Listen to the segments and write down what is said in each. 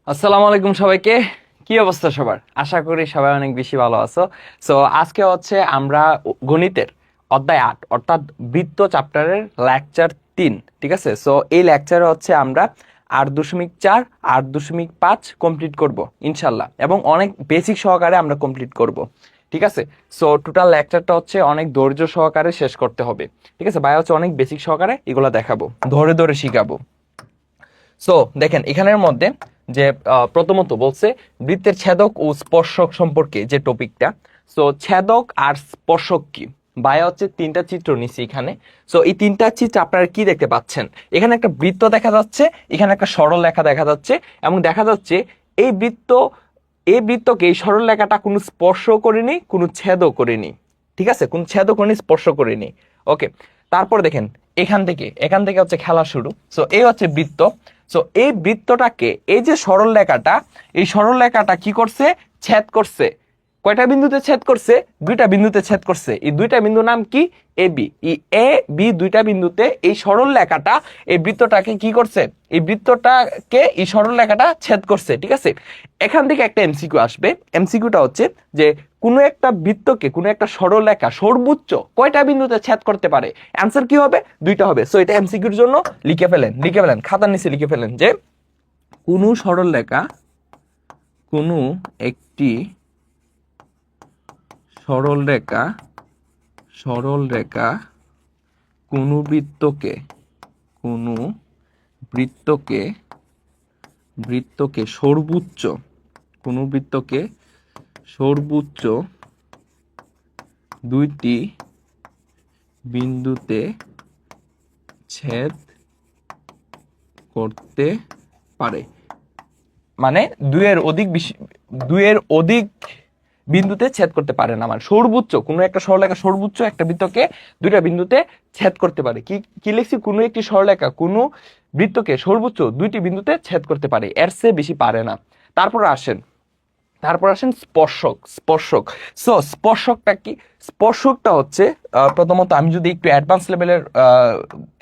আসসালামু আলাইকুম সবাইকে। কি অবস্থা সবার? আশা করি সবাই অনেক বেশি ভালো আছো। সো আজকে হচ্ছে আমরা গণিতের অধ্যায় 8 অর্থাৎ বৃত্ত চ্যাপ্টারের লেকচার 3, ঠিক আছে? সো এই লেকচারে হচ্ছে আমরা 8.4 8.5 কমপ্লিট করব ইনশাল্লাহ, এবং অনেক বেসিক সহকারে আমরা কমপ্লিট করব, ঠিক আছে? সো টোটাল লেকচারটা হচ্ছে অনেক ধৈর্য সহকারে শেষ করতে হবে, ঠিক আছে ভাই? হচ্ছে অনেক বেসিক সহকারে এগুলো দেখাবো, ধরে ধরে শিখাবো। সো দেখেন এখানের মধ্যে যে প্রথমত বলছে বৃত্তের ছেদক ও স্পর্শক সম্পর্কে যে টপিকটা। সো ছেদক আর স্পর্শক কি, ভাইয়া হচ্ছে তিনটা চিত্র নিছি এখানে। সো এই তিনটা চিত্র আপনারা কি দেখতে পাচ্ছেন? এখানে একটা বৃত্ত দেখা যাচ্ছে, এখানে একটা সরল রেখা দেখা যাচ্ছে, এবং দেখা যাচ্ছে এই বৃত্ত এই বৃত্তকে এই সরল রেখাটা কোনো স্পর্শ করেনি, কোনো ছেদও করেনি, ঠিক আছে? কোনো ছেদও করেনি, স্পর্শ করেনি। ওকে, তারপর দেখেন এখান থেকে হচ্ছে খেলা শুরু। সো এই হচ্ছে বৃত্ত। সো এই বৃত্তটাকে এই যে সরল রেখাটা, এই সরল রেখাটা কি করছে? ছেদ করছে। কয়টা বিন্দুতে ছেদ করছে? দুইটা বিন্দুতে ছেদ করছে। এই দুইটা বিন্দুর নাম কি? A B. এই এ বি দুইটা বিন্দুতে এই সরল রেখাটা এই বৃত্তটাকে কি করছে? এই বৃত্তটাকে এই সরল রেখাটা ছেদ করছে, ঠিক আছে? এখান থেকে একটা এমসিকিউ আসবে। এমসিকিউটা হচ্ছে যে কোনো একটা বৃত্তকে, কোনো একটা সরল রেখা সর্বোচ্চ কয়টা বিন্দুতে ছেদ করতে পারে? অ্যান্সার কি হবে? দুইটা হবে। সো এটা এমসিকিউর জন্য লিখে ফেলেন খাতার নিচে লিখে ফেলেন যে কোনো সরল রেখা, কোনো একটি সরল রেখা সরল রেখা কোনো বৃত্তকে কোনো বৃত্তকে বৃত্তকে সর্বোচ্চ কোনো বৃত্তকে সর্বোচ্চ দুইটি বিন্দুতে ছেদ করতে পারে। মানে দুইয়ের অধিক বিন্দুতে ছেদ করতে পারে না, মানে সর্বোচ্চ কোনো একটা সরলরেখা সর্বোচ্চ একটা বৃত্তকে দুইটা বিন্দুতে ছেদ করতে পারে। কি কি লিখছি? কোনো একটি সরলরেখা কোনো বৃত্তকে সর্বোচ্চ দুইটি বিন্দুতে ছেদ করতে পারে, এর চেয়ে বেশি পারে না। তারপর আসেন স্পর্শক। সো স্পর্শকটা কি? স্পর্শকটা হচ্ছে প্রথমত আমি যদি একটু অ্যাডভান্স লেভেলের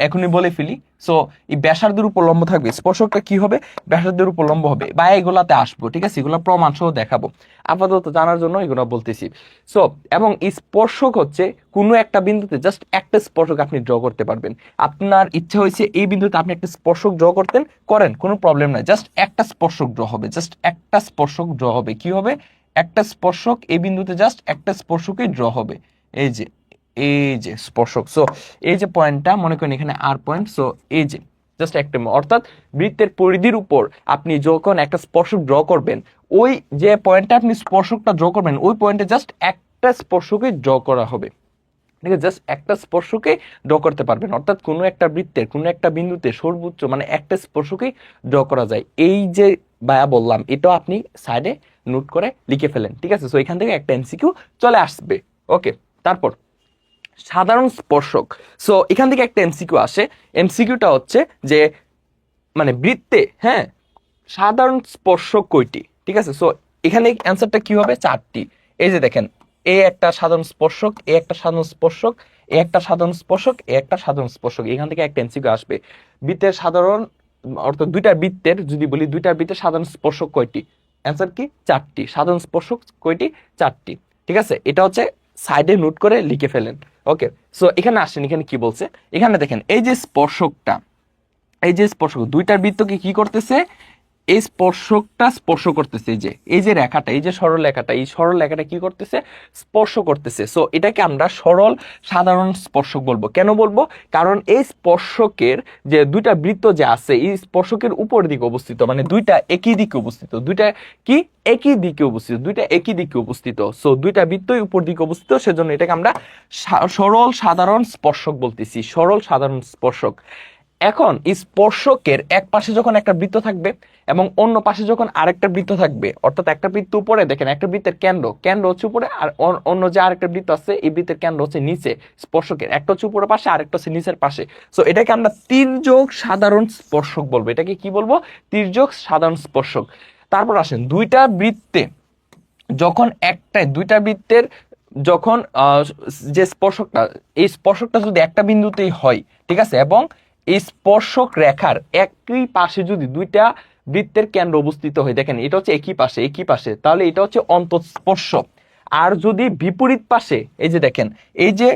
এখনই বলে ফেলি। সো এই ব্যাসার্ধের উপর লম্ব থাকবে। স্পর্শকটা কি হবে? ব্যাসার্ধের উপর লম্ব হবে, বা এগুলাতে আসবো, ঠিক আছে? এগুলো প্রমাণ সহ দেখাবো, আপাতত জানার জন্য এগুলো বলতেছি। সো এবং এই স্পর্শক হচ্ছে কোনো একটা বিন্দুতে জাস্ট একটা স্পর্শক আপনি ড্র করতে পারবেন। আপনার ইচ্ছা হয়েছে এই বিন্দুতে আপনি একটা স্পর্শক ড্র করেন, কোনো প্রবলেম নাই। জাস্ট একটা স্পর্শক ড্র হবে, কি হবে? একটা স্পর্শক এই বিন্দুতে, জাস্ট একটা স্পর্শকই ড্র হবে। এই যে স্পর্শক। সো এই যে পয়েন্টটা মনে করেন এখানে আর পয়েন্ট। সো এই যে জাস্ট একটা, অর্থাৎ বৃত্তের পরিধির উপর আপনি যখন একটা স্পর্শক ড্র করবেন, ওই যে পয়েন্টটা আপনি স্পর্শকটা ড্র করবেন, ওই পয়েন্টে জাস্ট একটা স্পর্শকই ড্র করা হবে, ঠিক আছে? জাস্ট একটা স্পর্শকে ড্র করতে পারবেন, অর্থাৎ কোনো একটা বৃত্তের কোনো একটা বিন্দুতে সর্বোচ্চ মানে একটা স্পর্শকেই ড্র করা যায়। এই যে ভাইয়া বললাম, এটাও আপনি সাইডে নোট করে লিখে ফেলেন, ঠিক আছে? সো এখান থেকে একটা এমসিকিউ চলে আসবে। ওকে, তারপর সাধারণ স্পর্শক। সো এখান থেকে একটা এমসিকিউ আসে। এমসিকিউটা হচ্ছে যে মানে বৃত্তে, হ্যাঁ, সাধারণ স্পর্শক কয়টি, ঠিক আছে? সো এখানে অ্যান্সারটা কি হবে? 4টি। এই যে দেখেন, এ একটা সাধারণ স্পর্শক, এ একটা সাধারণ স্পর্শক, এ একটা সাধারণ স্পর্শক, এ একটা সাধারণ স্পর্শক। এখান থেকে একটা এমসিকিউ আসবে। বৃত্তের সাধারণ, অর্থাৎ দুইটা বৃত্তের যদি বলি, দুইটা বৃত্তের সাধারণ স্পর্শক কয়টি? অ্যান্সার কি? 4টি। সাধারণ স্পর্শক কয়টি? 4টি, ঠিক আছে? এটা হচ্ছে সাইডে নোট করে লিখে ফেলেন। ওকে, সো এখানে আসেন, এখানে কি বলছে? এখানে দেখেন এই যে স্পর্শকটা, দুইটার বৃত্তকে কি করতেছে? এই স্পর্শকটা স্পর্শ করতেছে। এই যে রেখাটা, এই যে সরল রেখাটা, এই সরল রেখাটা কি করতেছে? স্পর্শ করতেছে। সো এটাকে আমরা সরল সাধারণ স্পর্শক বলবো। কেন বলবো? কারণ এই স্পর্শকের যে দুইটা বৃত্ত যে আছে, এই স্পর্শকের উপর দিকে অবস্থিত, মানে দুইটা একই দিকে অবস্থিত, দুইটা একই দিকে অবস্থিত। সো দুইটা বৃত্তই উপর দিকে অবস্থিত, সেজন্য এটাকে আমরা সরল সাধারণ স্পর্শক বলতেছি, সরল সাধারণ স্পর্শক। এখন স্পর্শকের এক পাশে যখন একটা বৃত্ত থাকবে এবং অন্য পাশে যখন আরেকটা বৃত্ত থাকবে, অর্থাৎ একটা বৃত্ত উপরে, দেখেন একটা বৃত্তের কেন্দ্র হচ্ছে উপরে, আর অন্য যে আরেকটা বৃত্ত আছে এই বৃত্তের কেন্দ্র হচ্ছে নিচে। স্পর্শকের একটা হচ্ছে উপরের পাশে, আরেকটা হচ্ছে নিচের পাশে। সো এটাকে আমরা তির্যক সাধারণ স্পর্শক বলবো। এটাকে কি বলবো? তির্যক সাধারণ স্পর্শক। তারপর আসেন দুইটা বৃত্তে যখন দুইটা বৃত্তের যখন যে স্পর্শকটা, এই স্পর্শকটা যদি একটা বিন্দুতেই হয়, ঠিক আছে, এবং এই স্পর্শক রেখার একই পাশে যদি দুইটা বৃত্তের কেন্দ্র অবস্থিত হয়, দেখেন এটা হচ্ছে একই পাশে, তাহলে এটা হচ্ছে অন্তঃস্পর্শ। আর যদি বিপরীত পাশে, এই যে দেখেন, এই যে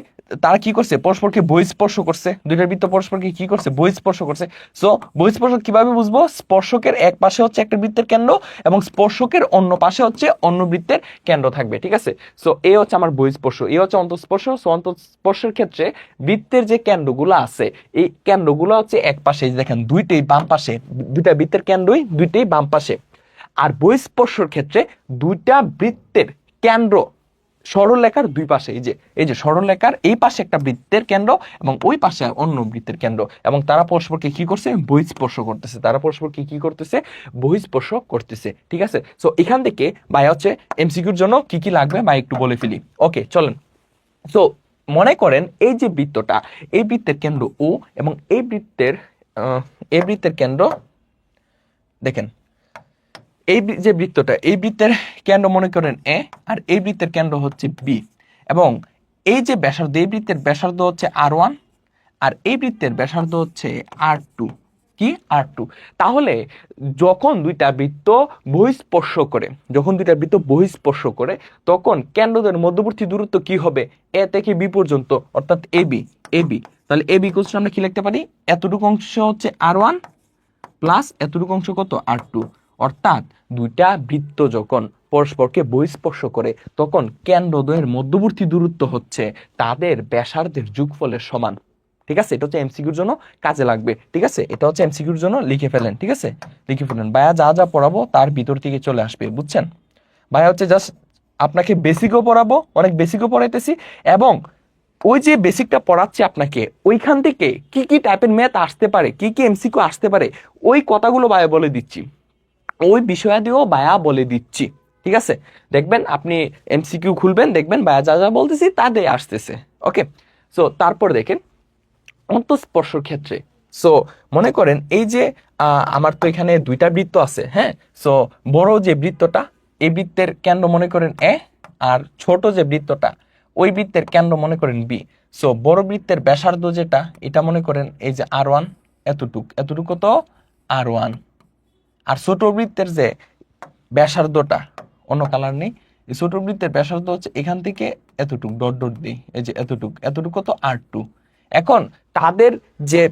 তারা কি করছে, পরস্পরকে বহিঃস্পর্শ করছে, দুইটার বৃত্ত পরস্পরকে কি করছে, বহিঃস্পর্শ করছে। সো বহিঃস্পর্শ কিভাবে বুঝবো, স্পর্শকের এক পাশে হচ্ছে একটা বৃত্তের কেন্দ্র এবং স্পর্শকের অন্য পাশে হচ্ছে অন্য বৃত্তের কেন্দ্র থাকবে, ঠিক আছে। সো এই হচ্ছে আমার বহিঃস্পর্শ, এই হচ্ছে অন্তঃস্পর্শ। সো অন্তঃস্পর্শের ক্ষেত্রে বৃত্তের যে কেন্দ্রগুলো আছে, এই কেন্দ্রগুলো হচ্ছে এক পাশে, এই যে দেখেন দুইটাই বাম পাশে, দুইটা বৃত্তের কেন্দ্রই দুইটাই বাম পাশে। আর বহিঃস্পর্শের ক্ষেত্রে দুইটা বৃত্তের কেন্দ্র সরলরেখার দুই পাশে, এই যে সরলরেখার এই পাশে একটা বৃত্তের কেন্দ্র এবং ওই পাশে অন্য বৃত্তের কেন্দ্র, এবং তারা পরস্পরকে কি করছে, বহিঃস্পর্শ করতেছে, তারা পরস্পরকে কি করতেছে, বহিঃস্পর্শ করতেছে, ঠিক আছে। সো এখান থেকে ভাই হচ্ছে এমসিকিউর জন্য কি কি লাগবে ভাই একটু বলে ফেলি। ওকে চলেন। সো মনে করেন এই যে বৃত্তটা, এই বৃত্তের কেন্দ্র ও এবং এই বৃত্তের কেন্দ্র, দেখেন এই যে বৃত্তটা, এই বৃত্তের কেন্দ্র মনে করেন এ, আর এই বৃত্তের কেন্দ্র হচ্ছে বি, এবং এই যে ব্যাসার্ধ, এই বৃত্তের ব্যাসার্ধ হচ্ছে R1, আর এই বৃত্তের ব্যাসার্ধ হচ্ছে R2, কি R2। তাহলে যখন দুইটা বৃত্ত বহিঃস্পর্শ করে, তখন কেন্দ্রদের মধ্যবর্তী দূরত্ব কি হবে, এ থেকে বি পর্যন্ত, অর্থাৎ এবি। তাহলে এবি কোশ্চেন আমরা কি লিখতে পারি, এতটুকু অংশ হচ্ছে R1 প্লাস এতটুকু অংশ কত, R2। অর্থাৎ দুইটা বৃত্ত যখন পরস্পরকে বহিঃস্পর্শ করে, তখন কেন্দ্রদ্বয়ের মধ্যবর্তী দূরত্ব হচ্ছে তাদের ব্যাসার্ধের যোগফলের সমান, ঠিক আছে। এটা হচ্ছে এমসিকিউর জন্য কাজে লাগবে, ঠিক আছে। এটা হচ্ছে এমসিকিউর জন্য লিখে ফেলেন, ঠিক আছে, লিখে ফেলেন। ভাইয়া যা যা পড়াবো তার ভিতর থেকে চলে আসবে, বুঝছেন। ভাইয়া হচ্ছে জাস্ট আপনাকে বেসিকও পড়াবো, অনেক বেসিকও পড়াইতেছি, এবং ওই যে বেসিকটা পড়াচ্ছি আপনাকে, ওইখান থেকে কি কি টাইপের ম্যাথ আসতে পারে, কি কি এমসিকিউ আসতে পারে, ওই কথাগুলো ভাইয়া বলে দিচ্ছি, ওই বিষয়াদিও ভাইয়া বলে দিচ্ছি, ঠিক আছে। দেখবেন আপনি এমসিকিউ খুলবেন, দেখবেন ভাইয়া যা যা বলতেছি তা দিয়ে আসতেছে। ওকে, সো তারপর দেখেন অন্তঃস্পর্শর ক্ষেত্রে। সো মনে করেন এই যে আমার তো এখানে দুইটা বৃত্ত আছে, হ্যাঁ। সো বড় যে বৃত্তটা, এই বৃত্তের কেন্দ্র মনে করেন এ, আর ছোট যে বৃত্তটা, ওই বৃত্তের কেন্দ্র মনে করেন বি। সো বড় বৃত্তের ব্যাসার্ধ যেটা, এটা মনে করেন এই যে R1, এতটুকু তো R1। আর ছোট বৃত্তের যে ব্যাসার্ধটা, অন্য কালার নেই, এই ছোট বৃত্তের ব্যাসার্ধ হচ্ছে এখান থেকে এতটুকু, ডট ডট দিই, এই যে এতটুকু তো R2। এখন তাদের যে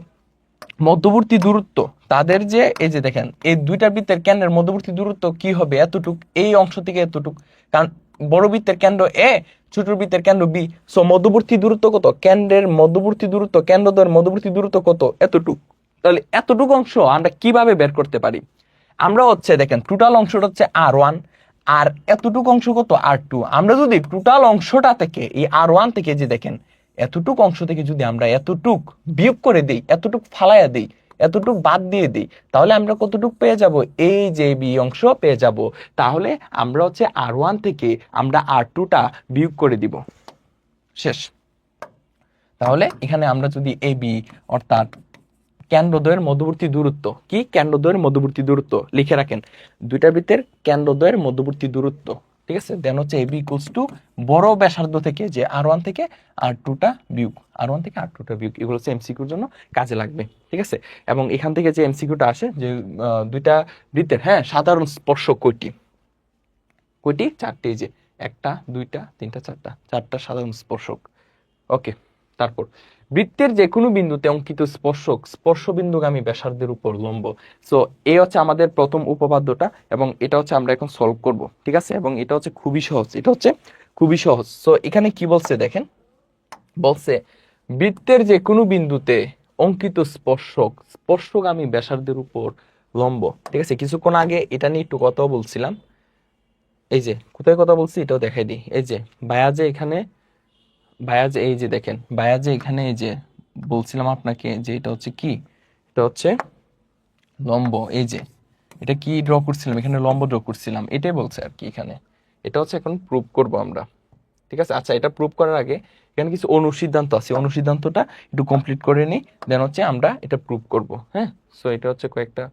মধ্যবর্তী দূরত্ব, তাদের যে এই যে দেখেন এই দুইটা বৃত্তের কেন্দ্রের মধ্যবর্তী দূরত্ব কি হবে, এতটুক, এই অংশ থেকে এতটুক, কারণ বড় বৃত্তের কেন্দ্র এ, ছোট বৃত্তের কেন্দ্র বি। সো মধ্যবর্তী দূরত্ব কত, কেন্দ্রের মধ্যবর্তী দূরত্ব, কেন্দ্রদ্বয়ের মধ্যবর্তী দূরত্ব কত, এতটুক। তাহলে এতটুকু অংশ আমরা কিভাবে বের করতে পারি, আমরা হচ্ছে দেখেন টোটাল অংশটা হচ্ছে R1, আর এতটুকু অংশ কত, R2। আমরা যদি টোটাল অংশটা থেকে এই R1 থেকে, যে দেখেন এতটুক অংশ থেকে যদি আমরা এতটুক বিয়োগ করে দিই, এতটুক ফালাইয়া দিই, এতটুক বাদ দিয়ে দিই, তাহলে আমরা কতটুক পেয়ে যাব, এই যে বি অংশ পেয়ে যাব। তাহলে আমরা হচ্ছে R1 থেকে আমরা R2টা বিয়োগ করে দিব, শেষ। তাহলে এখানে আমরা যদি এ বি, অর্থাৎ কেন্দ্রদ্বয়ের মধ্যবর্তী দূরত্ব, কি কেন্দ্রদ্বয়ের মধ্যবর্তী দূরত্ব লিখে রাখেন, দুইটা বৃত্তের কেন্দ্রদ্বয়ের মধ্যবর্তী দূরত্ব, ঠিক আছে। দেন হচ্ছে এবি ইকুয়ালস টু বড় ব্যাসার্ধ থেকে যে R1 থেকে R2টা বিয়োগ, এগুলো হচ্ছে এমসিকিউর জন্য কাজে লাগবে, ঠিক আছে। এবং এখান থেকে যে এমসিকিউটা আসে যে দুইটা বৃত্তের, হ্যাঁ, সাধারণ স্পর্শক কয়টি, চারটি, যে একটা, দুইটা, তিনটা, চারটা সাধারণ স্পর্শক। ওকে, তারপর বৃত্তের যে কোনো বিন্দুতে অঙ্কিত স্পর্শক স্পর্শবিন্দুগামী ব্যাসার্ধের উপর লম্ব। সো এই হচ্ছে আমাদের প্রথম উপপাদ্যটা, এবং এটা হচ্ছে আমরা এখন সলভ করব, ঠিক আছে। এবং এটা হচ্ছে খুবই সহজ, সো এখানে কি বলছে দেখেন, বলছে বৃত্তের যে কোনো বিন্দুতে অঙ্কিত স্পর্শগামী ব্যাসার্ধের উপর লম্ব, ঠিক আছে। কিছুক্ষণ আগে এটা নিয়ে একটু কথা বলছিলাম, এই যে কোথায় কথা বলছি এটাও দেখাই দিই। এই যে এই যে দেখেন এখানে এই যে বলছিলাম আপনাকে যে এটা হচ্ছে কি, এটা হচ্ছে লম্ব। এই যে এটা কি ড্র করছিলাম, এখানে লম্ব ড্র করছিলাম, এটাই বলছে আর কি এখানে। এটা হচ্ছে এখন প্রুভ করব আমরা, ঠিক আছে। আচ্ছা, এটা প্রুভ করার আগে এখানে কিছু অনুসিদ্ধান্ত আছে, অনুসিদ্ধান্তটা একটু কমপ্লিট করে নিই, দেন হচ্ছে আমরা এটা প্রুভ করব, হ্যাঁ। সো এটা হচ্ছে কয়েকটা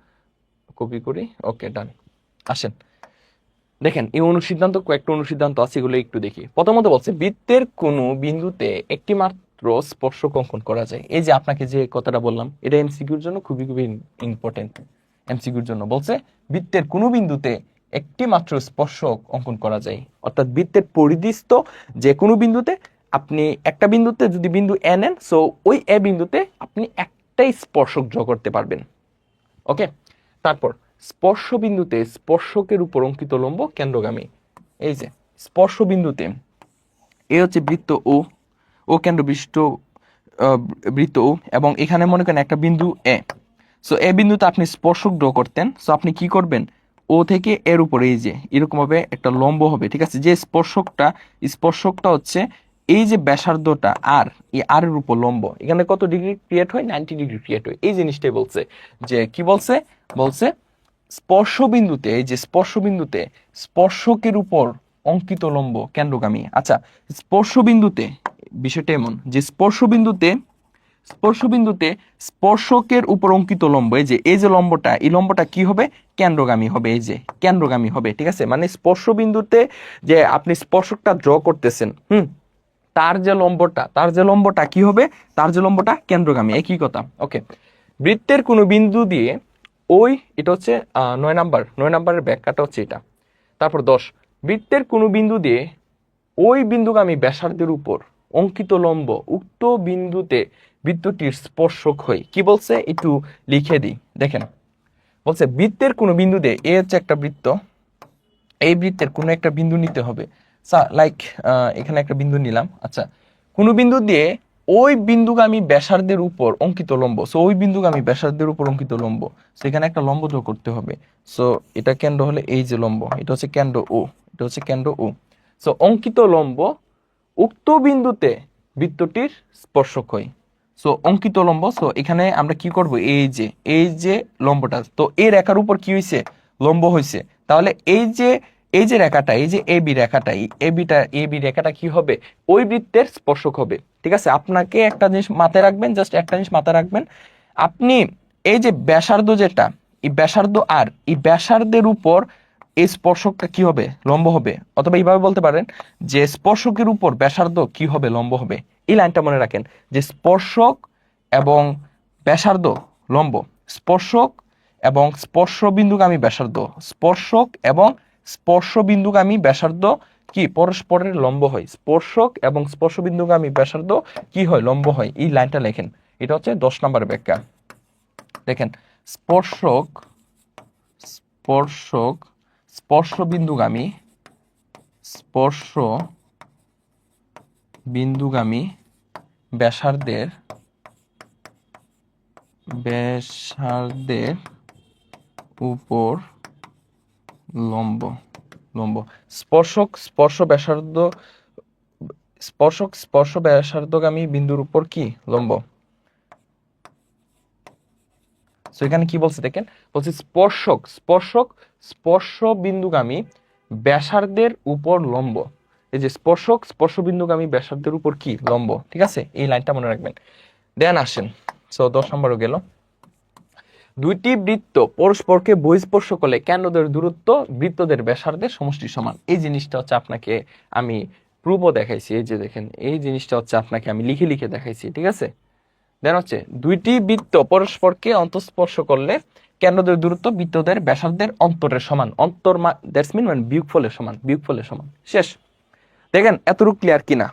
কপি করি, ওকে ডান। আসেন দেখেন এই কয়েকটা অনুসিদ্ধান্ত আছে, এগুলো একটু দেখি। প্রথমত বলছে বৃত্তের কোনো বিন্দুতে একটি মাত্র স্পর্শক অঙ্কন করা যায়। এই যে আপনাকে যে কথাটা বললাম, এটা এমসিকিউর জন্য খুবই ইম্পর্টেন্ট, এমসিকিউর জন্য বলছে বৃত্তের কোনো বিন্দুতে একটি মাত্র স্পর্শক অঙ্কন করা যায়, অর্থাৎ বৃত্তের পরিধিস্থ যে কোনো বিন্দুতে আপনি একটা বিন্দুতে যদি বিন্দু এ নেন, সো ওই এ বিন্দুতে আপনি একটাই স্পর্শক ড্র করতে পারবেন। ওকে, তারপর স্পর্শ বিন্দুতে স্পর্শকের উপর অঙ্কিত লম্ব কেন্দ্রগামী। এই যে স্পর্শ বিন্দুতে এ হচ্ছে বৃত্ত ও কেন্দ্র বিশিষ্ট বৃত্ত ও, এবং এখানে মনে করেন একটা বিন্দু এ। সো এ বিন্দুতে আপনি স্পর্শক ড্র করতেন, সো আপনি কি করবেন, ও থেকে এর উপরে এই যে এরকম ভাবে একটা লম্ব হবে, ঠিক আছে। যে স্পর্শকটা হচ্ছে এই যে ব্যাসার্ধটা আর, এই আর এর উপর লম্ব, এখানে কত ডিগ্রি ক্রিয়েট হয়, 90 ডিগ্রি ক্রিয়েট হয়। এই জিনিসটাই বলছে যে কি বলছে, বলছে স্পর্শ বিন্দুতে, এই যে স্পর্শ বিন্দুতে স্পর্শকের উপর অঙ্কিত লম্ব কেন্দ্রগামী। আচ্ছা, স্পর্শ বিন্দুতে বিষয়টা এমন যে স্পর্শ বিন্দুতে স্পর্শকের উপর অঙ্কিত লম্ব, এই যে লম্বটা, এই লম্বটা কি হবে, কেন্দ্রগামী হবে। এই যে কেন্দ্রগামী হবে, ঠিক আছে। মানে স্পর্শ বিন্দুতে যে আপনি স্পর্শকটা ড্র করতেছেন, তার যে লম্বটা কি হবে, তার যে লম্বটা কেন্দ্রগামী, একই কথা। ওকে, বৃত্তের কোনো বিন্দু দিয়ে ওই, এটা হচ্ছে 9 নাম্বারের ব্যাখ্যাটা হচ্ছে এটা। তারপর 10, বৃত্তের কোনো বিন্দু দিয়ে ওই বিন্দুগামী ব্যাসার্ধের উপর অঙ্কিত লম্ব উক্ত বিন্দুতে বৃত্তটির স্পর্শক হয়। কি বলছে একটু লিখে দিই, দেখেন। বলছে বৃত্তের কোনো বিন্দু দিয়ে, এ হচ্ছে একটা বৃত্ত, এই বৃত্তের কোনো একটা বিন্দু নিতে হবে। লাইক এখানে একটা বিন্দু নিলাম। আচ্ছা, কোনো বিন্দু দিয়ে ওই বিন্দুগামী ব্যাসার্ধের উপর অঙ্কিত লম্ব, সো ওই বিন্দুগামী ব্যাসার্ধের উপর অঙ্কিত লম্ব, সেখানে একটা লম্ব যোগ করতে হবে। সো এটা কেন্দ্র হলে এই যে লম্ব, এটা হচ্ছে কেন্দ্র ও, এটা হচ্ছে কেন্দ্র ও। সো অঙ্কিত লম্ব উক্ত বিন্দুতে বৃত্তটির স্পর্শক হয়। সো অঙ্কিত লম্ব, সো এখানে আমরা কি করব, এই যে লম্বটা, তো এই রেখার উপর কি হয়েছে, লম্ব হয়েছে। তাহলে এই যে রেখাটা, এই যে এবি রেখাটা কি হবে, ওই বৃত্তের স্পর্শক হবে, ঠিক আছে। আপনাকে একটা জিনিস মাথায় রাখবেন, জাস্ট একটা জিনিস মাথায় রাখবেন, আপনি এই যে ব্যাসার্ধ যেটা, এই ব্যাসার্ধ আর এই ব্যাসার্ধের উপর এই স্পর্শকটা কি হবে, লম্ব হবে। অথবা এইভাবে বলতে পারেন যে স্পর্শকের উপর ব্যাসার্ধ কি হবে, লম্ব হবে। এই লাইনটা মনে রাখেন যে স্পর্শক এবং ব্যাসার্ধ লম্ব, স্পর্শক এবং স্পর্শবিন্দুগামী ব্যাসার্ধ, স্পর্শক এবং স্পর্শবিন্দুগামী ব্যাসার্ধ কি পরস্পরের লম্ব হয়, স্পর্শক এবং স্পর্শবিন্দুগামী ব্যাসার্ধ কি হয়, লম্ব হয়। এই লাইনটা লেখেন, এটা হচ্ছে 10 নম্বর ব্যাখ্যা। দেখেন, স্পর্শক স্পর্শক স্পর্শবিন্দুগামী স্পর্শবিন্দুগামী ব্যাসার্ধের উপর লম্ব স্পর্শ ব্যাসার্ধগামী বিন্দুর উপর কি লম্ব। সো এখানে কি বলছে দেখেন, বলছে স্পর্শ বিন্দুগামী ব্যাসার্ধের উপর লম্ব। এই যে স্পর্শ বিন্দুগামী ব্যাসার্ধের উপর কি লম্ব, ঠিক আছে। এই লাইনটা মনে রাখবেন। দেন আসেন, সো 10 নম্বরও গেল। দুইটি বৃত্ত পরস্পরকে বহিঃস্পর্শ করলে কেন্দ্রদের দূরত্ব বৃত্তদের ব্যাসার্ধের সমষ্টি সমান। এই জিনিসটা হচ্ছে আপনাকে আমি প্রুফও দেখাইছি, এই যে দেখেন, এই জিনিসটা হচ্ছে আপনাকে আমি লিখে দেখাইছি, ঠিক আছে। দেন হচ্ছে দুইটি বৃত্ত পরস্পরকে অন্তঃস্পর্শ করলে কেন্দ্রদের দূরত্ব বৃত্তদের ব্যাসার্ধের অন্তরের সমান। অন্তর দ্যাটস মিন মানে বিয়োগফলের সমান। শেষ। দেখেন এতটুকু ক্লিয়ার কিনা,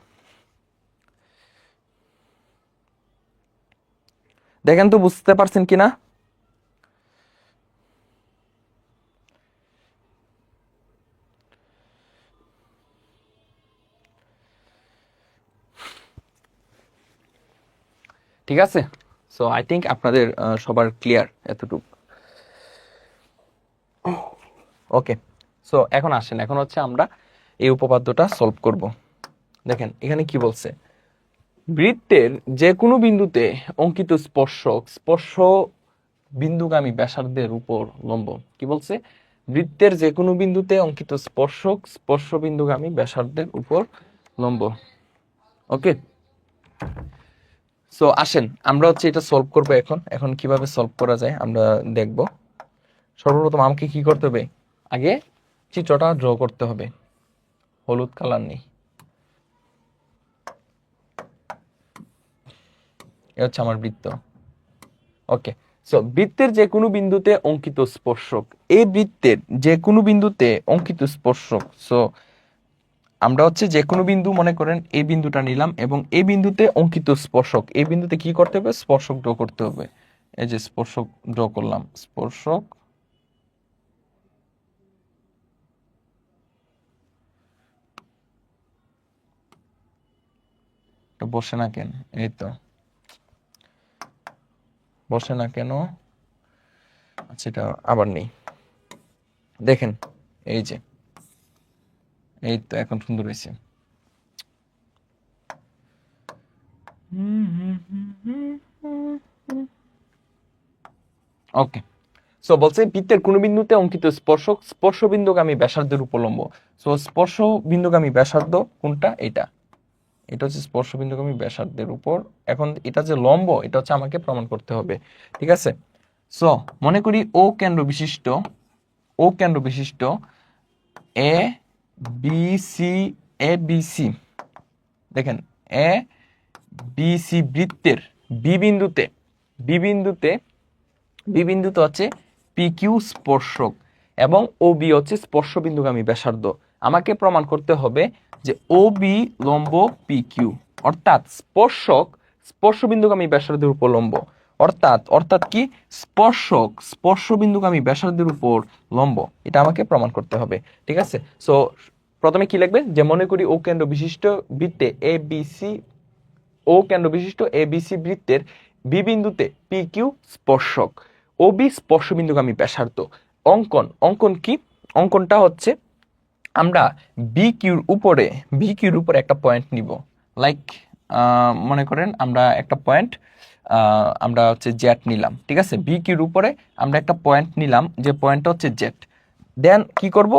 দেখেন তো বুঝতে পারছেন কিনা। ঠিক আছে, সো আই থিঙ্ক আপনাদের সবার ক্লিয়ার এতটুকু। ওকে, সো এখন আসেন, এখন হচ্ছে আমরা এই উপপাদ্যটা সলভ করব। দেখেন এখানে কি বলছে, বৃত্তের যে কোনো বিন্দুতে অঙ্কিত স্পর্শ বিন্দুগামী ব্যাসার্ধের উপর লম্ব। কি বলছে, বৃত্তের যে কোনো বিন্দুতে অঙ্কিত স্পর্শ বিন্দুগামী ব্যাসার্ধের উপর লম্ব। ওকে, সো আসেন আমরা হচ্ছে এটা সলভ করবো। এখন কিভাবে সলভ করা যায় আমরা দেখব। সর্বপ্রথম আমাকে কি করতে হবে, আগে চিত্রটা ড্র করতে হবে। হলুদ কালার নেই, এ হচ্ছে আমার বৃত্ত। ওকে, সো বৃত্তের যে কোনো বিন্দুতে অঙ্কিত স্পর্শক, এই বৃত্তের যে কোনো বিন্দুতে অঙ্কিত স্পর্শক। সো আমরা হচ্ছে যে কোনো বিন্দু মনে করেন এই বিন্দুটা নিলাম এবং এই বিন্দুতে অঙ্কিত স্পর্শক, এই বিন্দুতে কি করতে হবে, স্পর্শক ড্র করতে হবে। এই যে স্পর্শক ড্র করলাম, স্পর্শক বসে না কেন, এই তো বসে না কেন, আচ্ছা এটা আবার নেই, দেখেন এই যে, এই তো এখন সুন্দর হয়েছে। ওকে, সো বলছে বৃত্তের কোন বিন্দুতে অঙ্কিত স্পর্শক স্পর্শ বিন্দুগামী ব্যাসার্ধের উপলম্ব। সো স্পর্শ বিন্দুগামী ব্যাসার্ধ কোনটা, এটা, এটা হচ্ছে স্পর্শ বিন্দুগামী ব্যাসার্ধের উপর। এখন এটা যে লম্ব, এটা হচ্ছে আমাকে প্রমাণ করতে হবে, ঠিক আছে। সো মনে করি ও কেন্দ্র বিশিষ্ট, ও কেন্দ্র বিশিষ্ট এ বি সি, এ বি সি, দেখেন এ বি সি বৃত্তের বি বিন্দুতে, বি বিন্দুতে, বি বিন্দুতে হচ্ছে পি কিউ স্পর্শক এবং ও বি হচ্ছে স্পর্শ বিন্দুগামী ব্যাসার্ধ। আমাকে প্রমাণ করতে হবে যে ও বি লম্ব পি কিউ, অর্থাৎ স্পর্শক স্পর্শ বিন্দুগামী ব্যাসার্ধের উপর লম্ব, অর্থাৎ অর্থাৎ কি, স্পর্শক স্পর্শ বিন্দুগামী ব্যাসার্ধের উপর লম্ব, এটা আমাকে প্রমাণ করতে হবে, ঠিক আছে। সো প্রথমে কি লিখবে, যে মনে করি ও কেন্দ্র বিশিষ্ট বৃত্তে এ বি সি, ও কেন্দ্র বিশিষ্ট এ বি সি বৃত্তের বি বিন্দুতে পি কিউ স্পর্শক, ও বি স্পর্শ বিন্দুগামী ব্যাসার্ধ। অঙ্কন, অঙ্কন কি, অঙ্কনটা হচ্ছে আমরা বি কিউর উপরে, বি কিউর উপরে একটা পয়েন্ট নিব, লাইক মনে করেন আমরা একটা পয়েন্ট, আমরা হচ্ছে জেড নিলাম, ঠিক আছে। বি কিউর উপরে আমরা একটা পয়েন্ট নিলাম, যে পয়েন্টটা হচ্ছে জেড। দেন কি করব,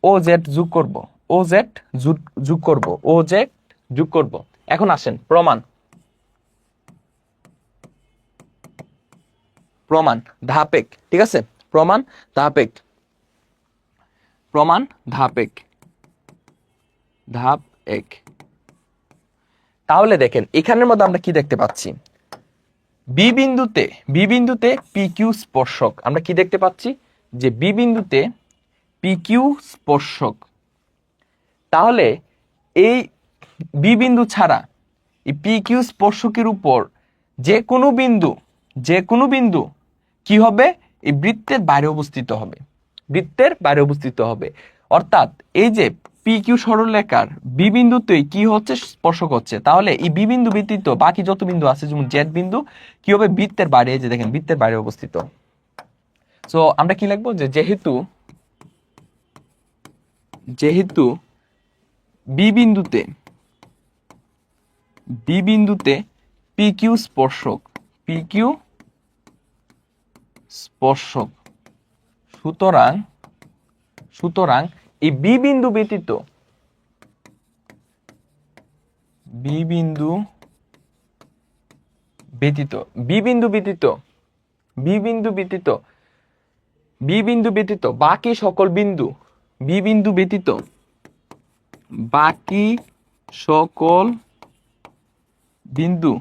ও জেড যোগ করব, ও জেড যোগ করব, ও জেড যোগ করব। এখন আসেন প্রমাণ, প্রমাণ ধাপেক, ঠিক আছে, প্রমাণ ধাপেক, প্রমাণ ধাপেক, ধাপ এক। তাহলে দেখেন এখানের মধ্যে আমরা কি দেখতে পাচ্ছি, বি বিন্দুতে, বি বিন্দুতে পি কিউ স্পর্শক, আমরা কি দেখতে পাচ্ছি, যে বি বিন্দুতে পি কিউ স্পর্শক। তাহলে এই বি বিন্দু ছাড়া এই পি কিউ স্পর্শকের উপর যে কোনো বিন্দু, যে কোনো বিন্দু কি হবে, এই বৃত্তের বাইরে অবস্থিত হবে, বৃত্তের বাইরে অবস্থিত হবে। অর্থাৎ এই যে পি কিউ সরলরেখার বি বিন্দুতেই কি হচ্ছে, স্পর্শক হচ্ছে। তাহলে এই বি বিন্দু ব্যতীত বাকি যত বিন্দু আছে, যেমন জেড বিন্দু, কি হবে, বৃত্তের বাইরে, এই যে দেখেন বৃত্তের বাইরে অবস্থিত। সো আমরা কি লিখবো, যে যেহেতু, যেহেতু বি বিন্দুতে, বি বিন্দুতে পি কিউ স্পর্শক, পি কিউ স্পর্শক, সুতরাং, সুতরাং এই বি বিন্দু ব্যতীত, বি বিন্দু ব্যতীত, বি বিন্দু ব্যতীত, বি বিন্দু ব্যতীত, বি বিন্দু ব্যতীত বাকি সকল বিন্দু, বি বিন্দু ব্যতীত বাকি সকল বিন্দু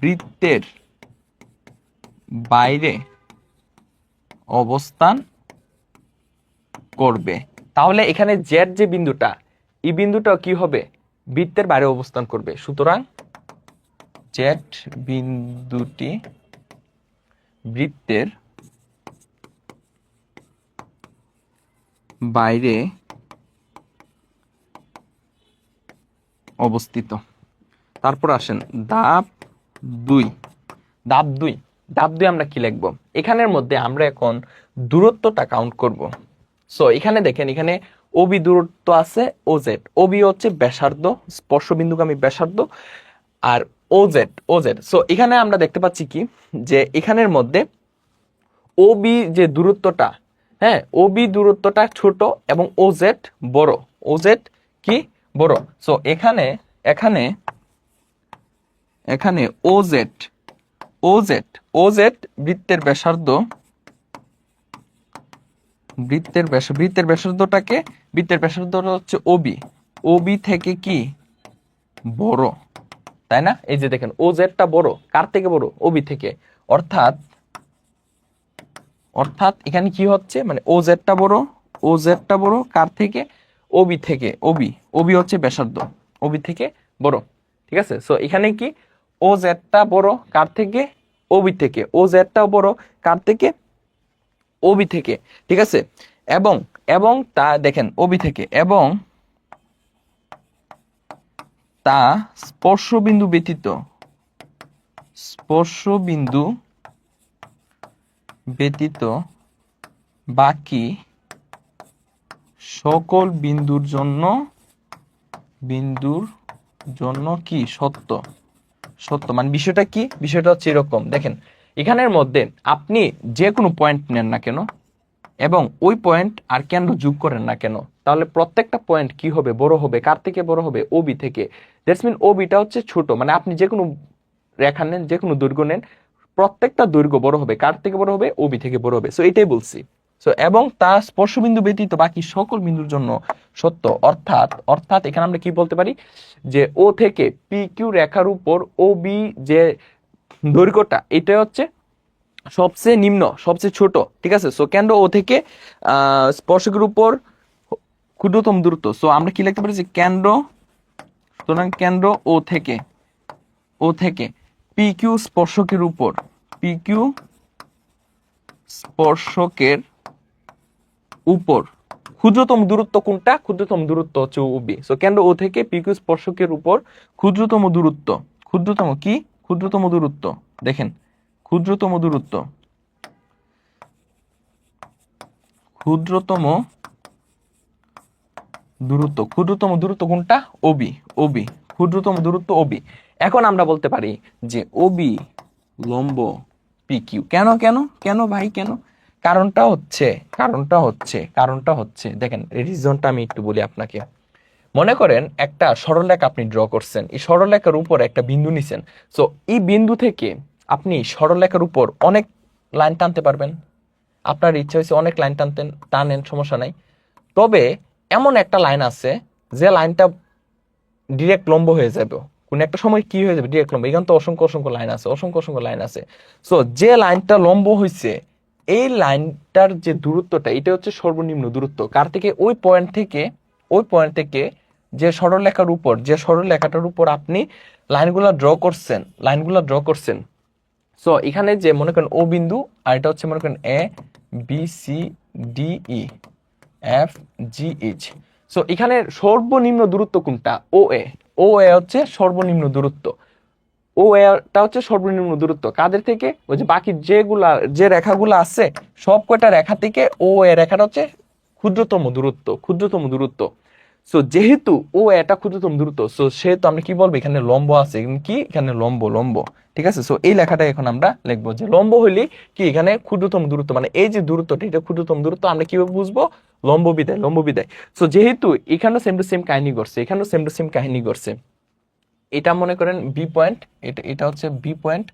বৃত্তের বাইরে অবস্থান করবে। তাহলে এখানে জেড যে বিন্দুটা, এই বিন্দুটা কি হবে, বৃত্তের বাইরে অবস্থান করবে। সুতরাং জেড বিন্দুটি বৃত্তের বাইরে অবস্থিত। তারপর আসেন ধাপ দুই, ধাপ দুই, ধাপ দুই আমরা কি লিখবো, এখানের মধ্যে আমরা এখন দূরত্বটা কাউন্ট করব। সো এখানে দেখেন, এখানে ওবি দূরত্ব আছে, ও জেড, ওবি হচ্ছে ব্যাসার্ধ, স্পর্শ বিন্দুগামী ব্যাসার্ধ, আর ও জেড, ও জেড। সো এখানে আমরা দেখতে পাচ্ছি কি, যে এখানের মধ্যে ওবি যে দূরত্বটা, হ্যাঁ, ওবি দূরত্বটা ছোট এবং ও জেড বড়, ও জেড কি বড়। সো এখানে, এখানে, এখানে ও জেড, ও জেড, ও জেড বৃত্তের ব্যাসার্ধ, বৃত্তের বৃত্তের ব্যাসার্ধটাকে, বৃত্তের ব্যাসার্ধটা হচ্ছে ওবি, ওবি থেকে কি বড়, তাই না। এই যে দেখেন ও জেডটা বড়, কার থেকে বড়, ওবি থেকে। অর্থাৎ অর্থাৎ এখানে কি হচ্ছে, মানে ও জেডটা বড়, ও জেডটা বড় কার থেকে, ওবি থেকে। ওবি ওবি হচ্ছে ব্যাসার্ধ, ওবি থেকে বড়, ঠিক আছে। সো এখানে কি ও জেডটা বড় কার থেকে, ওবি থেকে। ও জেডটা বড় কার থেকে, ওবি থেকে, ঠিক আছে। এবং এবং তা দেখেন ওবি থেকে, এবং তা স্পর্শবিন্দু ব্যতীত, স্পর্শবিন্দু ব্যতীত বাকি সকল বিন্দুর জন্য কি সত্য, সত্য। মানে বিষয়টা কি, বিষয়টা হচ্ছে এরকম, দেখেন এখানের মধ্যে আপনি যে কোনো পয়েন্ট নেন না কেন এবং ওই পয়েন্ট আর কেন্দ্র যোগ করেন না কেন, তাহলে প্রত্যেকটা পয়েন্ট কি হবে, বড় হবে কার থেকে, বড় হবে ওবি থেকে। দ্যাটস মিন ওবিটা হচ্ছে ছোট, মানে আপনি যে কোনো রেখা নেন, যে কোনো দৈর্ঘ্য নেন, প্রত্যেকটা দৈর্ঘ্য বড় হবে কার থেকে, বড় হবে ওবি থেকে বড় হবে। সো এটাই বলছি। সো এবং তা স্পর্শবিন্দু ব্যতীত বাকি সকল বিন্দুর জন্য সত্য। অর্থাৎ অর্থাৎ এখানে আমরা কি বলতে পারি, যে ও থেকে পি কিউ রেখার উপর ও বি যে দৈর্ঘ্যটা, এটা হচ্ছে সবচেয়ে নিম্ন, সবচেয়ে ছোট, ঠিক আছে। সো কেন্দ্র ও থেকে স্পর্শকের উপর ক্ষুদ্রতম দূরত্ব। সো আমরা কি লিখতে পারি, যে কেন্দ্র, সুতরাং কেন্দ্র ও থেকে পি কিউ স্পর্শকের উপর, পি কিউ স্পর্শকের উপর ক্ষুদ্রতম দূরত্ব কোনটা, ক্ষুদ্রতম দূরত্ব হচ্ছে ওবি। সো কেন্দ্র ও থেকে পি কিউ স্পর্শকের উপর ক্ষুদ্রতম দূরত্ব, ক্ষুদ্রতম কি, ক্ষুদ্রতম দূরত্ব, দেখেন ক্ষুদ্রতম দূরত্ব, ক্ষুদ্রতম দূরত্ব, ক্ষুদ্রতম দূরত্ব কোনটা, ওবি, ওবি, ক্ষুদ্রতম দূরত্ব ওবি। এখন আমরা বলতে পারি যে ওবি লম্ব পি কিউ। কেন কেন কেন ভাই কেন, কারণটা হচ্ছে দেখেন, রিজনটা আমি একটু বলি আপনাকে। মনে করেন একটা সরলরেখা আপনি ড্র করছেন, এই সরলরেখার উপর একটা বিন্দু নিছেন। সো এই বিন্দু থেকে আপনি সরলরেখার উপর অনেক লাইন টানতে পারবেন, আপনার ইচ্ছা হয়েছে অনেক লাইন টানেন, সমস্যা নাই। তবে এমন একটা লাইন আছে যে লাইনটা ডিরেক্ট লম্ব হয়ে যাবে, কোন একটা সময় কি হয়ে যাবে, ডিরেক্ট লম্ব। এখানে তো অসংখ্য অসংখ্য লাইন আছে, অসংখ্য অসংখ্য লাইন আছে। সো যে লাইনটা লম্ব হয়েছে, এই লাইনটার যে দূরত্বটা, এটা হচ্ছে সর্বনিম্ন দূরত্ব কার থেকে, ওই পয়েন্ট থেকে, ওই পয়েন্ট থেকে যে সরলরেখার উপর, যে সরলরেখাটার উপর আপনি লাইনগুলা ড্র করছেন। সো এখানে যে মনে করেন ও বিন্দু, আর এটা হচ্ছে মনে করেন A B C D E F G H. So এখানে সর্বনিম্ন দূরত্ব কোনটা, ও এ। ও এ হচ্ছে সর্বনিম্ন দূরত্ব, ও এটা হচ্ছে সর্বনিম্ন দূরত্ব কাদের থেকে, ওই যে বাকি যেগুলা, যে রেখাগুলো আছে সব কয়টা রেখা থেকে ও এ রেখাটা হচ্ছে ক্ষুদ্রতম দূরত্ব, ক্ষুদ্রতম দূরত্ব। সো যেহেতু ও এটা ক্ষুদ্রতম দূরত্ব, সো সেহেতু আমরা কি বলবো, এখানে লম্ব আছে, কি এখানে লম্ব, লম্ব, ঠিক আছে। সো এই লেখাটা এখন আমরা লিখবো যে লম্ব হইলে কি, এখানে ক্ষুদ্রতম দূরত্ব, মানে এই যে দূরত্বটা, এটা ক্ষুদ্রতম দূরত্ব, আমরা কিভাবে বুঝবো, লম্ব বিদায়, লম্ব বিদায়। সো যেহেতু এখানেও সেম টু সেম কাহিনী করছে, এখানেও সেম টু সেম কাহিনী করছে, এটা মনে করেন বি পয়েন্ট, এটা এটা হচ্ছে বি পয়েন্ট,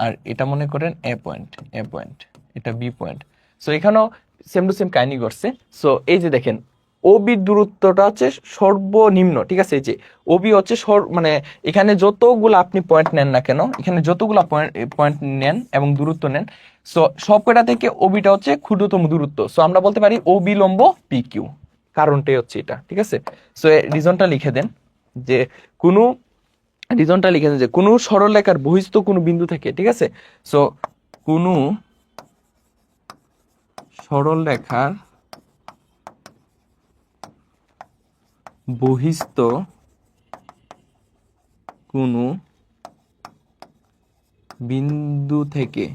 আর এটা মনে করেন এ পয়েন্ট, এ পয়েন্ট, এটা বি পয়েন্ট। সো এখানেও সেম টু সেম কাহিনী করছে। সো এই যে দেখেন ওবি দূরত্বটা হচ্ছে সর্বনিম্ন, ঠিক আছে। এই যে ওবি হচ্ছে মানে এখানে যতগুলো আপনি পয়েন্ট নেন না কেন, এখানে যতগুলো পয়েন্ট নেন এবং দূরত্ব নেন, সো সবকটা থেকে ওবিটা হচ্ছে ক্ষুদ্রতম দূরত্ব। সো আমরা বলতে পারি ওবি লম্ব পি কিউ, কারণটাই হচ্ছে এটা, ঠিক আছে। সো রিজনটা লিখে দেন, যে কোনো রিজনটা লিখে দেন যে কোনো সরলরেখার বহিস্থ কোনো বিন্দু থেকে, ঠিক আছে। সো কোনো সরলরেখার বহিস্থ কোনো বিন্দু থেকে,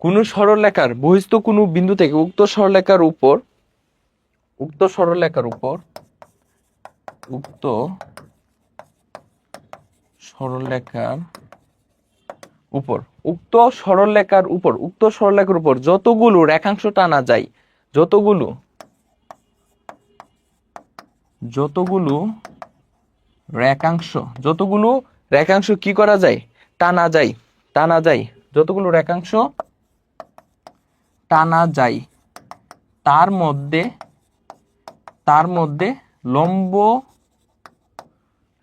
কোনো সরলরেখার বহিস্থ কোনো বিন্দু থেকে উক্ত সরলরেখার উপর, উক্ত সরলরেখার উপর, উক্ত সরলরেখার উপর, উক্ত সরলরেখার উপর, উক্ত সরলরেখার উপর যতগুলো রেখাংশ টানা যায়, যতগুলো যতগুলো রেখাংশ, যতগুলো রেখাংশ কি করা যায়, টানা যায়, টানা যায়, যতগুলো রেখাংশ টানা যায়, তার মধ্যে, তার মধ্যে লম্ব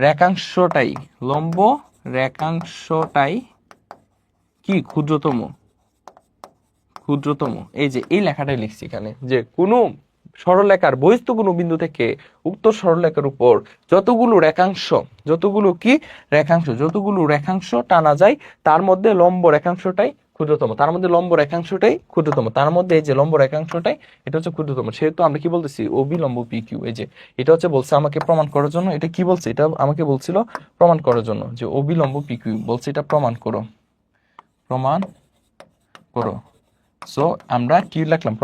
রেখাংশটাই, লম্ব রেখাংশটাই কি ক্ষুদ্রতম, ক্ষুদ্রতম, এই যে এই লেখাটাই লিখছি এখানে, যে কোনো সরলরেখার বহিস্থ কোনো বিন্দু থেকে উক্ত সরলরেখার উপর যতগুলো রেখাংশ, যতগুলো কি রেখাংশ, যতগুলো রেখাংশ টানা যায় তার মধ্যে লম্ব রেখাংশটাই ক্ষুদ্রতম, তার মধ্যে লম্ব রেখাংশটাই ক্ষুদ্রতম, তার মধ্যে এই যে লম্ব রেখাংশটাই এটা হচ্ছে ক্ষুদ্রতম। সেহেতু আমরা কি বলতেছি ওবি লম্ব পি কিউ, এই যে এটা হচ্ছে বলছে আমাকে প্রমাণ করার জন্য, এটা কি বলছে, এটা আমাকে বলছিল প্রমাণ করার জন্য যে ওবি লম্ব পি কিউ, বলছে এটা প্রমাণ করো, প্রমাণ করো। সো আমরা কি লিখলাম,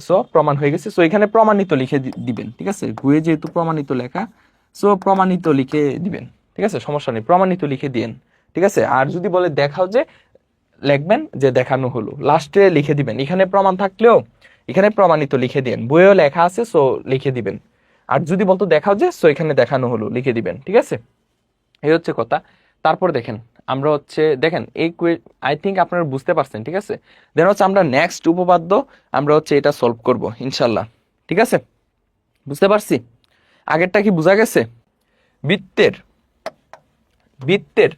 সো প্রমাণ হয়ে গেছে। সো এখানে প্রমাণিত লিখে দিবেন, ঠিক আছে, গুয়ে যেহেতু প্রমাণিত লেখা, সো প্রমাণিত লিখে দিবেন, ঠিক আছে, সমস্যা নেই, প্রমাণিত লিখে দিন, ঠিক আছে। আর যদি বলে দেখাও, যে লিখবেন যে দেখানো হলো, লাস্টে লিখে দিবেন, এখানে প্রমাণ থাকলেও এখানে প্রমাণিত লিখে দিন, বইয়েও লেখা আছে, সো লিখে দিবেন। আর যদি বলতো দেখাও যে, সো এখানে দেখানো হলো লিখে দিবেন, ঠিক আছে, এই হচ্ছে কথা। তারপর দেখেন আমরা হচ্ছে, দেখেন এই আই থিঙ্ক আপনারা বুঝতে পারছেন, ঠিক আছে। দেন হচ্ছে আমরা নেক্সট উপপাদ্য আমরা হচ্ছে এটা সলভ করব ইনশাল্লাহ, ঠিক আছে, বুঝতে পারছি। আগেরটা কি বোঝা গেছে? বৃত্তের বৃত্তের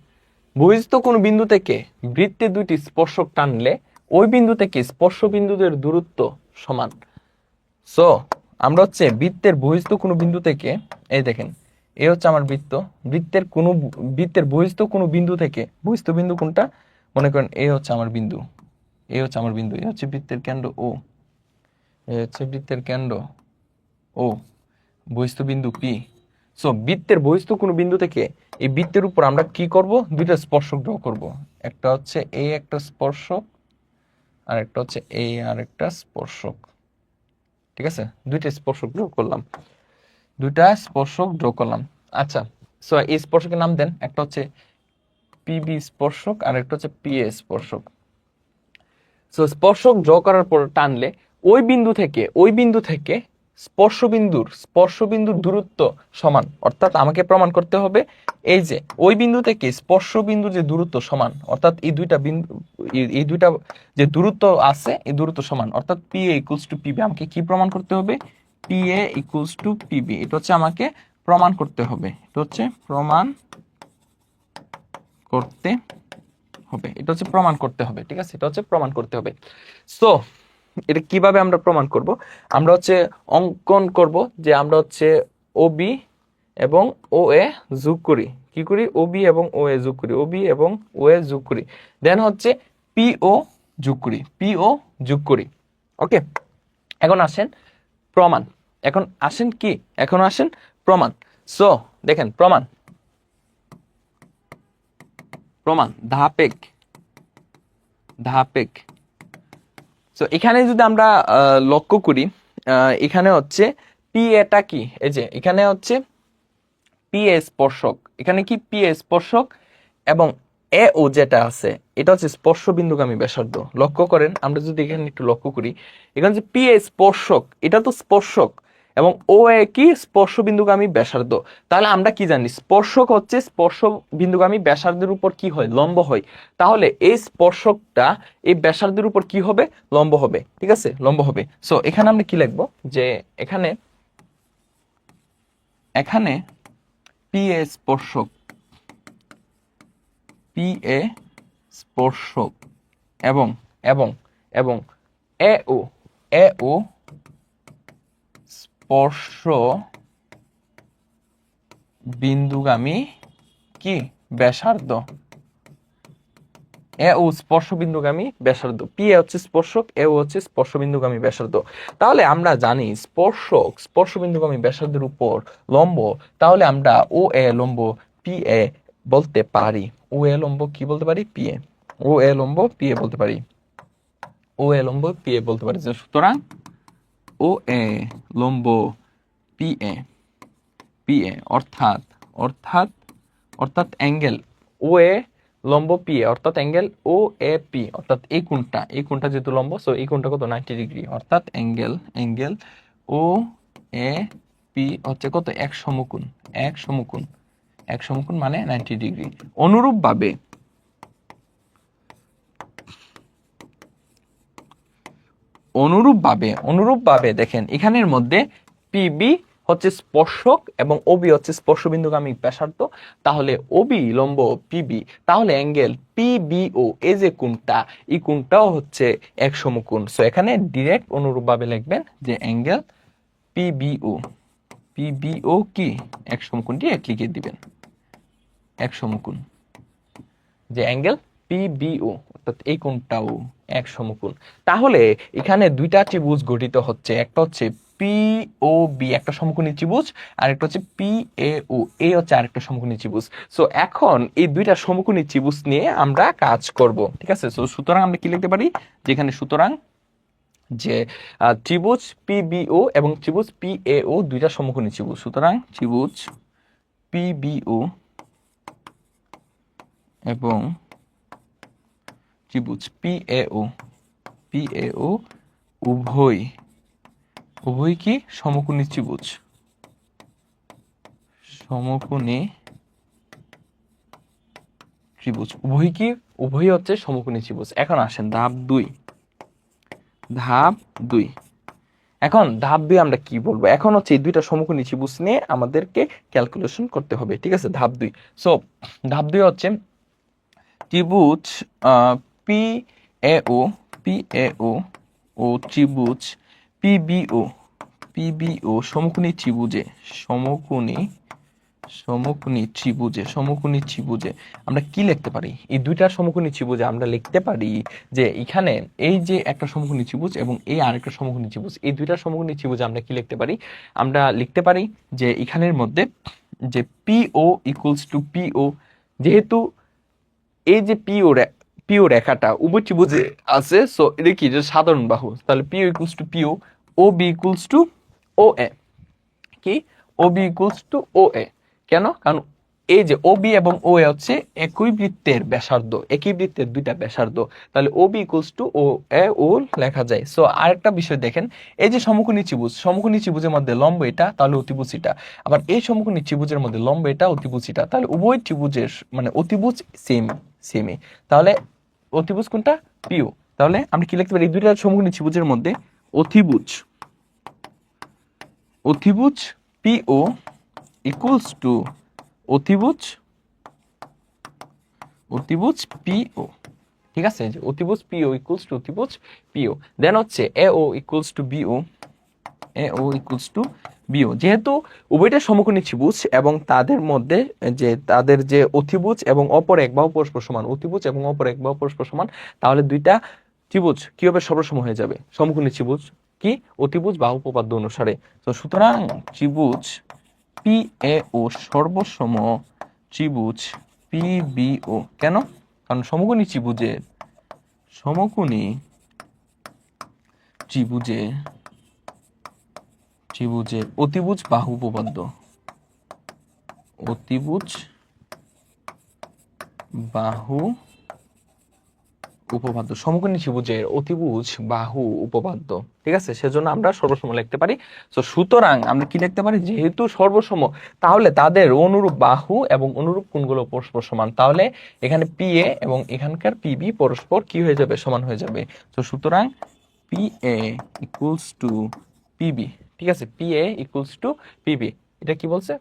বহিস্থ কোন বিন্দু থেকে বৃত্তে দুইটি স্পর্শক টানলে ওই বিন্দু থেকে স্পর্শ বিন্দুদের দূরত্ব সমান। সো আমরা হচ্ছে বৃত্তের বহিস্থ কোনো বিন্দু থেকে, এই দেখেন এ হচ্ছে আমার বৃত্ত, বৃত্তের বহিস্থ কোনো বিন্দু থেকে, বহিস্থ বিন্দু কোনটা, মনে করেন এ হচ্ছে আমার বিন্দু, এ হচ্ছে আমার বিন্দু, এ হচ্ছে বৃত্তের কেন্দ্র ও, এ হচ্ছে বৃত্তের কেন্দ্র ও, বহিস্থ বিন্দু পি। সো বৃত্তের বহিস্থ কোনো বিন্দু থেকে এই বৃত্তের উপর আমরা কি করব, দুইটা স্পর্শক ড্র করব, একটা হচ্ছে এ একটা স্পর্শক, আর একটা হচ্ছে এ আর একটা স্পর্শক, ঠিক আছে, দুইটা স্পর্শক ড্র করলাম, দুইটা স্পর্শক ড্র করলাম। আচ্ছা, সো এই স্পর্শকের নাম দেন, একটা হচ্ছে পিবি স্পর্শক আর একটা হচ্ছে পিএ স্পর্শক। সো স্পর্শক ড্র করার পর টানলে ওই বিন্দু থেকে স্পর্শ বিন্দুর দূরত্ব সমান, অর্থাৎ আমাকে প্রমাণ করতে হবে এই যে ওই বিন্দু থেকে স্পর্শ বিন্দুর যে দূরত্ব সমান, অর্থাৎ এই দুইটা বিন্দু, এই দুইটা যে দূরত্ব আছে এই দূরত্ব সমান, অর্থাৎ P A equals two PB. আমাকে কি প্রমাণ করতে হবে, P A equals two PB, এটা হচ্ছে আমাকে প্রমাণ করতে হবে, এটা হচ্ছে প্রমাণ করতে হবে, এটা হচ্ছে প্রমাণ করতে হবে, ঠিক আছে, এটা হচ্ছে প্রমাণ করতে হবে। সো এটা কিভাবে আমরা প্রমাণ করব, আমরা হচ্ছে অঙ্কন করব, যে আমরা হচ্ছে ওবি এবং ও এ যোগ করি, কি করি, ওবি এবং ও এ যোগ করি, ওবি এবং ও এ যোগ করি, দেন হচ্ছে পিও যোগ করি, পিও যোগ করি। ওকে, এখন আসেন প্রমাণ, এখন আসেন কি, এখন আসেন প্রমাণ। সো দেখেন প্রমাণ, প্রমাণ ধাপেক, ধাপেক। সো এখানে যদি আমরা লক্ষ্য করি, এখানে হচ্ছে পি এটা কি, এই যে এখানে হচ্ছে পি এ স্পর্শক, এখানে কি পি এ স্পর্শক, এবং এ ও যেটা আছে এটা হচ্ছে স্পর্শ বিন্দুগামী ব্যাসার্ধ। লক্ষ্য করেন, আমরা যদি এখানে একটু লক্ষ্য করি, এখানে যে পি এ স্পর্শক এটা তো স্পর্শক, এবং ও এ কি স্পর্শ বিন্দুগামী ব্যাসার্ধ। তাহলে আমরা কি জানি, স্পর্শক হচ্ছে স্পর্শ বিন্দুগামী ব্যাসার্ধের উপর কি হয়, লম্ব হয়। তাহলে এই স্পর্শকটা এই ব্যাসার্ধের উপর কি হবে, লম্ব হবে, ঠিক আছে, লম্ব হবে। সো এখানে আমরা কি লিখবো, যে এখানে এখানে পি এ স্পর্শক, পি এ স্পর্শক এবং এবং এবং এ ও স্পর্শ বিন্দুগামী কি ব্যাসার্ধ, এ ও স্পর্শ বিন্দুগামী ব্যাসার্ধ, পি এ হচ্ছে স্পর্শক, এ ও হচ্ছে স্পর্শ বিন্দুগামী ব্যাসার্ধ। তাহলে আমরা জানি স্পর্শ বিন্দুগামী ব্যাসার্ধের উপর লম্ব, তাহলে আমরা ও এ লম্ব পি এ বলতে পারি, ও এ লম্ব কি বলতে পারি, পি এ, ও এ লম্ব পি এ বলতে পারি, ও এ লম্ব পি এ বলতে পারি। সুতরাং ও এ লম্ব পি এ, পি এ অর্থাৎ অর্থাৎ অর্থাৎ অ্যাঙ্গেল ও এ লম্ব পি এ অর্থাৎ অ্যাঙ্গেল ও এ পি, অর্থাৎ এই কোণটা যেহেতু লম্ব, সো এই কোণটা কত, 90 ডিগ্রি, অর্থাৎ অ্যাঙ্গেল ও এ পি হচ্ছে কত, এক সমকোণ, এক সমকোণ মানে 90 ডিগ্রি। অনুরূপভাবে দেখেন এখানের মধ্যে পিবি হচ্ছে স্পর্শক এবং ওবি হচ্ছে স্পর্শবিন্দুগামী ব্যাসার্ধ, তাহলে ওবি লম্ব পিবি, তাহলে অ্যাঙ্গেল পিবিও এই যে কোণটা, এই কোণটাও হচ্ছে এক সমকোণ। সো এখানে ডিরেক্ট অনুরূপভাবে লিখবেন যে অ্যাঙ্গেল পিবিও, পিবিও কি এক সমকোণ, ডিরেক্ট লিখে দিবেন এক সমকোণ, যে অ্যাঙ্গেল পিবিও অর্থাৎ এই কোণটাও এক সমকোণ। তাহলে এখানে দুইটা ত্রিভুজ গঠিত হচ্ছে, একটা হচ্ছে পিওবি একটা সমকোণী ত্রিভুজ, আর একটা হচ্ছে পিএও এই হচ্ছে আরেকটা সমকোণী ত্রিভুজ। সো এখন এই দুইটা সমকোণী ত্রিভুজ নিয়ে আমরা কাজ করব, ঠিক আছে। সো সুতরাং আমরা কি লিখতে পারি, যেখানে সুতরাং যে ত্রিভুজ পিবিও এবং ত্রিভুজ পিএও দুইটা সমকোণী ত্রিভুজ, সুতরাং ত্রিভুজ পিবিও এবং ত্রিভুজ পিএও উভয় কি সমকোণী ত্রিভুজ, সমকোণী ত্রিভুজ উভয় হচ্ছে সমকোণী ত্রিভুজ। এখন আসেন ধাপ 2, এখন ধাপ 2 আমরা কি বলবো, এখন হচ্ছে এই দুইটা সমকোণী ত্রিভুজ নিয়ে আমাদেরকে ক্যালকুলেশন করতে হবে, ঠিক আছে। ধাপ 2, সো ধাপ 2 হচ্ছে ত্রিভুজ পিএও ও ত্রিভুজ পিবিও সমকোণী ত্রিভুজে আমরা কি লিখতে পারি, এই দুইটা সমকোণী ত্রিভুজে আমরা লিখতে পারি যে এখানে এই যে একটা সমকোণী ত্রিভুজ এবং এই আরেকটা সমকোণী ত্রিভুজ, এই দুইটা সমকোণী ত্রিভুজে আমরা কি লিখতে পারি, আমরা লিখতে পারি যে এখানের মধ্যে যে পিও ইকুয়ালস টু পিও, যেহেতু এই যে পিও রেখাটা উভয় ত্রিভুজে আছে, সো এটা কি, যে সাধারণ বাহু, তাহলে PO equals to PO, O B equals to O A, কি O B equals to O A, কেন, কারণ এই যে ও বি এবং ও এ হচ্ছে একই বৃত্তের ব্যাসার্ধ, একই বৃত্তের দুইটা ব্যাসার্ধ, তাহলে ও বি ইকুয়ালস টু ও এ ও লেখা যায়। সো আরেকটা বিষয় দেখেন, এই যে সমকোণী ত্রিভুজের মধ্যে লম্ব এটা, তাহলে অতিভুজ এটা, আবার এই সমকোণী ত্রিভুজের মধ্যে লম্ব এটা, অতিভুজ এটা, তাহলে উভয় ত্রিভুজের মানে অতিভুজ সেমই, তাহলে অতিভুজ কোনটা, পিও। তাহলে আমরা কি লিখতে পারি, এই দুইটা সমকোণী ত্রিভুজের মধ্যে অতিভুজ পিও ইকুয়ালস টু অতিভুজ পিও, ঠিক আছে, যে অতিভুজ পিও ইকুয়ালস টু অতিভুজ পিও। দেন হচ্ছে এও ইকুয়ালস টু বিও, যেহেতু উভয়টা সমকোণী ত্রিভুজ এবং তাদের মধ্যে যে তাদের যে অতিভুজ এবং অপর এক বাহু পরস্পর সমান, অতিভুজ এবং অপর এক বাহু পরস্পর সমান, তাহলে দুইটা ত্রিভুজ কিভাবে সর্বসম হয়ে যাবে, সমকোণী ত্রিভুজ কি অতিভুজ বাহু উপপাদ্য অনুসারে। তো সুতরাং ত্রিভুজ পিএও সর্বসম ত্রিভুজ পিবিও, কেন, কারণ সমকোণী ত্রিভুজে অতিভুজ বাহু উপপাদ্য, সমকোণী ত্রিভুজের অতিভুজ বাহু উপপাদ্য, ঠিক আছে, সেজন্য আমরা সর্বসম লিখতে পারি। তো সুতরাং আমরা কি লিখতে পারি, যেহেতু সর্বসম, তাহলে তাদের অনুরূপ বাহু এবং অনুরূপ কোণগুলো পরস্পর সমান, তাহলে এখানে পিএ এবং এখানকার পিবি পরস্পর কি হয়ে যাবে, সমান হয়ে যাবে। তো সুতরাং পিএ ইকুয়ালস টু পিবি, ঠিক আছে, পিএ ইকুয়ালস টু পিবি, এটা কি বলছে,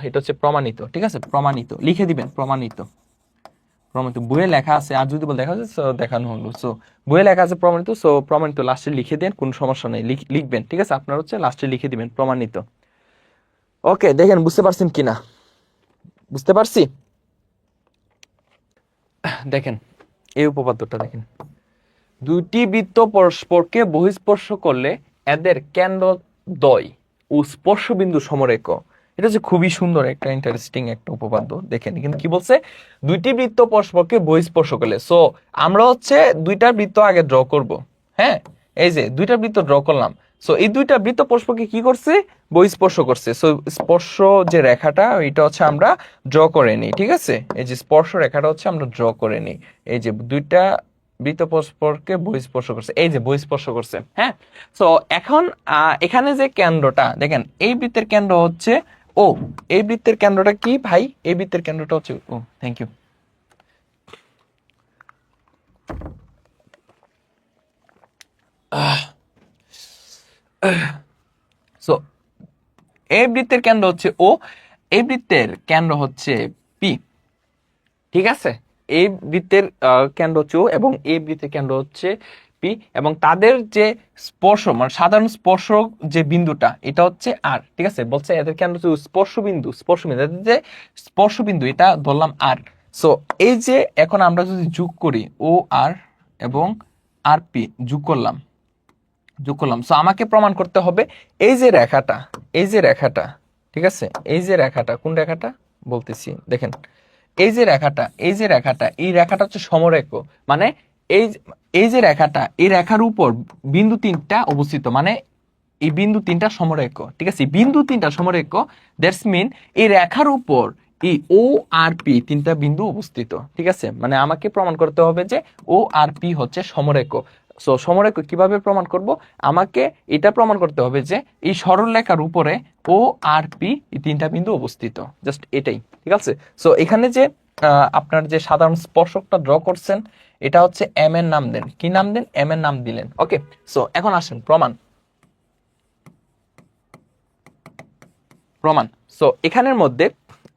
এটা হচ্ছে প্রমাণিত, ঠিক আছে, প্রমাণিত লিখে দিবেন, প্রমাণিত বইয়ে লেখা আছে, আর যদি দেখা যায় দেখানো হলো। সো বইয়ে লেখা আছে প্রমাণিত, সো প্রমাণিত লাস্টে লিখে দেন, কোনো সমস্যা নেই, লিখবেন, ঠিক আছে, আপনার হচ্ছে লাস্টে লিখে দিবেন প্রমাণিত। ওকে, দেখেন বুঝতে পারছেন কিনা, বুঝতে পারছি। দেখেন এই উপপাদ্যটা দেখেন, দুইটি বৃত্ত পরস্পরকে বহিঃস্পর্শ করলে এদের কেন্দ্রদ্বয় ও স্পর্শবিন্দু সমরেখ, এটা হচ্ছে খুবই সুন্দর একটা ইন্টারেস্টিং একটা উপপাদ্য। দেখেন কিন্তু কি বলছে, দুইটি বৃত্ত পরস্পরকে বহিঃস্পর্শ করলে, সো আমরা হচ্ছে দুইটা বৃত্ত আগে ড্র করব, হ্যাঁ, এই যে দুইটা বৃত্ত ড্র করলাম, সো এই দুইটা বৃত্ত পরস্পরকে কি করছে, বহিঃস্পর্শ করছে, সো স্পর্শ যে রেখাটা এটা হচ্ছে আমরা ড্র করে নিই, ঠিক আছে, এই যে স্পর্শ রেখাটা হচ্ছে আমরা ড্র করে নিই, এই যে দুইটা বৃত্ত পরস্পরকে বহিঃস্পর্শ করছে, এই যে বহিঃস্পর্শ করছে, হ্যাঁ। সো এখন এখানে যে কেন্দ্রটা দেখেন, এই বৃত্তের কেন্দ্র হচ্ছে ও, এই বৃত্তের কেন্দ্রটা কি ভাই, এই বৃত্তের কেন্দ্রটা হচ্ছে ও, থ্যাংক ইউ। সো এই বৃত্তের কেন্দ্র হচ্ছে ও, এই বৃত্তের কেন্দ্র হচ্ছে পি, ঠিক আছে? এই বৃত্তের কেন্দ্র হচ্ছে ও এবং এই বৃত্তের কেন্দ্র হচ্ছে পি, এবং তাদের যে স্পর্শ মানে সাধারণ স্পর্শ যে বিন্দুটা এটা হচ্ছে আর, ঠিক আছে? বলছে এদের কেন্দ্র হচ্ছে স্পর্শ বিন্দু, এদের যে স্পর্শ বিন্দু এটা ধরলাম আর। সো এই যে এখন আমরা যদি যোগ করি ও আর এবং আর পি যোগ করলাম, সো আমাকে প্রমাণ করতে হবে এই যে রেখাটা, ঠিক আছে? এই যে রেখাটা, কোন রেখাটা বলতেছি দেখেন, এই যে রেখাটা, এই রেখাটা হচ্ছে সমরেখ, মানে এই এই যে রেখাটা, এই রেখার উপর বিন্দু তিনটা অবস্থিত, মানে এই বিন্দু তিনটা সমরেখ, ঠিক আছে? বিন্দু তিনটা সমরেখ, দ্যাটস মিন এই রেখার উপর এই ও আর পি তিনটা বিন্দু অবস্থিত, ঠিক আছে? মানে আমাকে প্রমাণ করতে হবে যে ও আর পি হচ্ছে সমরেখ। সো সমরেখ কিভাবে প্রমাণ করব? আমাকে এটা প্রমাণ করতে হবে যে এই সরলরেখার উপরে ও আর পি এই তিনটা বিন্দু অবস্থিত, জাস্ট এটাই, ঠিক আছে? সো এখানে যে আপনার যে সাধারণ স্পর্শকটা ড্র করছেন এটা হচ্ছে এম এর নাম দেন, কি নাম দেন? এম এর নাম দিলেন, ওকে? সো এখন আসেন প্রমাণ। সো এখানের মধ্যে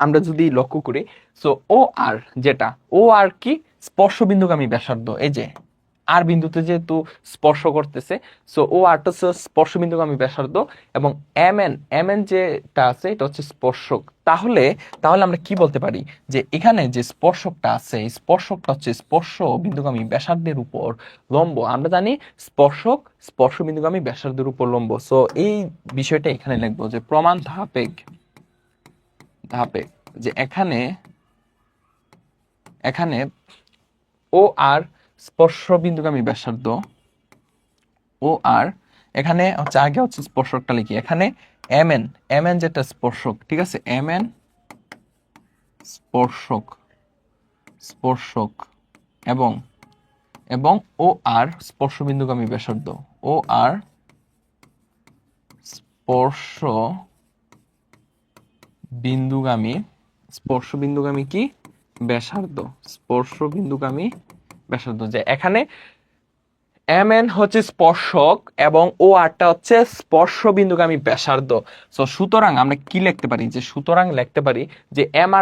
আমরা যদি লক্ষ্য করি, সো ও আর যেটা, ও আর কি? স্পর্শ বিন্দুগামী ব্যাসার্ধ, এই যে আর বিন্দুতে যেহেতু স্পর্শ করতেছে, সো ও আরটা হচ্ছে স্পর্শ বিন্দুগামী ব্যাসার্ধ, এবং এম এন যেটা আছে এটা হচ্ছে স্পর্শক। তাহলে আমরা কি বলতে পারি যে এখানে যে স্পর্শকটা আছে, এই স্পর্শকটা হচ্ছে স্পর্শ বিন্দুগামী ব্যাসার্ধের উপর লম্ব। আমরা জানি স্পর্শক স্পর্শ বিন্দুগামী ব্যাসার্ধের উপর লম্ব। সো এই বিষয়টা এখানে লিখবো যে প্রমাণ ধাপে যে এখানে ও আর স্পর্শ বিন্দুগামী ব্যাসার্ধ, ও আর এখানে হচ্ছে আগে হচ্ছে স্পর্শকটা লিখি, এখানে এম এন যেটা স্পর্শক, ঠিক আছে? এম এন স্পর্শক এবং ও আর স্পর্শ বিন্দুগামী ব্যাসার্ধ, ও আর স্পর্শ বিন্দুগামী কি ব্যাসার্ধ, যে এখানে এম এন হচ্ছে স্পর্শক এবং ও আরটা হচ্ছে স্পর্শ বিন্দুগামী ব্যাসার্ধ। সো সুতরাং আমরা কি লিখতে পারি? যে সুতরাং লিখতে পারি যে এম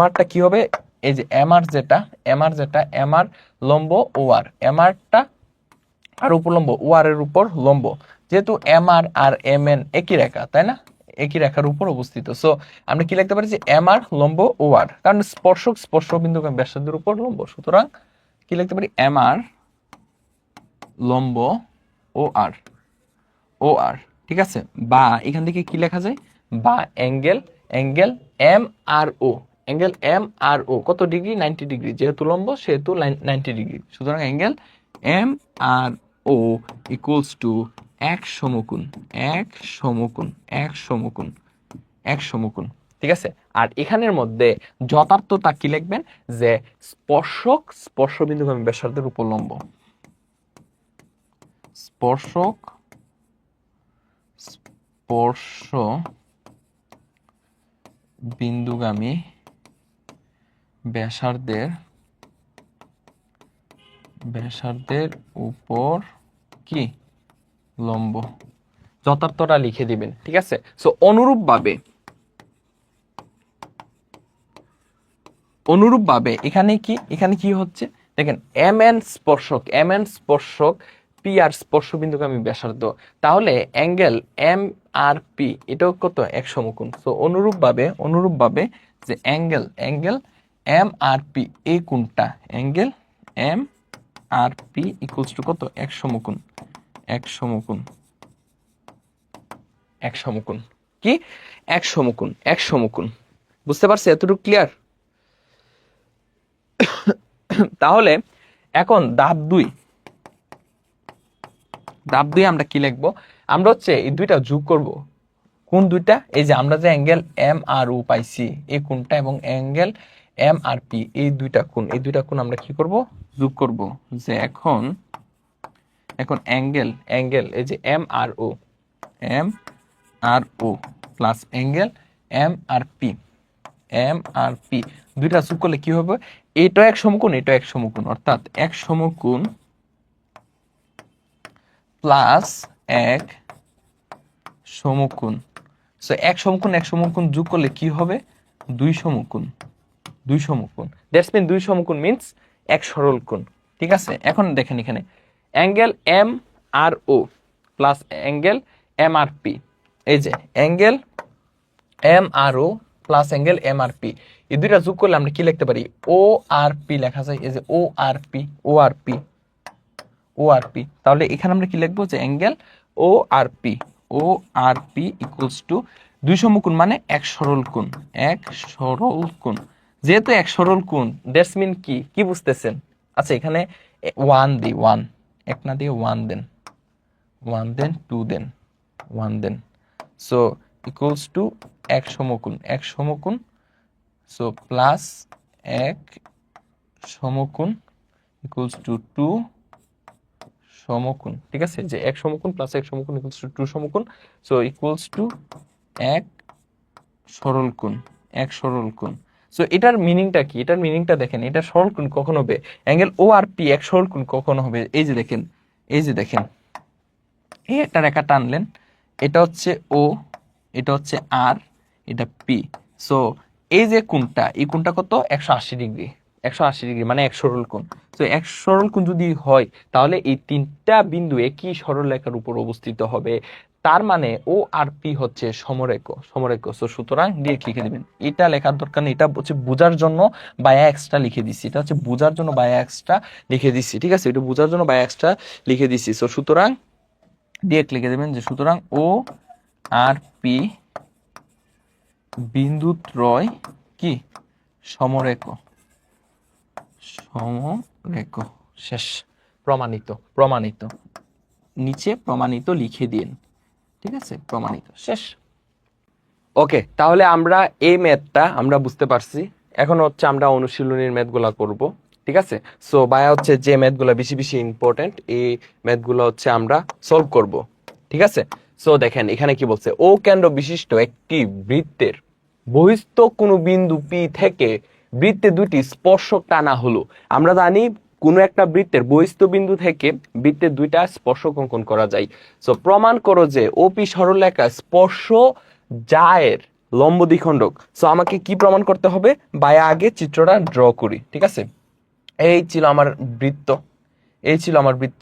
আরটা কি হবে? এই যে এম আর লম্ব ও আর, এম আরটা আর উপর লম্ব, ও আর এর উপর লম্ব, যেহেতু এম আর এম এন একই রেখা, তাই না? একই রেখার উপর অবস্থিত। সো আমরা কি লিখতে পারি? যে এম আর লম্ব ও আর, কারণ স্পর্শক স্পর্শ বিন্দুগামী ব্যাসার্ধের উপর লম্ব, সুতরাং কি লিখতে পারি? এম আর লম্ব ও আর, ঠিক আছে? বা এখান থেকে কি লেখা যায়? বা অ্যাঙ্গেল এম আর ও কত ডিগ্রি? 90 ডিগ্রি, যেহেতু লম্ব সেহেতু 90 ডিগ্রি, সুতরাং angle M R O equals to এক সমকোণ, ঠিক আছে? আর এখানের মধ্যে যথার্থতা কি লিখবেন? যে স্পর্শক স্পর্শ বিন্দুগামী ব্যাসার্ধের উপর লম্ব, স্পর্শ বিন্দুগামী ব্যাসার্ধের উপর কি লম্ব, যথার্থটা লিখে দিবেন, ঠিক আছে? সো অনুরূপভাবে এখানে কি হচ্ছে দেখেন, এম এন স্পর্শক পি আর স্পর্শ বিন্দুগামী ব্যাসার্ধ, তাহলে অ্যাঙ্গেল এম আর পি এটাও কত? এক সমকোণ। সো অনুরূপভাবে যে অ্যাঙ্গেল এম আর পি এই কোণটা, angle M R P equals to কত? এক সমকোণ কি এক সমকোণ। বুঝতে পারছি? এতটুকু ক্লিয়ার? তাহলে এখন ধাপ দুই আমরা কি লিখবো? আমরা হচ্ছে এই দুইটা যোগ করব। কোন দুইটা? এই যে আমরা যে অ্যাঙ্গেল এম আর ও পাইছি এই কোণটা এবং অ্যাঙ্গেল এম আর পি এই দুইটা কোণ আমরা কি করব? যোগ করব। যে এখন অ্যাঙ্গেল এই যে এম আর ও plus angle M R P দুইটা যোগ করলে কি হবে? এটা এক সমকোণ, অর্থাৎ এক সমকোণ প্লাস এক সমকোণ সো এক সমকোণ যোগ করলে কি হবে, দুই সমকোণ। দ্যাটস মিন দুই সমকোণ মিন্স এক সরল কোণ। ঠিক আছে, এখন দেখেন এখানে অ্যাঙ্গেল এম আর ও plus angle M R P, এই যে অ্যাঙ্গেল এম আর ও plus angle M R P, এই দুইটা যোগ করলে আমরা কি লিখতে পারি, ও আর পি লেখা যায়। এই যে ও আর পি, তাহলে এখানে আমরা কি লিখবো, যে angle O R P equals to দুই সমকোণ মানে এক সরল কোণ। যেহেতু এক সরল কোণ, দ্যাটস মিন কি বুঝতেছেন? আচ্ছা, এখানে ওয়ান দিই, এক না দিয়ে one then two then, so equals to এক সমকোণ, সো প্লাস এক সমকোণ ইকুয়ালস টু টু সমকোণ। ঠিক আছে, যে এক সমকোণ প্লাস এক সমকোণ ইকুয়ালস টু টু সমকোণ, সো ইকুয়ালস টু এক সরল কোণ। সো এটার মিনিংটা কি? এটার মিনিংটা দেখেন, এটা সরল কোণ কখন হবে, অ্যাঙ্গেল ও আর পি এক সরল কোণ কখন হবে? এই যে দেখেন এই একটা রেখা টানলেন, এটা হচ্ছে ও, এটা হচ্ছে আর, এটা পি। সো এই যে কোণটা, এই কোণটা কত, 180 ডিগ্রি মানে এক সরল কোণ। তো এক সরল কোণ যদি হয়, তাহলে এই তিনটা বিন্দু একই সরলরেখার উপর অবস্থিত হবে। তার মানে ও আর পি হচ্ছে সমরেখ। সো সুতরাং ডিরেক্ট লিখে দিবেন, এটা লেখার দরকার নেই, এটা হচ্ছে বোঝার জন্য বাই এক্সট্রা লিখে দিচ্ছি, এটা হচ্ছে বোঝার জন্য বাই এক্সট্রা লিখে দিচ্ছি। ঠিক আছে, এটা বোঝার জন্য বাই এক্সট্রা লিখে দিচ্ছি। সো সুতরাং ডিরেক্ট লিখে দেবেন যে সুতরাং ও আর পি বিন্দুত্রয় কি সমরেখ। শেষ, প্রমাণিত নিচে প্রমাণিত লিখে দিন। ঠিক আছে, প্রমাণিত, শেষ। ওকে, তাহলে আমরা এই ম্যাথটা আমরা বুঝতে পারছি। এখন হচ্ছে আমরা অনুশীলনীর ম্যাথগুলা করব। ঠিক আছে, সো বায়া হচ্ছে যে ম্যাথগুলো বেশি ইম্পর্টেন্ট, এই ম্যাথগুলো হচ্ছে আমরা সলভ করব। ঠিক আছে, সো দেখেন এখানে কি বলছে, ও কেন্দ্র বিশিষ্ট একটি বৃত্তের বহিস্থ কোনো বিন্দু পি থেকে বৃত্তে দুটি স্পর্শক টানা হলো। আমরা জানি কোনো একটা বৃত্তের বহিস্থ বিন্দু থেকে বৃত্তের দুইটা স্পর্শক অঙ্কন করা যায়। সো প্রমাণ করো যে ওপি সরলরেখা স্পর্শ জায়ের লম্ব দ্বিখণ্ডক। সো আমাকে কি প্রমাণ করতে হবে, বায়া আগে চিত্রটা ড্র করি। ঠিক আছে, এই ছিল আমার বৃত্ত,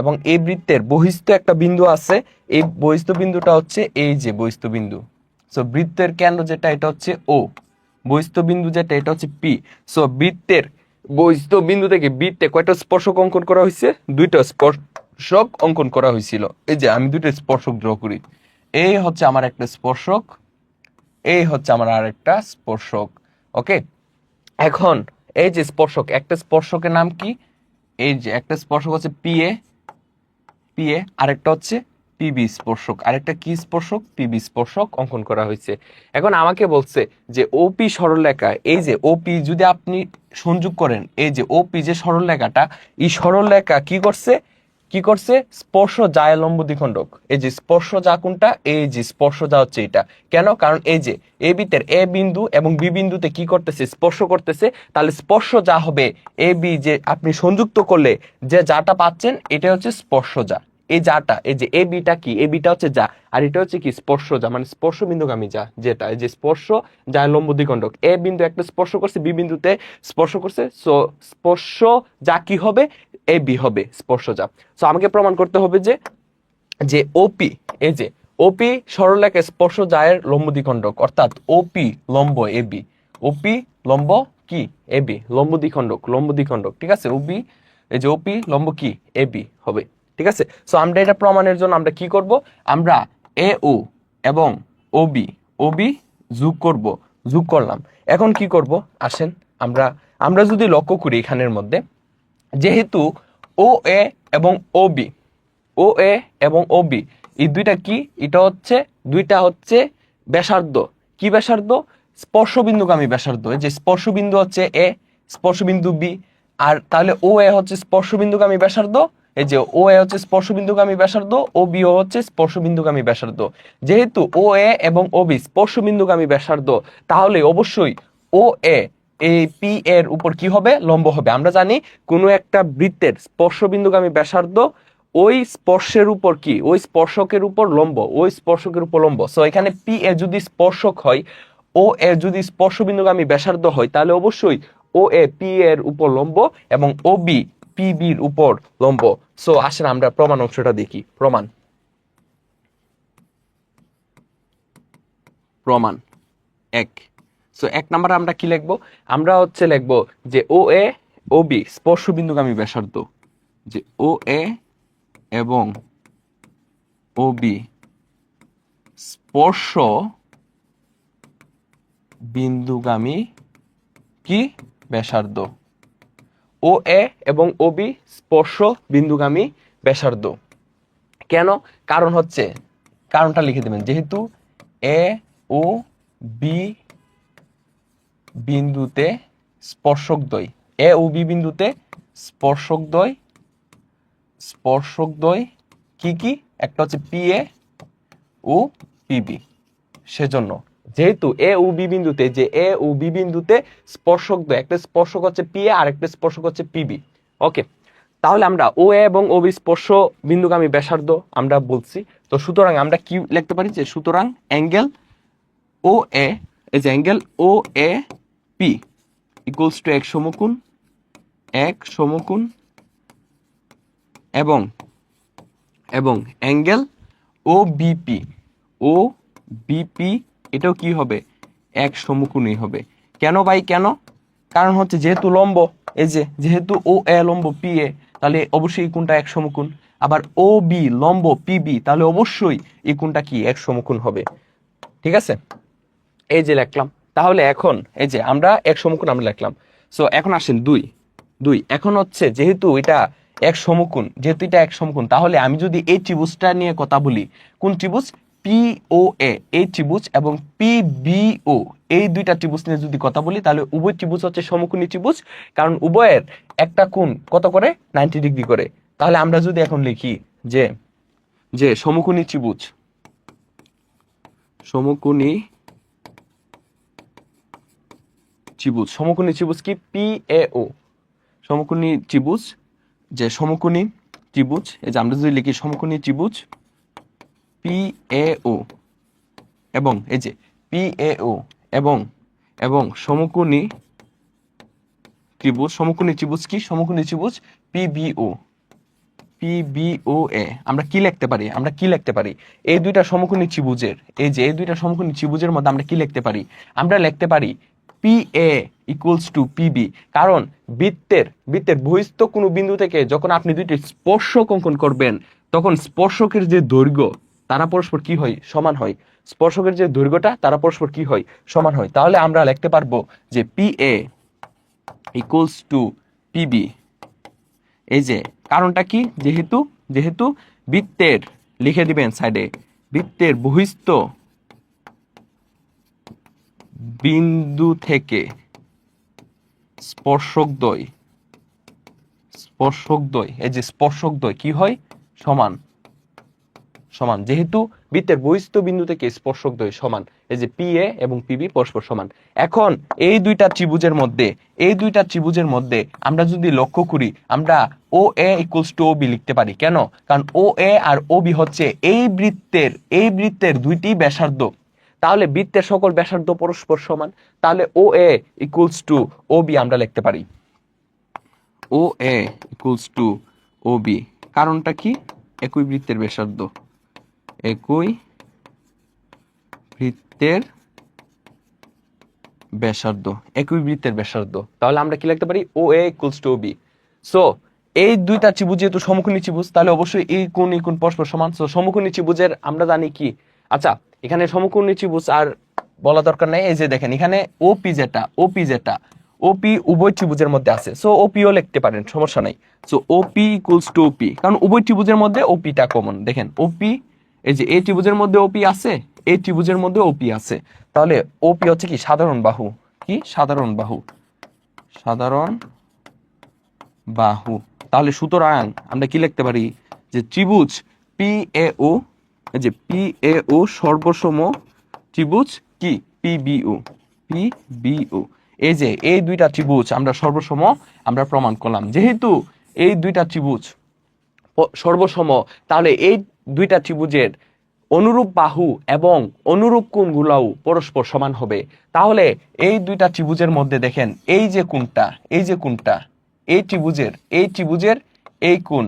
এবং এই বৃত্তের বহিস্থ একটা বিন্দু আছে, এই বহিস্থ বিন্দুটা হচ্ছে এই যে বহিস্থ বিন্দু। সো বৃত্তের কেন্দ্র যেটা, এটা হচ্ছে ও, বহিস্থ বিন্দু যেটা, এটা হচ্ছে পি। সো বৃত্তের বহিস্থ বিন্দু থেকে বৃত্তে কয়টা স্পর্শক অঙ্কন করা হয়েছে, দুইটা স্পর্শক অঙ্কন করা হয়েছিল। এই যে আমি দুইটা স্পর্শক ড্র করি, এই হচ্ছে আমার একটা স্পর্শক, এই হচ্ছে আমার আর একটা স্পর্শক। ওকে, এখন এই যে স্পর্শক, একটা স্পর্শকের নাম কি, এই যে একটা স্পর্শক হচ্ছে পিএ, আরেকটা হচ্ছে পিবি স্পর্শক, আরেকটা কি স্পর্শক, পিবি স্পর্শক অঙ্কন করা হয়েছে। এখন আমাকে বলছে যে ওপি সরলরেখা, এই যে ওপি যদি আপনি সংযোগ করেন, এই যে ওপি যে সরলরেখাটা, এই সরলরেখা কি করছে স্পর্শ যায় লম্ব দ্বিখণ্ডক। এই যে স্পর্শ যা কোনটা, এই যে স্পর্শ যা হচ্ছে এটা, কেন, কারণ এই যে এ বৃত্তের এ বিন্দু এবং বি বিন্দুতে কি করতেছে, স্পর্শ করতেছে। তাহলে স্পর্শ যা হবে, এ বি যে আপনি সংযুক্ত করলে যে যাটা পাচ্ছেন, এটা হচ্ছে স্পর্শ যা। এই যাটা, এই যে এ বিটা কি, এ বিটা হচ্ছে যা, আর এটা হচ্ছে কি স্পর্শ যা, মানে স্পর্শ বিন্দুগামী যা, যেটা এই যে স্পর্শ যায় লম্ব দ্বিখণ্ডক। এ বিন্দু একটা স্পর্শ করছে, বি বিন্দুতে স্পর্শ করছে, সো স্পর্শ যা কি হবে, এ বি হবে স্পর্শ যা। সো আমাকে প্রমাণ করতে হবে যে ওপি, এই যে ওপি সরলরেখা স্পর্শ জায়ের লম্ব দ্বিখণ্ডক, অর্থাৎ ওপি লম্ব এ বি, ওপি লম্ব কি এ বি, লম্ব দ্বিখণ্ডক। ঠিক আছে, ওপি, এই যে ওপি লম্ব কি এ বি হবে। ঠিক আছে, সো আমরা এটা প্রমাণের জন্য আমরা কি করব, আমরা এ ও এবং ওবি যোগ করলাম। এখন কি করব, আসেন আমরা যদি লক্ষ্য করি এখানের মধ্যে, যেহেতু ও এ এবং ও বি এই দুইটা কি, এটা হচ্ছে দুইটা হচ্ছে ব্যাসার্ধ, কি ব্যাসার্ধ, স্পর্শবিন্দুগামী ব্যাসার্ধ। এই যে স্পর্শবিন্দু হচ্ছে এ, স্পর্শবিন্দু বি, আর তাহলে ও এ হচ্ছে স্পর্শবিন্দুগামী ব্যাসার্ধ, এই যে ও এ হচ্ছে স্পর্শবিন্দুগামী ব্যাসার্ধ, ও বি ও হচ্ছে স্পর্শবিন্দুগামী ব্যাসার্ধ। যেহেতু ও এ এবং ও বি স্পর্শবিন্দুগামী ব্যাসার্ধ, তাহলে অবশ্যই ও এ এই পি এর উপর কি হবে, লম্ব হবে। আমরা জানি কোনো একটা বৃত্তের স্পর্শবিন্দুগামী ব্যাসার্ধ ওই স্পর্শের উপর কি, ওই স্পর্শকের উপর লম্ব, ওই স্পর্শকের উপর লম্ব। সো এখানে পি এ যদি স্পর্শক হয়, ও এ যদি স্পর্শবিন্দুগামী ব্যাসার্ধ হয়, তাহলে অবশ্যই ও এ পি এর উপর লম্ব এবং ও বি পি বির উপর লম্ব। সো আসেন আমরা প্রমাণ অংশটা দেখি। প্রমাণ প্রমাণ এক। সো 1 নম্বরে আমরা কি লিখবো? আমরা হচ্ছে লিখবো যে ও এ ও বি স্পর্শবিন্দুগামী ব্যাসার্ধ, যে ও এ এবং ও বি স্পর্শ বিন্দুগামী কি ব্যাসার্ধ, ও এ এবং ও বি স্পর্শ বিন্দুগামী ব্যাসার্ধ। কেন? কারণ হচ্ছে, কারণটা লিখে দেবেন, যেহেতু এ ও বি বিন্দুতে স্পর্শকদ্বয়, এ ও বি বিন্দুতে স্পর্শকদ্বয় কি কি? একটা হচ্ছে পি এ ও পিবি। সেজন্য যেহেতু এ ও বি বিন্দুতে, যে এ ও বি বিন্দুতে স্পর্শকদ্বয়, একটা স্পর্শক হচ্ছে পি এ আর একটা স্পর্শক হচ্ছে পিবি। ওকে, তাহলে আমরা ও এ এবং ও বি স্পর্শ বিন্দুগামী ব্যাসার্ধ আমরা বলছি। তো সুতরাং আমরা কি লিখতে পারি, যে সুতরাং অ্যাঙ্গেল ও এ, এই যে angle O A P equals to এক সমকোণ এবং অ্যাঙ্গেল ও বিপি এটাও কি হবে? এক সমকোণই হবে। কেন ভাই, কেন? কারণ হচ্ছে যেহেতু লম্ব, এই যে যেহেতু ও এ লম্ব পি এ, তাহলে অবশ্যই এই কোণটা এক সমকোণ। আবার ও বি লম্ব পিবি, তাহলে অবশ্যই এই কোণটা কি এক সমকোণ হবে। ঠিক আছে, এই যে লিখলাম। তাহলে এখন এই যে আমরা এক সমকোণ আমরা লিখলাম। সো এখন আসেন দুই। এখন হচ্ছে যেহেতু এটা এক সমকোণ, যেহেতু এটা এক সমকোণ, তাহলে আমি যদি এই ত্রিভুজটা নিয়ে কথা বলি, কোন ত্রিভুজ? পিওএ এই ত্রিভুজ এবং পিবিও এই দুইটা ত্রিভুজ নিয়ে যদি কথা বলি, তাহলে উভয় ত্রিভুজ হচ্ছে সমকোণী ত্রিভুজ, কারণ উভয়ের একটা কোণ কত করে? 90 ডিগ্রি করে। তাহলে আমরা যদি এখন লিখি যে সমকোণী ত্রিভুজ কি? পিএও সমকোণী ত্রিভুজ, যে সমকোণী ত্রিভুজ, এই যে আমরা যদি লিখি সমকোণী ত্রিভুজ পিএও এবং এই যে পিএও এবং সমকোণী ত্রিভুজ কি? সমকোণী ত্রিভুজ পিবিও এ আমরা কি লিখতে পারি? এই দুইটা সমকোণী ত্রিভুজের, এই যে এই দুইটা সমকোণী ত্রিভুজের মধ্যে আমরা কি লিখতে পারি? আমরা লিখতে পারি P A equals two PB. কারণ বৃত্তের বহিস্থ কোনো বিন্দু থেকে যখন আপনি দুইটি স্পর্শক অঙ্কন করবেন, তখন স্পর্শকের যে দৈর্ঘ্য তারা পরস্পর কি হয়? সমান হয়। স্পর্শকের যে দৈর্ঘ্যটা তারা পরস্পর কি হয়? সমান হয়। তাহলে আমরা লিখতে পারবো যে P A equals two PB. এই যে কারণটা কি? যেহেতু বৃত্তের, লিখে দিবেন সাইডে, বৃত্তের বহিস্থ বিন্দু থেকে স্পর্শকদ্বয়, এই যে স্পর্শকদ্বয় কি হয়? সমান। যেহেতু বৃত্তের বহিস্থ বিন্দু থেকে স্পর্শকদ্বয় সমান, এই যে পি এ এবং পিবি পরস্পর সমান। এখন এই দুইটা ত্রিভুজের মধ্যে আমরা যদি লক্ষ্য করি, আমরা ও A equals to O B লিখতে পারি। কেন? কারণ ও এ আর ও বি হচ্ছে এই বৃত্তের দুইটি ব্যাসার্ধ। তাহলে বৃত্তের সকল ব্যাসার্ধ পরস্পর সমান। তাহলে O A equals to O B আমরা লিখতে পারি O A equals to O B. কারণটা কি? একই বৃত্তের ব্যাসার্ধ, একই বৃত্তের ব্যাসার্ধ। তাহলে আমরা কি লিখতে পারি? O A equals to O B. So এই দুইটা ত্রিভুজ যেহেতু সমকোণী ত্রিভুজ, তাহলে অবশ্যই এই কোণ পরস্পর সমান। সো সমকোণী ত্রিভুজের আমরা জানি কি? আচ্ছা, এখানে সমকোণী ত্রিভুজ আর বলা দরকার নাই। এই যে দেখেন এখানে ওপি উভয় ত্রিভুজের মধ্যে আছে। সো ওপিও লিখতে পারেন, সমস্যা নাই। সো ওপি ইকুয়ালস টু ওপি, কারণ উভয় ত্রিভুজের মধ্যে ওপিটা কমন। দেখেন ওপি, এই যে এই ত্রিভুজের মধ্যে ওপি আছে, এই ত্রিভুজের মধ্যে ওপি আছে। তাহলে ওপি হচ্ছে কি? সাধারণ বাহু। কি? সাধারণ বাহু। তাহলে সুতরাং আমরা কি লিখতে পারি? যে ত্রিভুজ পিএও, এই যে পিএও সর্বসম ত্রিভুজ কি? পিবিও। এই যে এই দুইটা ত্রিভুজ আমরা সর্বসম আমরা প্রমাণ করলাম। যেহেতু এই দুইটা ত্রিভুজ সর্বসম, তাহলে এই দুইটা ত্রিভুজের অনুরূপ বাহু এবং অনুরূপ কোণগুলোও পরস্পর সমান হবে। তাহলে এই দুইটা ত্রিভুজের মধ্যে দেখেন এই যে কোণটা, এই ত্রিভুজের এই কোণ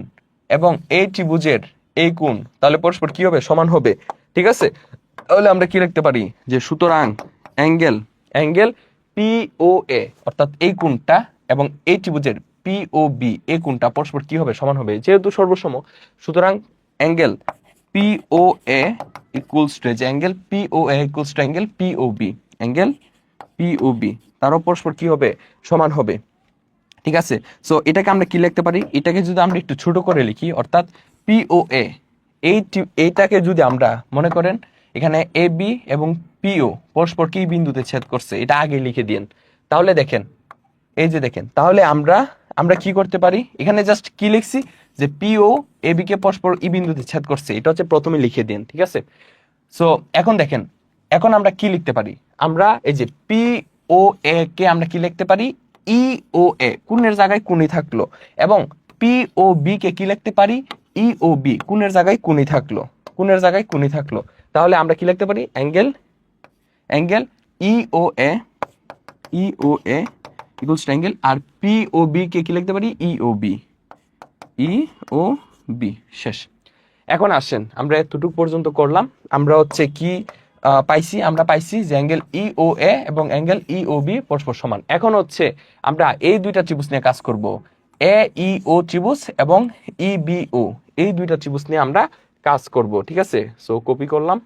এবং এই ত্রিভুজের এই কোণ তাহলে পরস্পর কি হবে? সমান হবে। ঠিক আছে, তাহলে আমরা কি লিখতে পারি যে সুতরাং অ্যাঙ্গেল POA অর্থাৎ এই কোণটা এবং এই ত্রিভুজের POB এই কোণটা পরস্পর কি হবে? সমান হবে, যেহেতু সর্বসম। সুতরাং angle POA equals to angle POB তারও পরস্পর কি হবে? সমান হবে। ঠিক আছে, সো এটাকে আমরা কি লিখতে পারি? এটাকে যদি আমরা একটু ছোট করে লিখি, অর্থাৎ POA এইটাকে যদি আমরা মনে করেন এখানে AB এবং PO পরস্পর কি বিন্দুতে ছেদ করছে, এটা আগে লিখে দিন। তাহলে দেখেন, এই যে দেখেন, তাহলে আমরা কি করতে পারি? এখানে জাস্ট কি লিখছি যে PO AB কে পরস্পর ই বিন্দুতে ছেদ করছে, এটা হচ্ছে প্রথমে লিখে দিন। ঠিক আছে, সো এখন দেখেন, এখন আমরা কি লিখতে পারি? আমরা এই যে POA কে আমরা কি লিখতে পারি? EOA, কোণের জায়গায় কোণই থাকলো, এবং POB কে কি লিখতে পারি? EOB, কোণের জায়গায় কোণই থাকলো। তাহলে আমরা কি লিখতে পারি? Angle EOA equals to angle, আর POB কে কি লিখতে পারি? EOB। শেষ। এখন আসেন, আমরা এতটুকু পর্যন্ত করলাম। আমরা হচ্ছে কি পাইছি? আমরা পাইছি যে অ্যাঙ্গেল EOA এবং অ্যাঙ্গেল EOB পরস্পর সমান। এখন হচ্ছে আমরা এই দুইটা ত্রিভুজ নিয়ে কাজ করব, AEO ত্রিভুজ এবং EBO, এই দুইটা ত্রিভুজ নিয়ে আমরা কাজ করব। ঠিক আছে, সো কপি করলাম।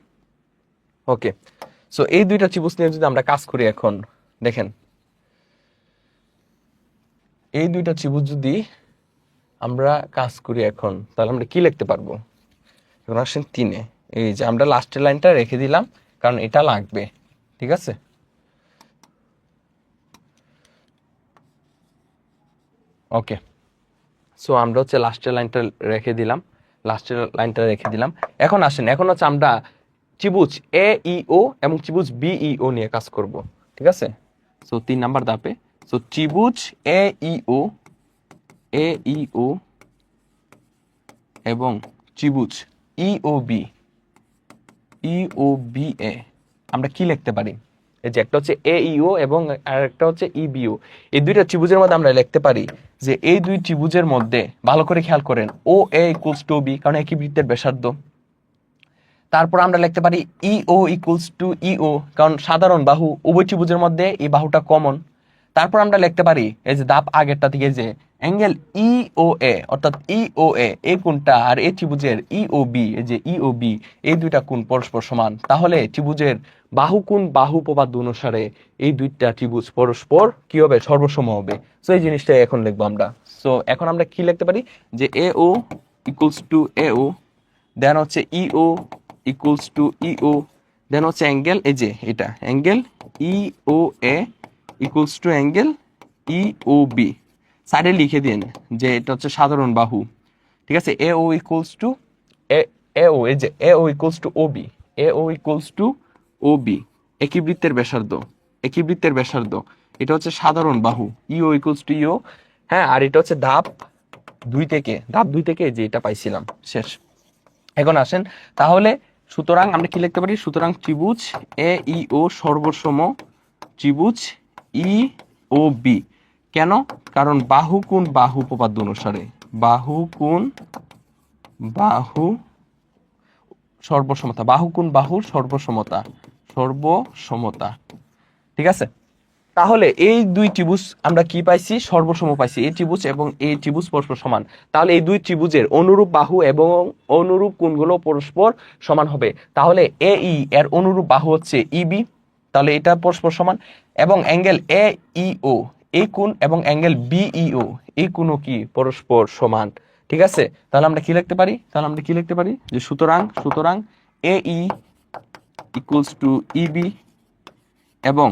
ওকে, সো এই দুইটা ত্রিভুজ নিয়ে যদি আমরা কাজ করি, এখন দেখেন এই দুইটা ত্রিভুজ যদি আমরা কাজ করি এখন, তাহলে আমরা কি লিখতে পারবো? এখন আসেন 3-এ, এই যে আমরা লাস্টের লাইনটা রেখে দিলাম কারণ এটা লাগবে। ঠিক আছে, ওকে, সো আমরা হচ্ছে লাস্টের লাইনটা রেখে দিলাম। এখন আসেন, এখন হচ্ছে আমরা ত্রিভুজ AEO এবং ত্রিভুজ BEO নিয়ে কাজ করব। ঠিক আছে, সো 3 নাম্বার ধাপে, সো ত্রিভুজ AEO এবং ত্রিভুজ EOBA আমরা কি লিখতে পারি? এই যে একটা হচ্ছে AEO এবং আর একটা হচ্ছে EBO, এই দুইটা ত্রিভুজের মধ্যে আমরা লিখতে পারি যে এই দুই ত্রিভুজের মধ্যে, ভালো করে খেয়াল করেন, OA ইকুয়ালস টু OB কারণ একই বৃত্তের ব্যাসার্ধ। তারপর আমরা লিখতে পারি EO ইকুয়ালস টু EO কারণ সাধারণ বাহু, উভয় ত্রিভুজের মধ্যে এই বাহুটা কমন। তারপর আমরা লিখতে পারি এই যে ধাপ আগেরটা থেকে যে অ্যাঙ্গেল EOA অর্থাৎ EOA এই কোণটা আর এই ত্রিভুজের EOB, এই যে EOB এই দুইটা কোণ পরস্পর সমান। তাহলে ত্রিভুজের বাহু কোণ বাহু উপপাদ্য অনুসারে এই দুইটা ত্রিভুজ পরস্পর কি হবে? সর্বসম হবে। সো এই জিনিসটাই এখন লিখবো আমরা। সো এখন আমরা কি লিখতে পারি যে AO ইকুয়ালস টু AO, দেন হচ্ছে EO ইকুয়ালস টু EO, দেন হচ্ছে অ্যাঙ্গেল, এই যে এটা angle EOA equals to angle EOB। সাইডে লিখে দিন যে এটা হচ্ছে সাধারণ বাহু। ঠিক আছে, AO ইকুয়ালস টু AO, এই যে AO equals to OB, AO equals to OB, একই বৃত্তের ব্যাসার্ধ। এটা হচ্ছে সাধারণ বাহু, EO ইকুয়ালস টু EO। হ্যাঁ, আর এটা হচ্ছে ধাপ 2 থেকে যে এটা পাইছিলাম। শেষ। এখন আসেন, তাহলে সুতরাং আমরা কি লিখতে পারি? সুতরাং ত্রিভুজ AEO সর্বসম ত্রিভুজ EOB। কেন? কারণ বাহু কোণ বাহু উপপাদ্য অনুসারে, বাহু কোণ বাহু সর্বসমতা, বাহু কোণ বাহুর সর্বসমতা। ঠিক আছে, তাহলে এই দুই ত্রিভুজ আমরা কি পাইছি? সর্বসম পাইছি। এই ত্রিভুজ এবং এই ত্রিভুজ পরস্পর সমান। তাহলে এই দুই ত্রিভুজের অনুরূপ বাহু এবং অনুরূপ কোণগুলো পরস্পর সমান হবে। তাহলে AE এর অনুরূপ বাহু হচ্ছে EB, তাহলে এটা পরস্পর সমান। এবং অ্যাঙ্গেল AEO এই কোণ এবং অ্যাঙ্গেল BEO এই কোণও কি পরস্পর সমান। ঠিক আছে, তাহলে আমরা কি লিখতে পারি? যে সুতরাং AE ইকুয়ালস টু EB এবং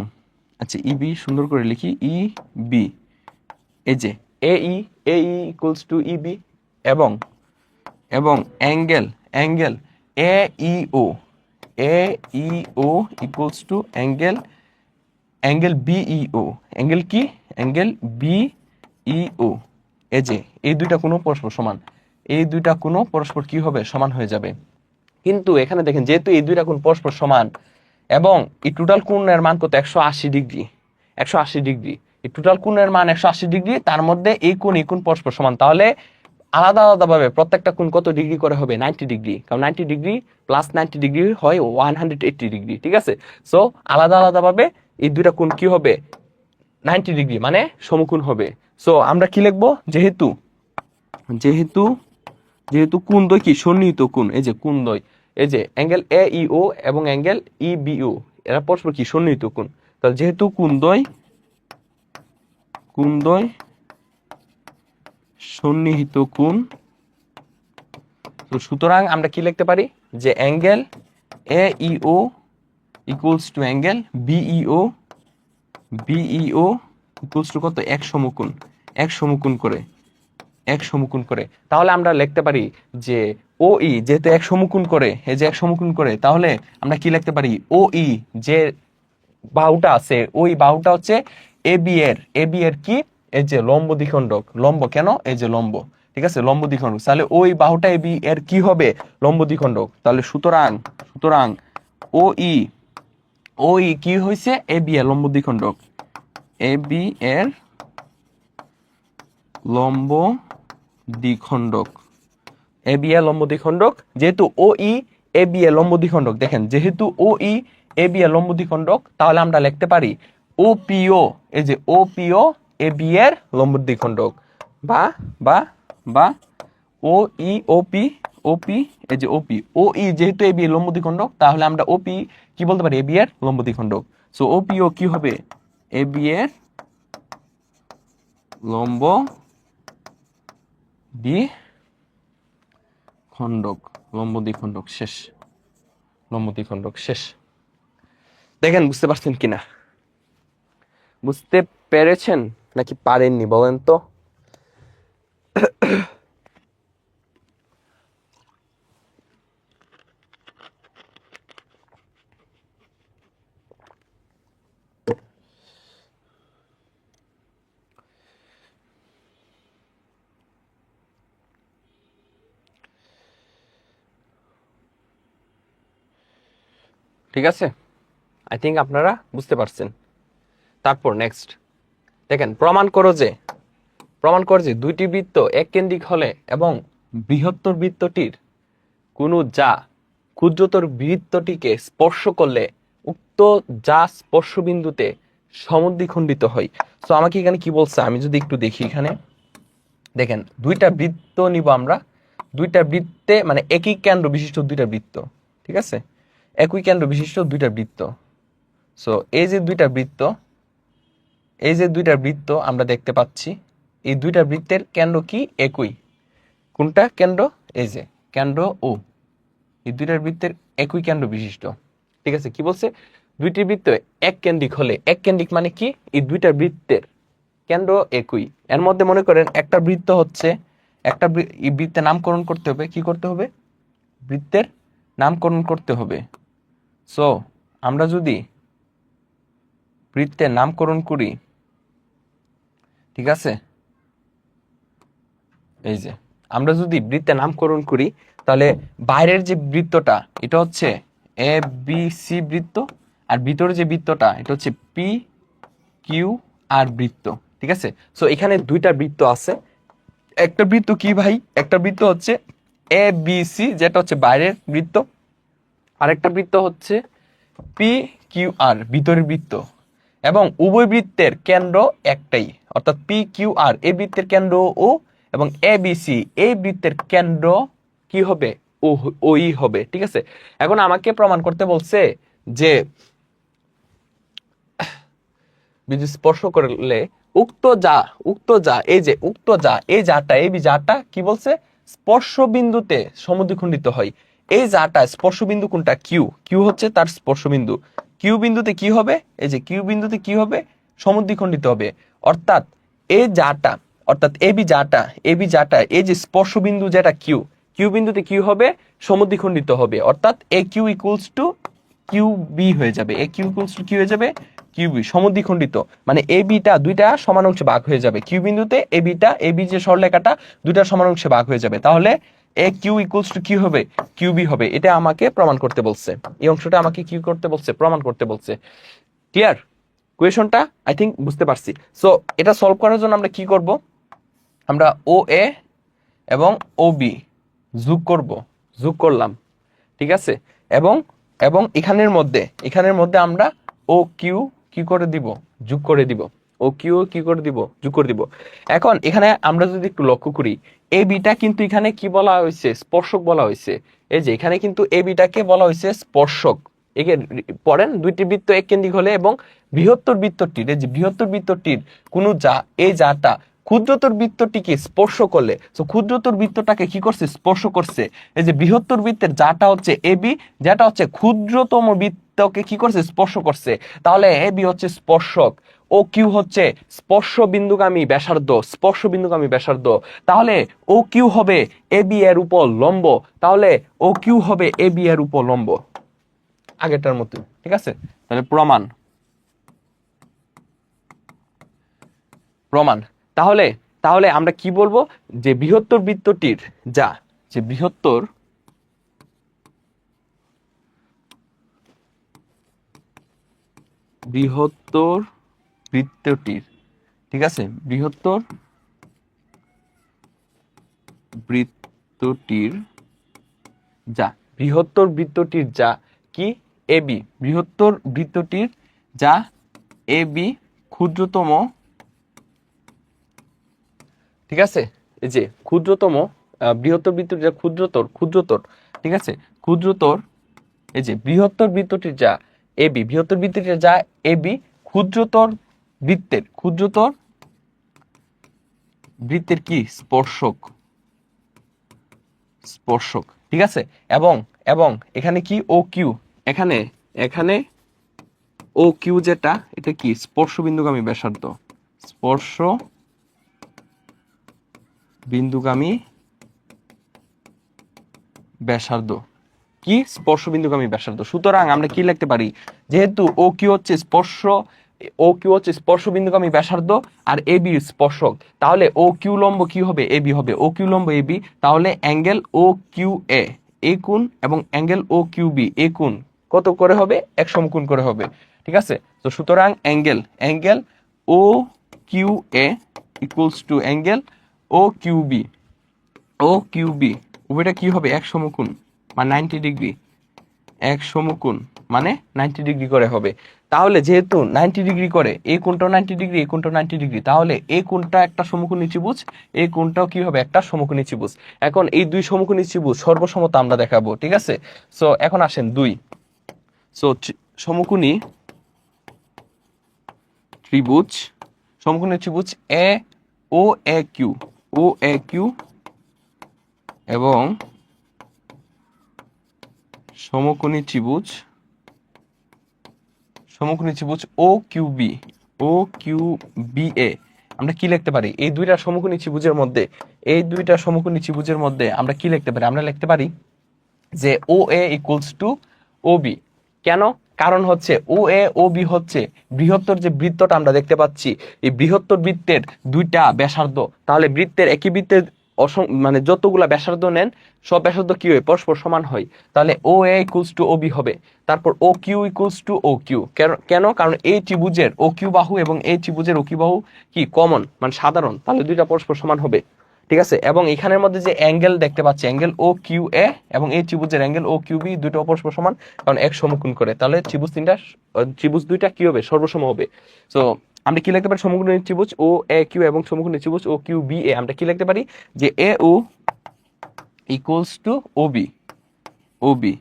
আচ্ছা EB সুন্দর করে লিখি, EB, এই যে AE ইকুয়ালস টু EB এবং angle AEO equals to angle BEO, angle কি? অ্যাঙ্গেল BEO, এই যে এই দুইটা কোনো পরস্পর সমান। এই দুইটা কোণ পরস্পর কি হবে, সমান হয়ে যাবে। কিন্তু এখানে দেখেন যেহেতু এই দুইটা কোণ পরস্পর সমান এবং এই টোটাল কোণের মান কত, 180 ডিগ্রি, 180 ডিগ্রি, এই টোটাল কোণের মান 180 ডিগ্রি, তার মধ্যে এই কোণ পরস্পর সমান, তাহলে আলাদা আলাদা ভাবে প্রত্যেকটা কোণ কত ডিগ্রি করে হবে, 90 ডিগ্রি, কারণ 90 ডিগ্রি প্লাস 90 ডিগ্রি হয় 180 ডিগ্রি, ঠিক আছে। সো আলাদা আলাদা ভাবে এই দুইটা কোণ কি হবে, 90 ডিগ্রি, মানে সমকোণ হবে। সো আমরা কি লিখবো, যেহেতু যেহেতু যেহেতু কোণ দ্বয় কি সন্নিহিত কোণ, এই যে কোণ দ্বয়, এই যে অ্যাঙ্গেল এ ই ও এবং অ্যাঙ্গেল ই বি ও, এরা পরস্পর কি সন্নিহিত কোণ, তাহলে যেহেতু কোণ দ্বয় সন্নিহিত কোণ, তো সুতরাং আমরা কি লিখতে পারি যে angle A E O equals to angle BEO equals to কত, এক সমকোণ, এক সমকোণ করে। তাহলে আমরা লিখতে পারি যে ও ই যেহেতু এক সমকোণ করে, এই যে এক সমকোণ করে, তাহলে আমরা কি লিখতে পারি, ও ই যে বাহুটা আছে, ওই বাহুটা হচ্ছে এ বি এর কি, এই যে লম্ব দ্বিখণ্ডক, লম্ব কেন, এই যে লম্ব, ঠিক আছে, লম্ব দ্বিখণ্ডক, তাহলে ওই বাহুটা এ বি এর কি হবে, লম্ব দ্বিখণ্ডক। তাহলে সুতরাং ও ই কি হয়েছে, এ বি এর লম্ব দ্বিখণ্ডক, এ বি এর লম্ব দ্বিখণ্ডক, এ বি এর লম্ব দ্বিখণ্ডক, যেহেতু ও ই এ বি এর লম্ব দ্বিখণ্ডক, দেখেন যেহেতু ও ই এ বি এর লম্ব দ্বিখণ্ডক, তাহলে আমরা লিখতে পারি ও পিও, এই যে ও পিও এ বি এর লম্ব দ্বিখণ্ডক, বা ও ই ও পি এই যে ও ই যেহেতু এ বি এর লম্ব দ্বিখণ্ডক, তাহলে আমরা ও পি কি বলতে পারি, এ বি এর লম্ব দ্বিখণ্ডক। সো ও পিও কি হবে, এ বি এর লম্ব দ্বিখণ্ডক, শেষ, লম্ব দ্বিখণ্ডক শেষ। দেখেন বুঝতে পারছেন কিনা, বুঝতে পেরেছেন নাকি পারেননি বলেন তো। ঠিক আছে, আই থিঙ্ক আপনারা বুঝতে পারছেন। তারপর নেক্সট দেখেন, প্রমাণ করো যে দুইটি বৃত্ত এক কেন্দ্রিক হলে এবং বৃহত্তর বৃত্তটির কোনো যা ক্ষুদ্রতর বৃত্তটিকে স্পর্শ করলে উক্ত যা স্পর্শ বিন্দুতে সমদ্বিখণ্ডিত হয়। সো আমাকে এখানে কি বলছে, আমি যদি একটু দেখি, এখানে দেখেন দুইটা বৃত্ত নিব আমরা, দুইটা বৃত্তে মানে একই কেন্দ্র বিশিষ্ট দুইটা বৃত্ত, ঠিক আছে, একই কেন্দ্র বিশিষ্ট দুইটা বৃত্ত। সো এই যে দুইটা বৃত্ত আমরা দেখতে পাচ্ছি, এই দুইটা বৃত্তের কেন্দ্র কি একই, কোনটা কেন্দ্র, এই যে কেন্দ্র ও, এই দুইটার বৃত্তের একই কেন্দ্র বিশিষ্ট, ঠিক আছে। কি বলছে, দুইটি বৃত্ত এক কেন্দ্রিক হলে, এক কেন্দ্রিক মানে কি, এই দুইটা বৃত্তের কেন্দ্র একই। এর মধ্যে মনে করেন একটা বৃত্ত হচ্ছে, এই বৃত্তের নামকরণ করতে হবে, কি করতে হবে, বৃত্তের নামকরণ করতে হবে। সো আমরা যদি বৃত্তের নামকরণ করি, ঠিক আছে, এই যে আমরা যদি বৃত্তের নামকরণ করি, তাহলে বাইরের যে বৃত্তটা এটা হচ্ছে এ বি সি বৃত্ত, আর ভিতরে যে বৃত্তটা এটা হচ্ছে পি কিউ আর বৃত্ত, ঠিক আছে। সো এখানে দুইটা বৃত্ত আছে, একটা বৃত্ত কি ভাই, একটা বৃত্ত হচ্ছে এ বি সি যেটা হচ্ছে বাইরের বৃত্ত, আরেকটা বৃত্ত হচ্ছে পি কিউ আর ভিতরের বৃত্ত, এবং উভয় বৃত্তের কেন্দ্র একটাই, অর্থাৎ পি কিউ আর এই বৃত্তের কেন্দ্র ও, এবং এ বি সি এই বৃত্তের কেন্দ্র কি হবে, ওই হবে, ঠিক আছে। এখন আমাকে প্রমাণ করতে বলছে যে স্পর্শ করলে উক্ত যা এই যাটা কি বলছে, স্পর্শ বিন্দুতে সমদ্বিখণ্ডিত হয়। এই যাটা স্পর্শ বিন্দু কোনটা, কিউ হচ্ছে তার স্পর্শ বিন্দু, কিউ বিন্দুতে কি হবে, এই যে কিউ বিন্দুতে কি হবে, সমদ্বিখণ্ডিত হবে। অর্থাৎ এই যাটা, অর্থাৎ এবি যাটা এই যে স্পর্শ বিন্দু যেটা কিউ বিন্দুতে কি হবে, সমদ্বিখণ্ডিত হবে। অর্থাৎ A Q equals to Q B হয়ে যাবে, এ কিউ ইকুয়ালস টু কি হয়ে যাবে, কিউ বি সমদ্বিখণ্ডিত, মানে এ বিটা দুইটা সমান অংশে ভাগ হয়ে যাবে, কিউ বিন্দুতে এ বিটা, এ বি যে সরলরেখাটা দুইটা সমান অংশে ভাগ হয়ে যাবে, তাহলে এ কিউ ইকুয়ালস টু কি হবে, কিউ বি হবে। এটা আমাকে প্রমাণ করতে বলছে, এই অংশটা আমাকে কি করতে বলছে, প্রমাণ করতে বলছে। ক্লিয়ার কোয়েশনটা? আই থিঙ্ক বুঝতে পারছি। সো এটা সলভ করার জন্য আমরা কি করব, আমরা ও এ এবং ও বি যোগ করলাম, ঠিক আছে, এবং এবং এখানের মধ্যে আমরা ও কিউ কি করে দিব, যোগ করে দিব, ও কিউ কি করে দিব, যোগ করে দিব। এখন এখানে আমরা যদি একটু লক্ষ্য করি, এ বিটা কিন্তু এখানে কি বলা হয়েছে, স্পর্শক বলা হয়েছে। এই যে এখানে কিন্তু এ বিটাকে বলা হয়েছে স্পর্শক। একে পড়েন, দুইটি বৃত্ত এক কেন্দ্রিক হলে এবং বৃহত্তর বৃত্তটির, এই যে বৃহত্তর বৃত্তটির কোন যা, এই যাটা ক্ষুদ্রতর বৃত্তটিকে স্পর্শ করলে, তো ক্ষুদ্রতর বৃত্তটাকে কি করছে, স্পর্শ করছে। এই যে বৃহত্তর বৃত্তের যাটা হচ্ছে এ বি, যেটা হচ্ছে ক্ষুদ্রতম বৃত্তকে কি করছে, স্পর্শ করছে, তাহলে এ বি হচ্ছে স্পর্শক, ও কিউ হচ্ছে স্পর্শ বিন্দুগামী ব্যাসার্ধ, তাহলে ও কিউ হবে এ বি এর উপর লম্ব, তাহলে ও কিউ হবে এ বি এর উপর লম্ব, আগেরটার মতো, ঠিক আছে। তাহলে প্রমাণ, তাহলে আমরা কি বলবো, যে বৃহত্তর বৃত্তটির যা, যে বৃহত্তর বৃত্তটির, ঠিক আছে, বৃহত্তর বৃত্তটির যা কি, এ বি, বৃহত্তর বৃত্তটির যা এ বি ক্ষুদ্রতম, ঠিক আছে, এই যে ক্ষুদ্রতম, বৃহত্তর বৃত্তটির যা ক্ষুদ্রতর, ঠিক আছে, ক্ষুদ্রতর, এই যে বৃহত্তর বৃত্তটির যা এ বি, বৃহত্তর বৃত্তটির যা এ বি ক্ষুদ্রতর বৃত্তের কি, স্পর্শক, ঠিক আছে। এবং এখানে কি ও কিউ, এখানে ও কিউ যেটা, এটা কি স্পর্শ বিন্দুগামী ব্যাসার্ধ, কি স্পর্শ বিন্দুগামী ব্যাসার্ধ। সুতরাং আমরা কি লিখতে পারি, যেহেতু ও কিউ হচ্ছে স্পর্শ বিন্দুগামী ব্যাসার্ধ আর এ বি স্পর্শক, তাহলে ও কিউ লম্ব কি হবে, এ বি হবে, ও কিউ লম্ব এ বি, তাহলে অ্যাঙ্গেল ও কিউ এ কোণ এবং angle O Q B A কোণ কত করে হবে, এক সমকোণ করে হবে, ঠিক আছে। তো সুতরাং angle O Q A equals to angle O Q B উভয়টা কি হবে, এক সমকোণ মানে 90 ডিগ্রি, এক সমকোণ মানে 90 ডিগ্রি করে হবে। তাহলে যেহেতু 90 ডিগ্রি করে, এই কোণটাও 90 ডিগ্রি, এই কোণটাও 90 ডিগ্রি, তাহলে এই কোণটা একটা সমকোণী ত্রিভুজ, এই কোণটাও কি হবে, একটা সমকোণী ত্রিভুজ। এখন এই দুই সমকোণী ত্রিভুজ সর্বসমতা আমরা দেখাবো, ঠিক আছে। সো এখন আসেন সমকোণী ত্রিভুজ এ এ কিউ এবং সমকোণী ত্রিভুজ ও কিউ বি এ, আমরা কি লিখতে পারি, এই দুইটা সমকোণী ত্রিভুজের মধ্যে আমরা কি লিখতে পারি, আমরা লিখতে পারি যে ও A equals to O B. কেন? কারণ হচ্ছে ও এ ও বি হচ্ছে বৃহত্তর যে বৃত্তটা আমরা দেখতে পাচ্ছি, এই বৃহত্তর বৃত্তের দুইটা ব্যাসার্ধ, তাহলে বৃত্তের একই বৃত্তের মানে যতগুলা ব্যাসার্ধ নেন সব ব্যাসার্ধ কি হয়, পরস্পর সমান হয়, তাহলে O A equals to O B হবে। তারপর O Q equals to O Q, কেন? কারণ এই ত্রিভুজের ও কিউ বাহু এবং এই ত্রিভুজের ও কিউ বাহু কি কমন, মানে সাধারণ, তাহলে দুইটা পরস্পর সমান হবে, ঠিক আছে। এবং এখানের মধ্যে যে অ্যাঙ্গেল দেখতে পাচ্ছি, অ্যাঙ্গেল ও কিউ এ এবং এই ত্রিভুজের অ্যাঙ্গেল ও কিউ বি দুটো পরস্পর সমান, কারণ এক সমকোণ করে, তাহলে ত্রিভুজ দুইটা কি হবে, সর্বসম হবে। সো আমরা কি লিখতে পারি, সমকোণী ত্রিভুজ ও এ কিউ এবং সমকোণী ত্রিভুজ ও কিউ বি এ, আমরা কি লিখতে পারি যে A O equals to O B,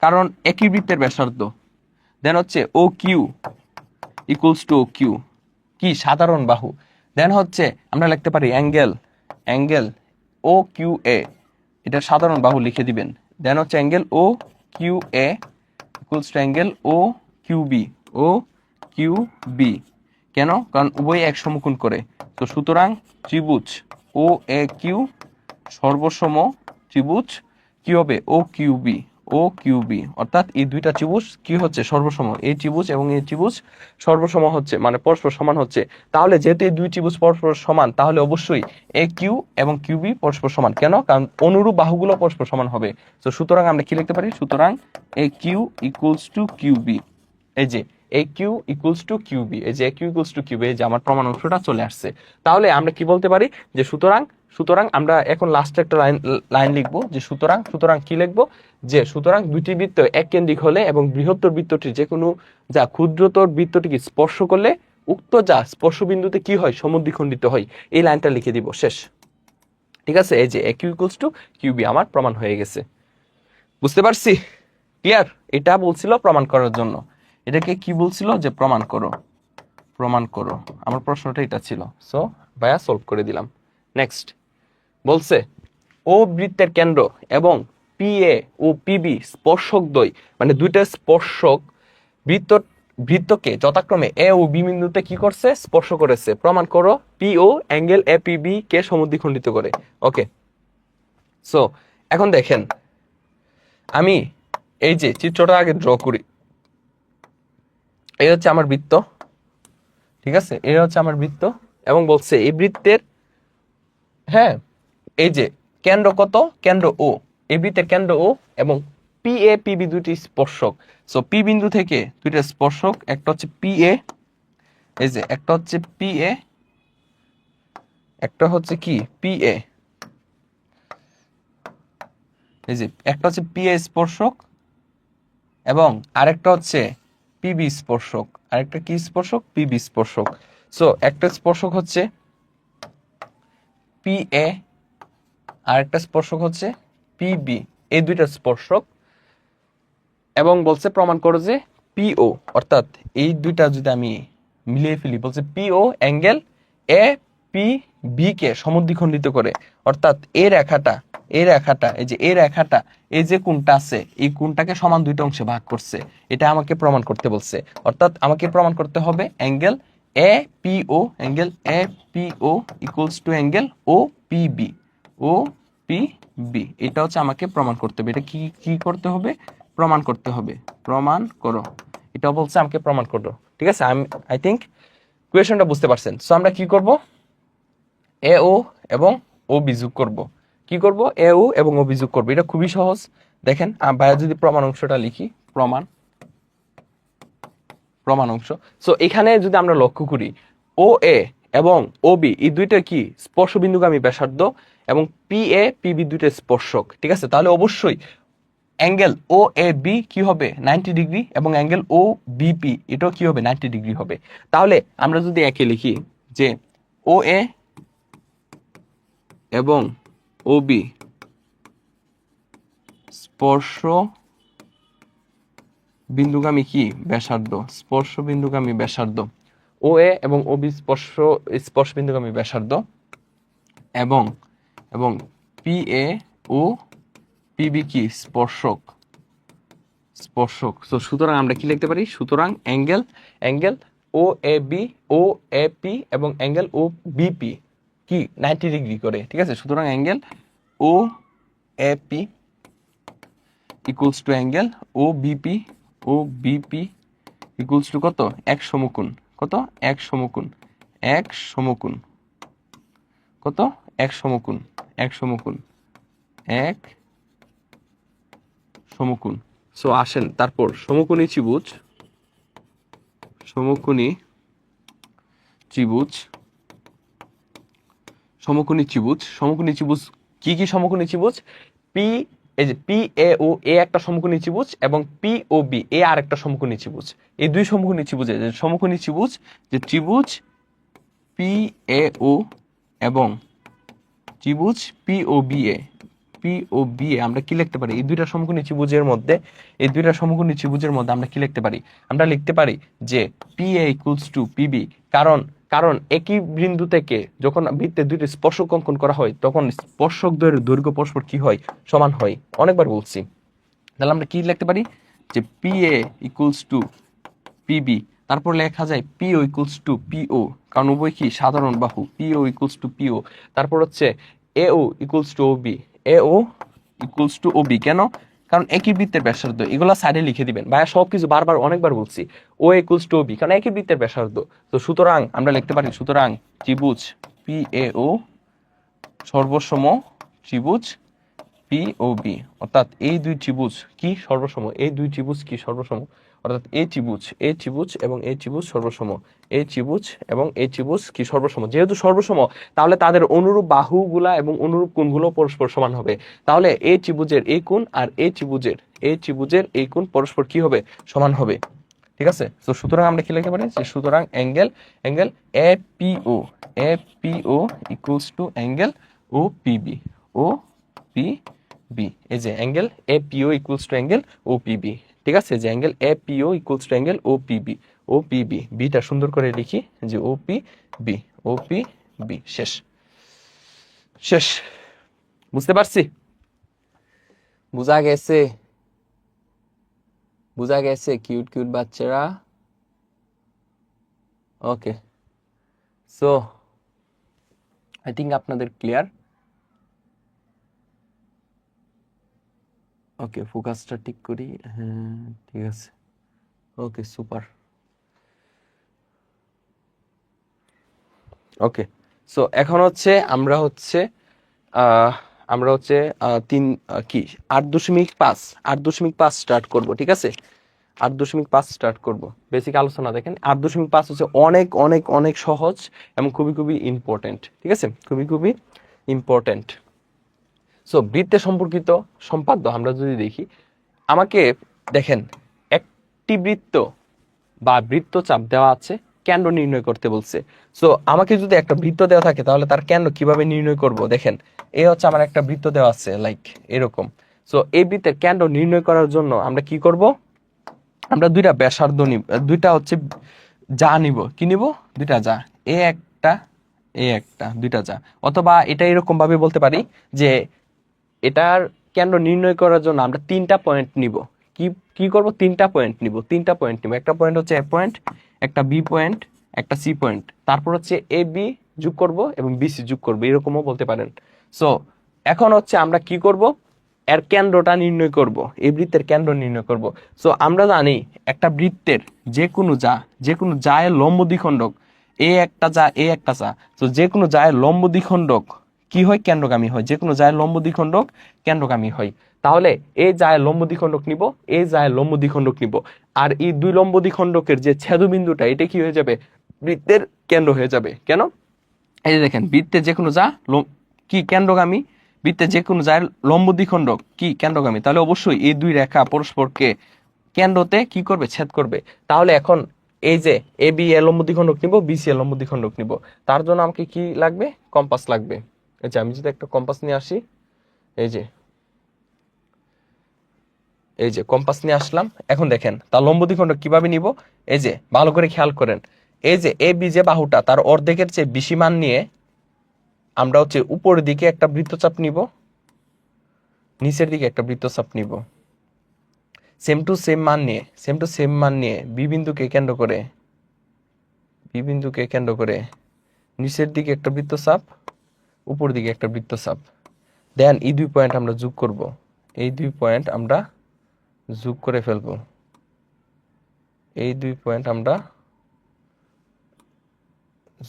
কারণ একই বৃত্তের ব্যাসার্ধ। দেন হচ্ছে O Q equals to O Q, কি সাধারণ বাহু। দেন হচ্ছে আমরা লিখতে পারি অ্যাঙ্গেল ও কিউ এ, এটা সাধারণ বাহু লিখে দিবেন। দেন হচ্ছে angle O Q A equals to angle O Q B, কেন? কারণ উভয় এক সমকোণ করে। তো সুতরাং ত্রিভুজ ও এ কিউ সর্বসম ত্রিভুজ কি হবে, ও কিউ বি ও কিউ বি, অর্থাৎ এই দুইটা ত্রিভুজ কি হচ্ছে সর্বসম, এই ত্রিভুজ এবং এই ত্রিভুজ সর্বসম হচ্ছে, মানে পরস্পর সমান হচ্ছে। তাহলে যেহেতু এই দুই ত্রিভুজ পরস্পর সমান, তাহলে অবশ্যই এ কিউ এবং কিউ বি পরস্পর সমান। কেন? কারণ অনুরূপ বাহুগুলো পরস্পর সমান হবে। তো সুতরাং আমরা কি লিখতে পারি? সুতরাং A Q equals to Q B, এই যে A Q equals to Q B, এই যে A Q equals to Q B, এই যে আমার প্রমাণ অংশটা চলে আসছে। তাহলে আমরা কি বলতে পারি যে সুতরাং সুতরাং আমরা এখন লাস্টে একটা লাইন লিখবো যে সুতরাং সুতরাং কি লিখবো যে সুতরাং দুটি বৃত্ত এক কেন্দ্রিক হলে এবং বৃহত্তর বৃত্তটি যে কোনো যা ক্ষুদ্রতর বৃত্তটিকে স্পর্শ করলে উক্ত যা স্পর্শ বিন্দুতে কি হয় সমদ্বিখণ্ডিত হয়। এই লাইনটা লিখে দিব, শেষ। ঠিক আছে, এই যে A Q equals to Q B আমার প্রমাণ হয়ে গেছে। বুঝতে পারছি? ক্লিয়ার? এটা বলছিল প্রমাণ করার জন্য, এটাকে কি বলছিল যে প্রমাণ করো, প্রমাণ করো। আমার প্রশ্নটা এটা ছিল, সো ভাইয়া সলভ করে দিলাম। নেক্সট বলছে ও বৃত্তের কেন্দ্র এবং পি এ ও পিবি স্পর্শক দ্বয়, মানে দুইটা স্পর্শক বৃত্তকে যথাক্রমে এ ও বি বিন্দুতে কি করছে? স্পর্শ করেছে। প্রমাণ করো P O angle A P B কে সমদ্বিখণ্ডিত করে। ওকে, সো এখন দেখেন আমি এই যে চিত্রটা আগে ড্র করি। এই হচ্ছে আমার বৃত্ত, ঠিক আছে, এই হচ্ছে আমার বৃত্ত, এবং বলছে এই বৃত্তের, হ্যাঁ, এই যে কেন্দ্র কত? কেন্দ্র ও, এই বৃত্তের কেন্দ্র ও, এবং পি এ পি বি দুটি স্পর্শক। সো পি বিন্দু থেকে দুইটা স্পর্শক, একটা হচ্ছে পি এ, এই যে একটা হচ্ছে পি এ, একটা হচ্ছে কি পি এ, এই যে একটা হচ্ছে পি এ স্পর্শক এবং আরেকটা হচ্ছে পিবি স্পর্শক, আরেকটা কি স্পর্শক? পিবি স্পর্শক। সো একটা স্পর্শক হচ্ছে পি এ, আরেকটা স্পর্শক হচ্ছে পিবি, এই দুইটা স্পর্শক, এবং বলছে প্রমাণ করো যে পিও, অর্থাৎ এই দুইটা যদি আমি মিলিয়ে ফেলি, বলছে পিও অ্যাঙ্গেল এ পি বি কে সমদ্বিখণ্ডিত করে, অর্থাৎ এই রেখাটা, এই রেখাটা, এই যে এই রেখাটা, এই যে কোণটা আছে, এই কোণটাকে সমান দুইটা অংশে ভাগ করছে। এটা আমাকে প্রমাণ করতে বলছে, অর্থাৎ আমাকে প্রমাণ করতে হবে angle A P O, angle A P O equals to angle O P B, O P B. এটা হচ্ছে আমাকে প্রমাণ করতে হবে। এটা কি কি করতে হবে? প্রমাণ করতে হবে। প্রমাণ করো, এটা বলছে আমাকে প্রমাণ করো। ঠিক আছে, আই থিঙ্ক কোয়েশনটা বুঝতে পারছেন। সো আমরা কি করব? এ ও এবং ও বিযোগ করব। কি করব? এ ও এবং ও বিযোগ করব। এটা খুবই সহজ। দেখেন ভাইয়া যদি প্রমাণ অংশটা লিখি, প্রমাণ, প্রমাণ অংশ। সো এখানে যদি আমরা লক্ষ্য করি, ও এ এবং ও বি এই দুইটা কি স্পর্শ বিন্দুগামী ব্যাসার্ধ, এবং পি এ পি বি দুইটা স্পর্শক। ঠিক আছে, তাহলে অবশ্যই অ্যাঙ্গেল ও এ বি কি হবে? 90 ডিগ্রি, এবং অ্যাঙ্গেল ও বিপি এটাও কি হবে? 90 ডিগ্রি হবে। তাহলে আমরা যদি একে লিখি যে ও এ এবং ও বি স্পর্শ বিন্দুগামী কি ব্যাসার্ধ, স্পর্শ বিন্দুগামী ব্যাসার্ধ, ও এ এবং ও বি স্পর্শ বিন্দুগামী ব্যাসার্ধ, এবং এবং পি এ ও পি বি কি স্পর্শক, স্পর্শক। তো সুতরাং আমরা কি লিখতে পারি? সুতরাং angle O A B, O A P এবং অ্যাঙ্গেল ও বিপি কি 90 ডিগ্রি করে। ঠিক আছে, সুতরাং angle O A P equals to angle O BP, O BP equals to কত? এক সমকোণ। কত? এক সমকোণ, এক সমকোণ, কত? এক সমকোণ, এক সমকোণ, এক সমকোণ। সো আসেন তারপর সমকোণী ত্রিভুজ, সমকোণী ত্রিভুজ, সমকোণী ত্রিভুজ, সমকোণী ত্রিভুজ কি কি? সমকোণী ত্রিভুজ পি, এই যে পি এ ও এ একটা সমকোণী ত্রিভুজ, এবং পি ও বি এ আর একটা সমকোণী ত্রিভুজ। এই দুই সমকোণী ত্রিভুজের যে সমকোণী ত্রিভুজ, যে ত্রিভুজ পি এ ও এবং ত্রিভুজ পি ও বি এ, পি ও বি এ আমরা কি লিখতে পারি? এই দুইটা সমকোণী ত্রিভুজের মধ্যে, এই দুইটা সমকোণী ত্রিভুজের মধ্যে আমরা কি লিখতে পারি? আমরা লিখতে পারি যে P A equals to P B, কারণ কারণ একই বিন্দু থেকে যখন বৃত্তে দুইটি স্পর্শক অঙ্কন করা হয়, তখন স্পর্শক দ্বয়ের দৈর্ঘ্য পরস্পর কি হয়? সমান হয়। অনেকবার বলছি। তাহলে আমরা কি লিখতে পারি? যে P A equals to P B, তারপর লেখা যায় P O equals to P O, কারণ উভয় কি সাধারণ বাহু। P O equals to P O, তারপর হচ্ছে A O equals to O B, A O equals to O B. কেন? কারণ একই বৃত্তের ব্যাসার্ধ, এগুলো সাইডে লিখে দিবেন ভাইয়া, সবকিছু বারবার অনেকবার বলছি, ও ইকুয়ালস টু বি, কারণ একই বৃত্তের ব্যাসার্ধ। তো সুতরাং আমরা লিখতে পারি, সুতরাং ত্রিভুজ পি এ ও সর্বসম ত্রিভুজ পি ও বি, অর্থাৎ এই দুই ত্রিভুজ কি সর্বসম, এই দুই ত্রিভুজ কি সর্বসম, অর্থাৎ এই ত্রিভুজ এবং এই ত্রিভুজ সর্বসম, এই ত্রিভুজ এবং এই ত্রিভুজ কি সর্বসম। যেহেতু সর্বসম, তাহলে তাদের অনুরূপ বাহুগুলা এবং অনুরূপ কোণগুলো পরস্পর সমান হবে। তাহলে এই ত্রিভুজের এই কোণ আর এই ত্রিভুজের এই কোণ পরস্পর কি হবে, সমান হবে। ঠিক আছে, তো সুতরাং আমরা কি লিখতে পারি, যে সুতরাং angle A P O equals to angle O P B, O P B, এই যে angle A P O equals to angle O P B. ঠিক আছে, যে angle A P O equals to angle O P B, O P B, বিটা সুন্দর করে লিখি যে O P B, O P B. শেষ শেষ, বুঝতে পারছি, বুঝা গেছে, বুঝা গেছে কিউট কিউট বাচ্চারা। ওকে, সো আই থিঙ্ক আপনাদের ক্লিয়ার। ওকে, ফোকাসটা ঠিক করি, হ্যাঁ ঠিক আছে, ওকে সুপার। ওকে, সো এখন হচ্ছে আমরা হচ্ছে তিন কি 8.5 স্টার্ট করব। ঠিক আছে, 8.5 স্টার্ট করব। বেসিক আলোচনা দেখেন, 8.5 হচ্ছে অনেক অনেক অনেক সহজ এবং খুবই খুবই ইম্পর্টেন্ট। ঠিক আছে, খুবই খুবই ইম্পর্টেন্ট। সো বৃত্তে সম্পর্কিত সম্পাদ্য আমরা যদি দেখি, আমাকে দেখেন একটি বৃত্ত বা বৃত্তচাপ দেওয়া আছে, কেন্দ্র নির্ণয় করতে বলছে। সো আমাকে যদি একটা বৃত্ত দেওয়া থাকে, তাহলে তার কেন্দ্র কিভাবে নির্ণয় করব, দেখেন এই হচ্ছে আমার একটা বৃত্ত দেওয়া আছে লাইক এরকম। সো এই বৃত্তের কেন্দ্র নির্ণয় করার জন্য আমরা কি করব, আমরা দুইটা ব্যাসার্ধ নিব, দুইটা হচ্ছে যা নিব, কি নিব, দুইটা যা, এ একটা এ একটা, দুইটা যা। অথবা এটা এরকম ভাবে বলতে পারি যে এটার কেন্দ্র নির্ণয় করার জন্য আমরা 3টা পয়েন্ট নিব। কি কি করব, 3টা পয়েন্ট নিব, 3টা পয়েন্ট নিব। একটা পয়েন্ট হচ্ছে এ পয়েন্ট, একটা বি পয়েন্ট, একটা সি পয়েন্ট, তারপর হচ্ছে এ বি যোগ করব এবং বি সি যোগ করব, এরকমও বলতে পারেন। সো এখন হচ্ছে আমরা কি করব, এর কেন্দ্রটা নির্ণয় করব, এই বৃত্তের কেন্দ্র নির্ণয় করব। সো আমরা জানি একটা বৃত্তের যে কোনো জায়ের লম্ব দ্বিখণ্ডক, এ একটা যা এ একটা যা, তো যে কোনো জায়ের লম্ব দ্বিখণ্ডক কি হয়, কেন্দ্রগামী হয়। যে কোনো জায়ের লম্ব দ্বিখণ্ডক কেন্দ্রগামী হয়। তাহলে এই জায়ের লম্ব দ্বিখণ্ডক নিব, এই জায়ের লম্ব দ্বিখণ্ডক নিব, আর এই দুই লম্ব দ্বিখণ্ডকের যে ছেদবিন্দুটা, এটা কি হয়ে যাবে, বৃত্তের কেন্দ্র হয়ে যাবে। কেন, এই যে দেখেন বৃত্তের যে কোনো যা কি কেন্দ্রগামী, বৃত্তের যে কোনো জায়ের লম্ব দ্বিখণ্ডক কি কেন্দ্রগামী, তাহলে অবশ্যই এই দুই রেখা পরস্পরকে কেন্দ্রতে কি করবে, ছেদ করবে। তাহলে এখন এই যে এ বি এর লম্ব দ্বিখণ্ডক নিব, বি সি এর লম্ব দ্বিখণ্ডক নিব, তার জন্য আমাকে কি লাগবে, কম্পাস লাগবে। এই যে আমি যদি একটা কম্পাস নিয়ে আসি, এই যে কম্পাস নিয়ে আসলাম। এখন দেখেন তার লম্ব দ্বিখণ্ডক কিভাবে নিব, এই যে ভালো করে খেয়াল করেন, এই যে এ বি যে বাহুটা, তার অর্ধেকের চেয়ে বেশি মান নিয়ে আমরা হচ্ছে উপরের দিকে একটা বৃত্তচাপ নিব, নিচের দিকে একটা বৃত্তচাপ নিব, সেম টু সেম মান নিয়ে বি বিন্দুকে কেন্দ্র করে নিচের দিকে একটা বৃত্তচাপ, উপর দিকে একটা বৃত্তচাপ। দেন এই দুই পয়েন্ট আমরা যোগ করব, এই দুই পয়েন্ট আমরা যোগ করে ফেলবো, এই দুই পয়েন্ট আমরা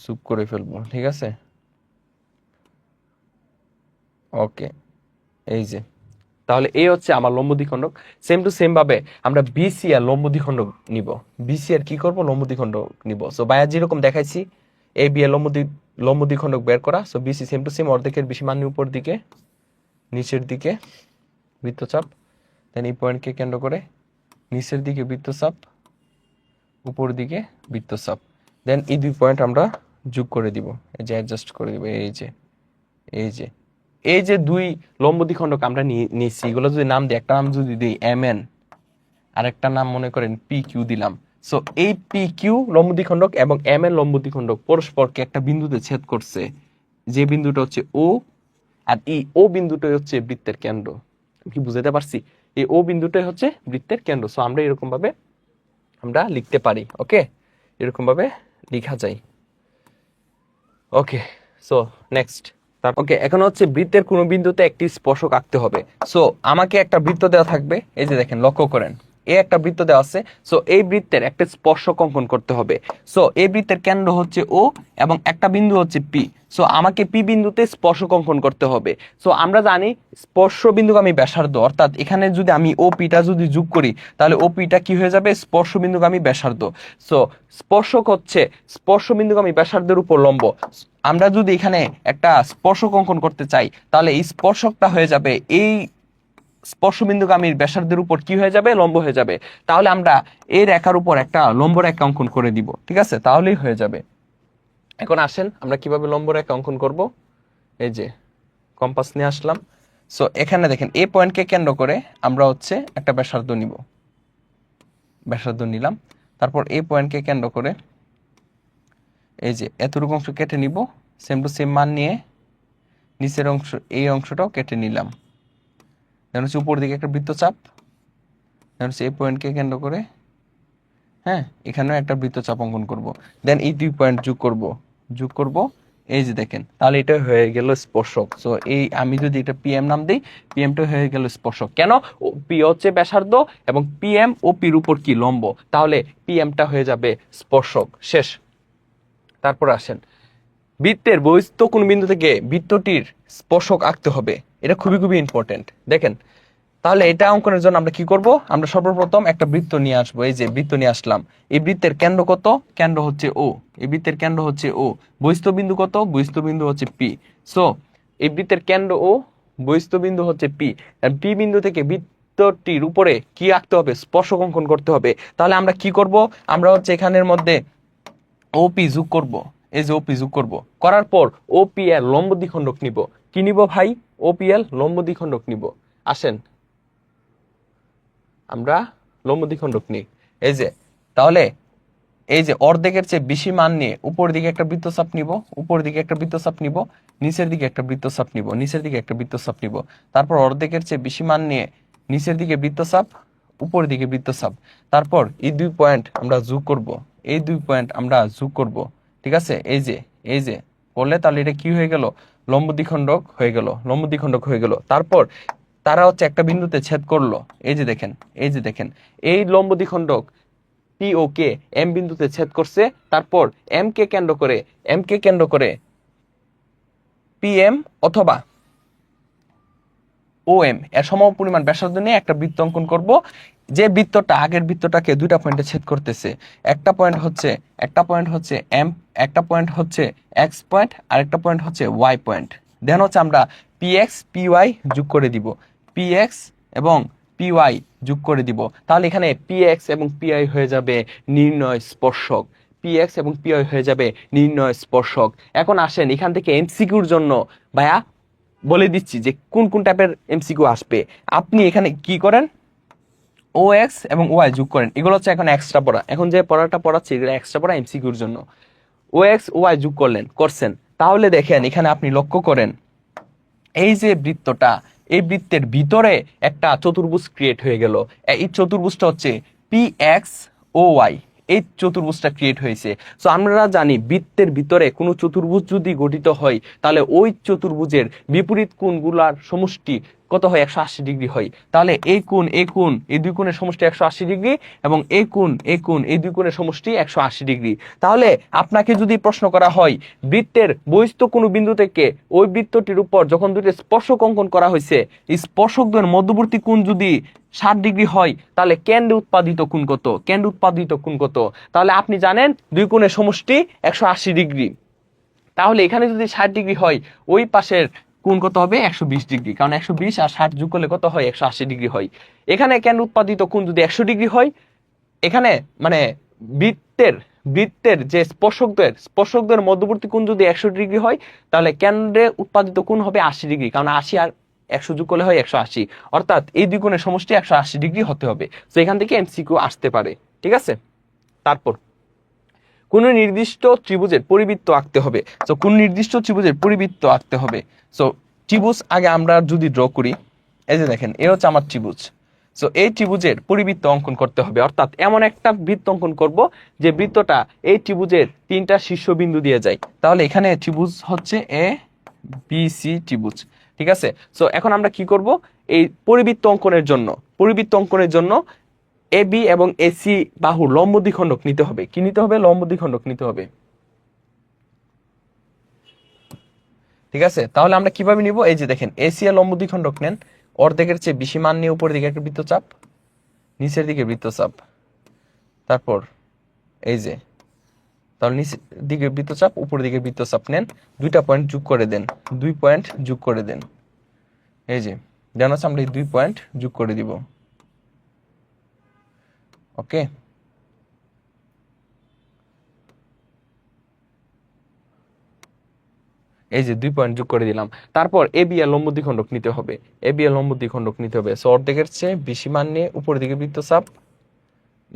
যোগ করে ফেলবো। ঠিক আছে, ওকে, এই যে তাহলে এই হচ্ছে আমার লম্ব দ্বিখণ্ডক। সেম টু সেম ভাবে আমরা বিসি আর লম্ব দ্বিখণ্ডক নিব, বিসি আর কি করব, লম্ব দ্বিখণ্ডক নিব। সো বায়া যেরকম দেখাইছি, এ বি এর লম্ব দ্বিখণ্ডক বের করা। So BC same to same, অর্ধেকের বেশি মান উপর দিকে, নিচের দিকে বৃত্তচাপ, দেন এই পয়েন্টকে কেন্দ্র করে নিচের দিকে বৃত্তচাপ, উপর দিকে বৃত্তচাপ। দেন এই দুই পয়েন্ট আমরা যোগ করে দিব, এই যে অ্যাডজাস্ট করে দিব, এই যে দুই লম্ব দ্বিখণ্ডক আমরা নিয়েছি, এগুলো যদি নাম দিই, একটা নাম যদি দিই এম এন, আর একটা নাম মনে করেন পি কিউ দিলাম। সো এই পি কিউ লম্ব দ্বিখণ্ডক এবং এম এন লম্ব দ্বিখণ্ডক পরস্পরকে একটা বিন্দুতে ছেদ করছে, যে বিন্দুটা হচ্ছে ও, আর এই ও বিন্দুটাই হচ্ছে বৃত্তের কেন্দ্র। কি বুঝাতে পারছি, এই ও বিন্দুটাই হচ্ছে বৃত্তের কেন্দ্র। সো আমরা এরকম ভাবে আমরা লিখতে পারি। ওকে, এরকম ভাবে লেখা যায়। ওকে, সো নেক্সট, ওকে, এখন হচ্ছে বৃত্তের কোন বিন্দুতে একটি স্পর্শক আঁকতে হবে। সো আমাকে একটা বৃত্ত দেওয়া থাকবে, এই যে দেখেন লক্ষ্য করেন, এই একটা বৃত্ত দেওয়া আছে। সো এই বৃত্তের একটা স্পর্শক অঙ্কন করতে হবে। সো এই বৃত্তের কেন্দ্র হচ্ছে ও এবং একটা বিন্দু হচ্ছে পি। সো আমাকে পি বিন্দুতে স্পর্শক অঙ্কন করতে হবে। সো আমরা জানি স্পর্শ বিন্দুগামী ব্যাসার্ধ, অর্থাৎ এখানে যদি আমি ও পিটা যদি যোগ করি তাহলে ও পিটা কি হয়ে যাবে, স্পর্শ বিন্দুগামী ব্যাসার্ধ। সো স্পর্শক হচ্ছে স্পর্শ বিন্দুগামী ব্যাসার্ধের উপর লম্ব। আমরা যদি এখানে একটা স্পর্শক অঙ্কন করতে চাই তাহলে এই স্পর্শকটা হয়ে যাবে এই স্পর্শবিন্দুগামীর ব্যাসার্ধের উপর কি হয়ে যাবে, লম্ব হয়ে যাবে। তাহলে আমরা এই রেখার উপর একটা লম্ব রেখা অঙ্কন করে দিব, ঠিক আছে, তাহলেই হয়ে যাবে। এখন আসেন আমরা কিভাবে লম্ব রেখা অঙ্কন করব। এই যে কম্পাস নিয়ে আসলাম। সো এখানে দেখেন এই পয়েন্টকে কেন্দ্র করে আমরা হচ্ছে একটা ব্যাসার্ধ নিব, ব্যাসার্ধ নিলাম। তারপর এই পয়েন্টকে কেন্দ্র করে এই যে এতটুকু অংশ কেটে নিব, সেম টু সেম মান নিয়ে নিচের অংশ এই অংশটাও কেটে নিলাম। দেন হচ্ছে উপর দিকে একটা বৃত্তচাপ, দেন হচ্ছে এই পয়েন্টকে কেন্দ্র করে হ্যাঁ এখানেও একটা বৃত্তচাপ অঙ্কন করব। দেন এই দুই পয়েন্ট যোগ করব, এই যে দেখেন, তাহলে এটা হয়ে গেল স্পর্শক। সো এই আমি যদি এটা পিএম নাম দিই, পিএমটা হয়ে গেল স্পর্শক। কেন, পি হচ্ছে ব্যাসার্ধ এবং পিএম ও পির উপর কি লম্ব, তাহলে পিএমটা হয়ে যাবে স্পর্শক। শেষ। তারপর আসেন বৃত্তের বহিস্থ কোন বিন্দু থেকে বৃত্তটির স্পর্শক আঁকতে হবে। এটা খুবই খুবই ইম্পর্টেন্ট। দেখেন তাহলে এটা অঙ্কনের জন্য আমরা কি করব, আমরা সর্বপ্রথম একটা বৃত্ত নিয়ে আসবো। এই যে বৃত্ত নিয়ে আসলাম, এই বৃত্তের কেন্দ্র কত, কেন্দ্র হচ্ছে ও, এই বৃত্তের কেন্দ্র হচ্ছে ও। বহিস্থ বিন্দু কত, বহিস্থ বিন্দু হচ্ছে পি। সো এই বৃত্তের কেন্দ্র ও, বহিস্থ বিন্দু হচ্ছে পি। পি বিন্দু থেকে বৃত্তটির উপরে কি আঁকতে হবে, স্পর্শক অঙ্কন করতে হবে। তাহলে আমরা কি করব, আমরা হচ্ছে এখানের মধ্যে ওপি যোগ করব, এই যে ওপি যোগ করব, করার পর ওপি এর লম্ব দ্বিখণ্ডক নিব। কি নিব ভাই, ওপি এর লম্ব দ্বিখণ্ডক নিব। আসেন আমরা লম্ব দ্বিখণ্ডক নিই। এই যে তাহলে এই যে অর্ধেকের চেয়ে বেশি মান নিয়ে উপর দিকে একটা বৃত্তচাপ নিব, উপর দিকে একটা বৃত্তচাপ নিব, নিচের দিকে একটা বৃত্তচাপ নিব, নিচের দিকে একটা বৃত্তচাপ নিব। তারপর অর্ধেকের চেয়ে বেশি মান নিয়ে নিচের দিকে বৃত্তচাপ, উপর দিকে বৃত্তচাপ। তারপর এই দুই পয়েন্ট আমরা যোগ করব, এই দুই পয়েন্ট আমরা যোগ করব, ঠিক আছে। এই যে করলে তাহলে এটা কি হয়ে গেল, লম্ব দ্বিখণ্ডক হয়ে গেল, লম্ব দ্বিখণ্ডক হয়ে গেল। তারপর তারা হচ্ছে একটা বিন্দুতে ছেদ করলো, এই যে দেখেন, এই যে দেখেন, এই লম্ব দ্বিখণ্ডক পি ও কে এম বিন্দুতে ছেদ করছে। তারপর এম কে কেন্দ্র করে পি এম অথবা ও এম এর সমপরিমাণ ব্যাসার্ধ নিয়ে একটা বৃত্ত অঙ্কন করব। যে বৃত্তটা আগের বৃত্তটাকে দুইটা পয়েন্টে ছেদ করতেছে, একটা পয়েন্ট হচ্ছে এম, একটা পয়েন্ট হচ্ছে এক্স পয়েন্ট, আর একটা পয়েন্ট হচ্ছে ওয়াই পয়েন্ট। দেন হচ্ছে আমরা পি এক্স পি ওয়াই যোগ করে দিব, পি এক্স এবং পি ওয়াই যোগ করে দিব। তাহলে এখানে পি এক্স এবং পি ওয়াই হয়ে যাবে নির্ণয় স্পর্শক, পি এক্স এবং পি ওয়াই হয়ে যাবে নির্ণয় স্পর্শক। এখন আসেন এখান থেকে এমসিকিউর জন্য ভাইয়া বলে দিচ্ছি যে কোন কোন টাইপের এমসিকিউ আসবে। আপনি এখানে কি করেন, ও এক্স এবং ওয়াই যোগ করেন, এগুলো হচ্ছে এখন এক্সট্রা পড়া। এখন যে পড়াটা পড়াচ্ছি এগুলো এক্সট্রা পড়া এমসিকিউর জন্য। ও এক্স ওয়াই যোগ করছেন, তাহলে দেখেন এখানে আপনি লক্ষ্য করেন এই যে বৃত্তটা, এই বৃত্তের ভিতরে একটা চতুর্ভুজ ক্রিয়েট হয়ে গেল। এই চতুর্ভুজটা হচ্ছে পি এক্স ও ওয়াই, এই চতুর্ভুজটা ক্রিয়েট হয়েছে। সো আমরা জানি বৃত্তের ভিতরে কোনো চতুর্ভুজ যদি গঠিত হয় তাহলে ওই চতুর্ভুজের বিপরীত কোণগুলার সমষ্টি কত হয়, 180 ডিগ্রি হয়। তাহলে এই কোণ এই দুই কোণের সমষ্টি 180 ডিগ্রি এবং এই কোণ এই দুই কোণের সমষ্টি 180 ডিগ্রি। তাহলে আপনাকে যদি প্রশ্ন করা হয় বৃত্তের বহিস্থ কোনো বিন্দু থেকে ওই বৃত্তটির উপর যখন দুটি স্পর্শক অঙ্কন করা হয়েছে, এই স্পর্শকদ্বয়ের মধ্যবর্তী কোণ যদি 60 ডিগ্রি হয় তাহলে কেন্দ্রে উৎপাদিত কোণ কত, তাহলে আপনি জানেন দুই কোণের সমষ্টি 180 ডিগ্রি। তাহলে এখানে যদি 60 ডিগ্রি হয় ওই পাশের কোণ কত হবে, 120 ডিগ্রি, কারণ 120 আর 60 যোগ করলে কত হয়, 180 ডিগ্রি হয়। এখানে কেন্দ্র উৎপাদিত কোণ যদি 100 ডিগ্রি হয়, এখানে মানে বৃত্তের যে স্পর্শকদ্বয়ের মধ্যবর্তী কোণ যদি 100 ডিগ্রি হয় তাহলে কেন্দ্রে উৎপাদিত কোণ হবে 80 ডিগ্রি, কারণ 80 আর 100 যোগ করলে হয় 180, অর্থাৎ এই দুই কোণের সমষ্টি 180 ডিগ্রি হতে হবে। তো এখান থেকে এমসিকিউ আসতে পারে, ঠিক আছে। তারপর কোন নির্দিষ্ট ত্রিভুজের পরিবৃত্ত আঁকতে হবে। সো কোন নির্দিষ্ট ত্রিভুজের পরিবৃত্ত আঁকতে হবে। সো ত্রিভুজ আগে আমরা যদি ড্র করি, এই যে দেখেন এ হচ্ছে আমার ত্রিভুজ। সো এই ত্রিভুজের পরিবৃত্ত অঙ্কন করতে হবে, অর্থাৎ এমন একটা বৃত্ত অঙ্কন করব যে বৃত্তটা এই ত্রিভুজের তিনটা শীর্ষবিন্দু দিয়ে যায়। তাহলে এখানে ত্রিভুজ হচ্ছে এ বিসি ত্রিভুজ, ঠিক আছে। সো এখন আমরা কি করব, এই পরিবৃত্ত অঙ্কনের জন্য এ বি এবং এসি বাহুর লম্ব দ্বিখণ্ডক নিতে হবে। কি নিতে হবে? লম্ব দ্বিখণ্ডক নিতে হবে, ঠিক আছে। তাহলে আমরা কিভাবে নিব? এই যে দেখেন, এসি এর লম্ব দ্বিখণ্ডক নেন, অর্ধেকের চেয়ে বেশি মান নিয়ে উপরের দিকে একটা বৃত্তচাপ, নিচের দিকে বৃত্তচাপ, তারপর এই যে, তাহলে নিচের দিকে বৃত্তচাপ, উপরের দিকে বৃত্তচাপ নেন, 2টা পয়েন্ট যোগ করে দেন, 2 পয়েন্ট যোগ করে দেন, এই যে দেন হচ্ছে আমরা এই 2 পয়েন্ট যোগ করে দিব। ওকে, এই যে 2 পয়েন্ট যোগ করে দিলাম। তারপর এ বি এর লম্ব দ্বিখণ্ডক নিতে হবে, এ বি এর লম্ব দ্বিখণ্ডক নিতে হবে। সো অর্ধেকের চেয়ে বেশি মান নিয়ে উপরের দিকে বৃত্তচাপ,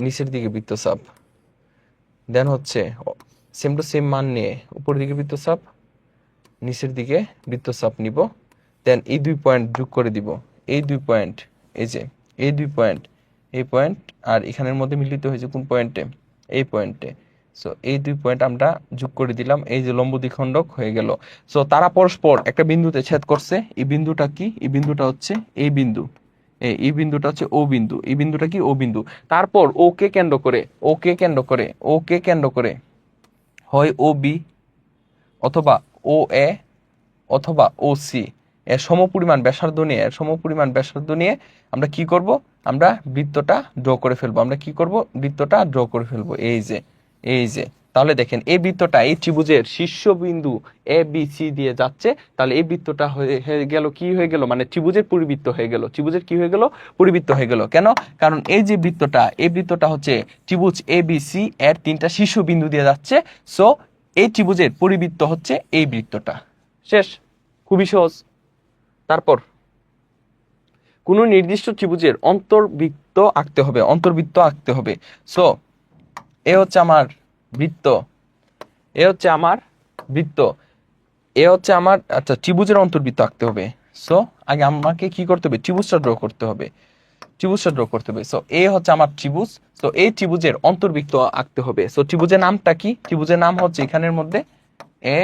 নিচের দিকে বৃত্তচাপ, দেন হচ্ছে সেম টু সেম মান নিয়ে উপরের দিকে বৃত্তচাপ, নিচের দিকে বৃত্তচাপ নিব, দেন এই 2 পয়েন্ট যোগ করে দিব, এই 2 পয়েন্ট, এই যে এই 2 পয়েন্ট, এই পয়েন্ট আর এখানের মধ্যে মিলিত হয়েছে কোন পয়েন্টে? এই পয়েন্টে। সো এই 2 পয়েন্ট আমরা যোগ করে দিলাম, এই যে লম্ব দ্বিখণ্ডক হয়ে গেল। সো তারা পরস্পর একটা বিন্দুতে ছেদ করছে। এই বিন্দুটা কি? এই বিন্দুটা হচ্ছে এই বিন্দু, এই বিন্দুটা হচ্ছে ও বিন্দু, এই বিন্দুটা কি? ও বিন্দু। তারপর ওকে কেন্দ্র করে, ওকে কেন্দ্র করে হয় ও বি অথবা ও এ অথবা ও সি এর সমপরিমাণ ব্যাসার্ধ নিয়ে আমরা কি করব? আমরা বৃত্তটা ড্র করে ফেলবো। বৃত্তটা ড্র করে ফেলবো, এই যে তাহলে দেখেন, এই বৃত্তটা এই ত্রিভুজের শীর্ষবিন্দু এ বি সি দিয়ে যাচ্ছে। তাহলে এই বৃত্তটা হয়ে গেল কি হয়ে গেল? মানে ত্রিভুজের পরিবৃত্ত হয়ে গেল। ত্রিভুজের কি হয়ে গেল? পরিবৃত্ত হয়ে গেল। কেন? কারণ এই যে বৃত্তটা, এই বৃত্তটা হচ্ছে ত্রিভুজ এ বি সি এর 3টা শীর্ষবিন্দু দিয়ে যাচ্ছে। সো এই ত্রিভুজের পরিবৃত্ত হচ্ছে এই বৃত্তটা। শেষ, খুবই সহজ। তারপর কোন নির্দিষ্ট ত্রিভুজের অন্তর্বৃত্ত আঁকতে হবে। সো এ হচ্ছে আমার বৃত্ত, আচ্ছা, ত্রিভুজের অন্তর্বৃত্ত আঁকতে হবে। সো আগে আমাকে কি করতে হবে? ত্রিভুজটা ড্র করতে হবে। সো এ হচ্ছে আমার ত্রিভুজ। সো এই ত্রিভুজের অন্তর্বৃত্ত আঁকতে হবে। সো ত্রিভুজের নামটা কি? ত্রিভুজের নাম হচ্ছে এখানের মধ্যে এ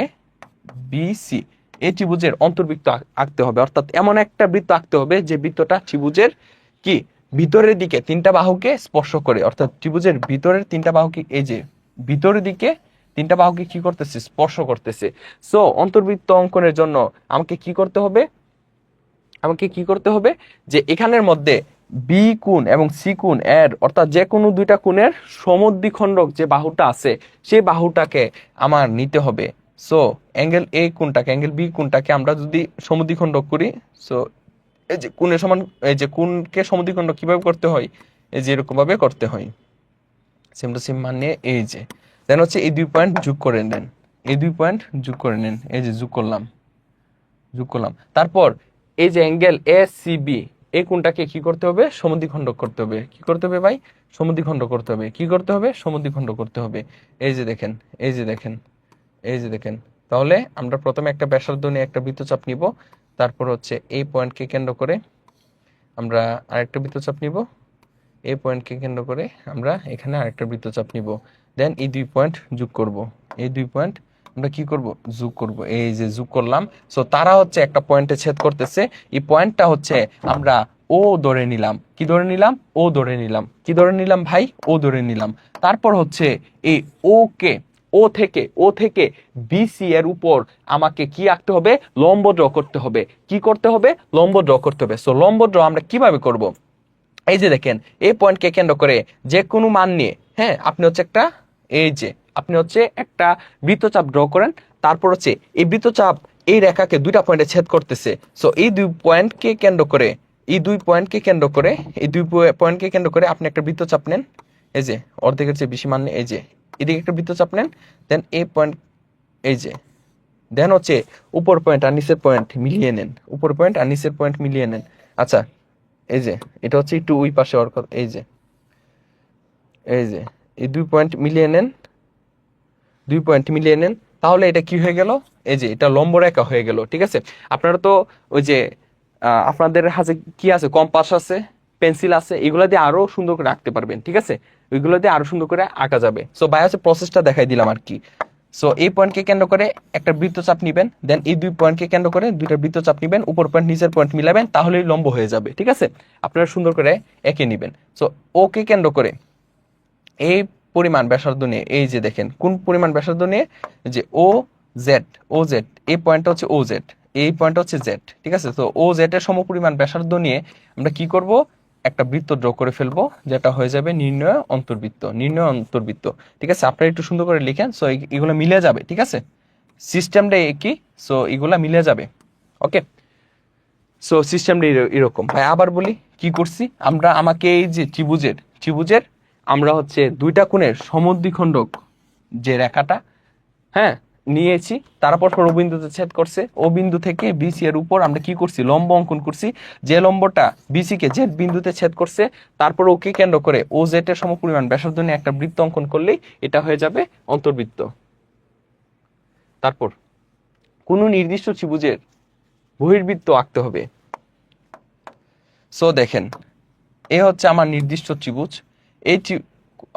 বি সি। এই ত্রিভুজের অন্তর্বৃত্ত আঁকতে হবে, অর্থাৎ এমন একটা বৃত্ত আঁকতে হবে যে বৃত্তটা ত্রিভুজের কি? ভিতরের দিকে 3টা বাহুকে স্পর্শ করে, অর্থাৎ ত্রিভুজের ভিতরের 3টা বাহুকে, এই যে ভিতরের দিকে 3টা বাহুকে কি করতেছে? স্পর্শ করতেছে। সো অন্তর্বৃত্ত অঙ্কনের জন্য আমাকে কি করতে হবে? যে এখানের মধ্যে বি কোণ এবং সি কোণ এর, অর্থাৎ যে কোনো 2টা কোণের সমদ্বিখণ্ডক যে বাহুটা আছে, সেই বাহুটাকে আমার নিতে হবে। সো অ্যাঙ্গেল এ কোণটাকে, অ্যাঙ্গেল বি কোণটাকে আমরা যদি সমদ্বিখণ্ডক করি, সো এই যে কোণের সমান, এই যে কোণকে সমদ্বিখণ্ডক কিভাবে করতে হয়? এই যে এরকম ভাবে করতে হয়, সেম টু সেম মানে এই যে, দেন হচ্ছে এই 2 পয়েন্ট যোগ করে নেন, এই যে যোগ করলাম। তারপর এই যে অ্যাঙ্গেল এ সি বি, এই কোণটাকে কি করতে হবে? সমদ্বিখণ্ডক করতে হবে। কি করতে হবে ভাই? সমদ্বিখণ্ডক করতে হবে। সমদ্বিখণ্ডক করতে হবে। এই যে দেখেন, তাহলে আমরা প্রথমে একটা ব্যাসার্ধ নিয়ে একটা বৃত্তচাপ নিব, তারপর হচ্ছে এই পয়েন্টকে কেন্দ্র করে আমরা আরেকটা বৃত্তচাপ নিব, এই পয়েন্টকে কেন্দ্র করে আমরা এখানে আরেকটা বৃত্তচাপ নিব, দেন এই 2 পয়েন্ট যোগ করব, এই 2 পয়েন্ট আমরা কি করব? যোগ করব। এই যে যোগ করলাম। সো তারা হচ্ছে একটা পয়েন্টে ছেদ করতেছে। এই পয়েন্টটা হচ্ছে আমরা ও ধরে নিলাম। কি ধরে নিলাম? ও ধরে নিলাম। কি ধরে নিলাম ভাই? ও ধরে নিলাম। তারপর হচ্ছে এই ও থেকে বিসি এর উপর আমাকে কি আঁকতে হবে? লম্ব ড্র করতে হবে। কি করতে হবে? লম্ব ড্র করতে হবে। সো লম্ব ড্র আমরা কিভাবে করব? এই যে দেখেন, এই পয়েন্টকে কেন্দ্র করে যে কোনো মান নিয়ে, হ্যাঁ, আপনি হচ্ছে একটা বৃত্তচাপ ড্র করেন। তারপর হচ্ছে এই বৃত্তচাপ এই রেখাকে 2টা পয়েন্টে ছেদ করতেছে। সো এই 2 পয়েন্টকে কেন্দ্র করে, আপনি একটা বৃত্তচাপ নেন, এই যে অর্ধেকের চেয়ে বেশি মান নেই, এই যে এদিকে একটা বৃত্তচাপ নেন, দেন এই পয়েন্ট, এই যে দেন হচ্ছে উপর পয়েন্ট আর নিচের পয়েন্ট মিলিয়ে নেন। আচ্ছা, এই যে এটা হচ্ছে একটু ওই পাশে ওর কথা, এই যে এই 2 পয়েন্ট মিলিয়ে নেন, তাহলে এটা কি হয়ে গেল? এই যে এটা লম্ব রেখা হয়ে গেল। ঠিক আছে, আপনারা তো ওই যে আপনাদের হাতে কি আছে? কম্পাস আছে, পেন্সিল আছে, এগুলো দিয়ে আরো সুন্দর করে আঁকতে পারবেন। ঠিক আছে, ওইগুলো দিয়ে আরো সুন্দর করে আঁকা যাবে। সো ভাই হচ্ছে প্রসেসটা দেখাই দিলাম আর কি। সো এই পয়েন্টকে কেন্দ্র করে একটা বৃত্তচাপ নিবেন, দেন এই দুই পয়েন্টকে কেন্দ্র করে দুইটা বৃত্তচাপ নিবেন, উপর পয়েন্ট নিচের পয়েন্ট মিলাবেন, তাহলেই লম্ব হয়ে যাবে। ঠিক আছে, আপনারা সুন্দর করে এঁকে নিবেন। সো ওকে কেন্দ্র করে এই পরিমাণ ব্যাসার্ধ নিয়ে, এই যে দেখেন কোন পরিমাণ ব্যাসার্ধ নিয়ে, যে ও জেড, এই পয়েন্টটা হচ্ছে ও জেড, এই পয়েন্টটা হচ্ছে জেড। ঠিক আছে, তো ও জেড এর সমপরিমাণ ব্যাসার্ধ নিয়ে আমরা কি করব, একটা বৃত্ত ড্র করে ফেলবো, যেটা হয়ে যাবে নির্ণয় অন্তর্বৃত্ত। নির্ণয় অন্তর্বৃত্ত, ঠিক আছে, আপনারা একটু সুন্দর করে লিখেন। সো এগুলো মিলে যাবে। ঠিক আছে, সিস্টেমটা কি, সো এগুলা মিলে যাবে। ওকে, সো সিস্টেমটা এরকম। ভাই আবার বলি কি করছি আমরা, আমাকে এই যে ত্রিভুজের আমরা হচ্ছে দুইটা কোণের সমদ্বিখণ্ডক যে রেখাটা, হ্যাঁ, নিয়েছি, তারপর ও বিন্দুতে ছেদ করছে, ও বিন্দু থেকে বিসি এর উপর আমরা কি করছি, লম্ব অঙ্কন করছি, যে লম্বটা বিসি কে জেড বিন্দুতে ছেদ করছে, তারপর ওকে কেন্দ্র করে ও জেড এর সমপরিমাণ ব্যাসার্ধ নিয়ে একটা বৃত্ত অঙ্কন করলেই এটা হয়ে যাবে অন্তর্বৃত্ত। তারপর কোন নির্দিষ্ট ত্রিভুজের বহির্বৃত্ত আঁকতে হবে। সো দেখেন, এ হচ্ছে আমার নির্দিষ্ট ত্রিভুজ, এই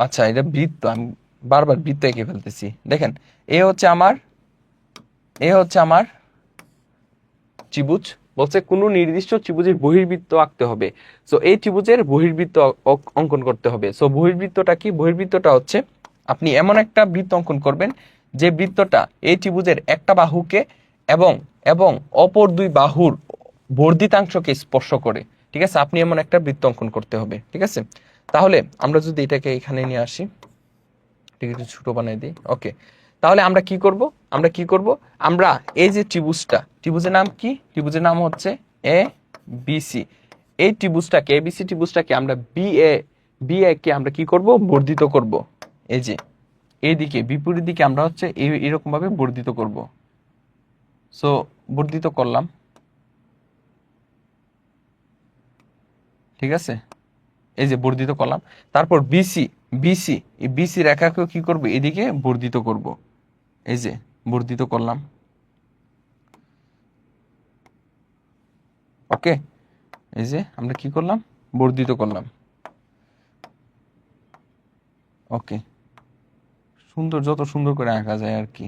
আচ্ছা এটা বৃত্ত, আমি বারবার বৃত্ত এঁকে ফেলতেছি। দেখেন, এ হচ্ছে আমার ত্রিভুজ, বলছে কোন নির্দিষ্ট ত্রিভুজের বহির্বৃত্ত আঁকতে হবে। সো এই ত্রিভুজের বহির্বৃত্ত অঙ্কন করতে হবে। সো বহির্বৃত্তটা কি, বহির্বৃত্তটা হচ্ছে আপনি এমন একটা বৃত্ত অঙ্কন করবেন যে বৃত্তটা এই ত্রিভুজের একটা বাহুকে এবং এবং অপর দুই বাহুর বর্ধিতাংশকে স্পর্শ করে। ঠিক আছে, আপনি এমন একটা বৃত্ত অঙ্কন করতে হবে। ঠিক আছে, তাহলে আমরা যদি এটাকে এখানে নিয়ে আসি, ঠিক একটু ছোট বানাই দিই। ওকে, তাহলে আমরা কি করব, আমরা এই যে ত্রিভুজের নাম কি, ত্রিভুজের নাম হচ্ছে এ বিসি। এই ত্রিভুজটাকে, এবিসি ত্রিভুজটাকে আমরা বিএ কে আমরা কি করব, বর্ধিত করব। এই যে এইদিকে বিপরীত দিকে আমরা হচ্ছে এরকম ভাবে বর্ধিত করব। সো বর্ধিত করলাম। ঠিক আছে, এই যে বর্ধিত করলাম। তারপর এই বিসি রেখাকেও কি করব, এদিকে বর্ধিত করব। এই যে বর্ধিত করলাম। ওকে, এই যে আমরা কি করলাম, বর্ধিত করলাম। ওকে, যত সুন্দর করে আঁকা যায় আর কি।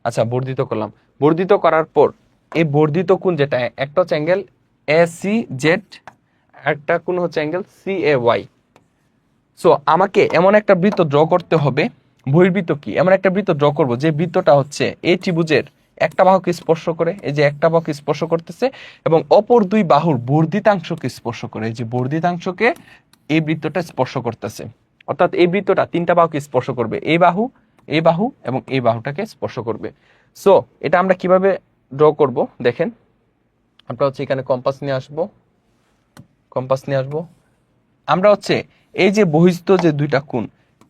আচ্ছা, বর্ধিত করলাম। বর্ধিত করার পর এই বর্ধিত কোণ যেটা, একটা হচ্ছে অ্যাঙ্গেল এ সি জেড, একটা কোণ হচ্ছে angle C A Y. So আমাকে এমন একটা বৃত্ত ড্র করতে হবে, বহির্বৃত্ত কি, এমন একটা বৃত্ত ড্র করব যে বৃত্তটা হচ্ছে এই ত্রিভুজের একটা বাহুকে স্পর্শ করে, এই যে একটা বাহুকে স্পর্শ করতেছে, এবং অপর দুই বাহুর বর্ধিতাংশকে স্পর্শ করে, এই যে বর্ধিতাংশকে এই বৃত্তটা স্পর্শ করতেছে। অর্থাৎ এই বৃত্তটা তিনটা বাহুকে স্পর্শ করবে, এই বাহু এবং এই বাহুটাকে স্পর্শ করবে। সো এটা আমরা কিভাবে ড্র করব, দেখেন, আমরা হচ্ছে এখানে কম্পাস নিয়ে আসবো। আমরা হচ্ছে এই যে বহিস্থ যে দুইটা কোণ,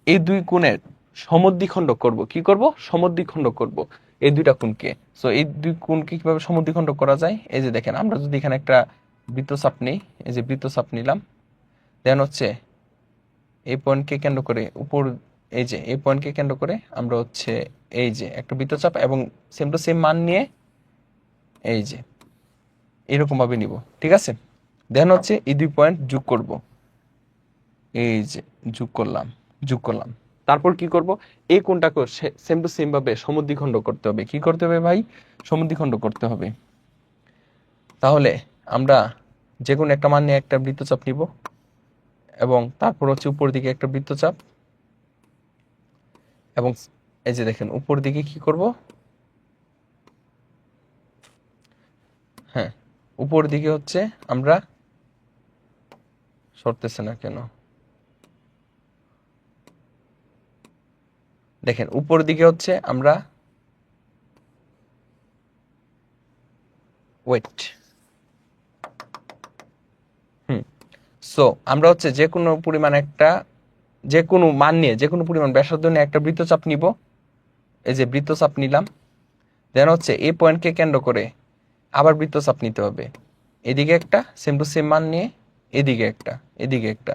এই দুই কোণের সমদ্বিখণ্ড করব। কি করব, সমদ্বিখণ্ড করব এই দুইটা কোণকে। সো এই দুই কোণকে কিভাবে সমদ্বিখণ্ড করা যায়, এই যে দেখেন, আমরা যদি এখানে একটা বৃত্তচাপ নিই, এই যে বৃত্তচাপ নিলাম, দেন হচ্ছে এই পয়েন্টকে কেন্দ্র করে উপর, এই যে এই পয়েন্টকে কেন্দ্র করে আমরা হচ্ছে এই যে একটা বৃত্তচাপ এবং সেম টু সেম মান নিয়ে এই যে এরকম ভাবে নিব। ঠিক আছে, দেন হচ্ছে এই দুই পয়েন্ট যোগ করব, এই যে যোগ করলাম। তারপর কি করব, এই কোণটাকে সেম টু সেম ভাবে সমদ্বিখণ্ড করতে হবে। কি করতে হবে ভাই, সমদ্বিখণ্ড করতে হবে। তাহলে আমরা যে কোনো একটা মান নিয়ে একটা বৃত্তচাপ নিব, এবং তারপর হচ্ছে উপর দিকে একটা বৃত্তচাপ, এবং এই যে দেখেন উপর দিকে কি করব, হ্যাঁ, উপর দিকে হচ্ছে আমরা, সরতেছে না কেন, দেখেন উপর দিকে হচ্ছে আমরা ওয়েট, সো আমরা হচ্ছে যে কোনো পরিমাণ একটা, যে কোনো মান নিয়ে, যে কোনো পরিমাণ ব্যাসার্ধ নিয়ে একটা বৃত্তচাপ নিব। এই যে বৃত্তচাপ নিলাম, দেন হচ্ছে এই পয়েন্টকে কেন্দ্র করে আবার বৃত্তচাপ নিতে হবে, এদিকে একটা সেম টু সেম মান নিয়ে, এদিকে একটা,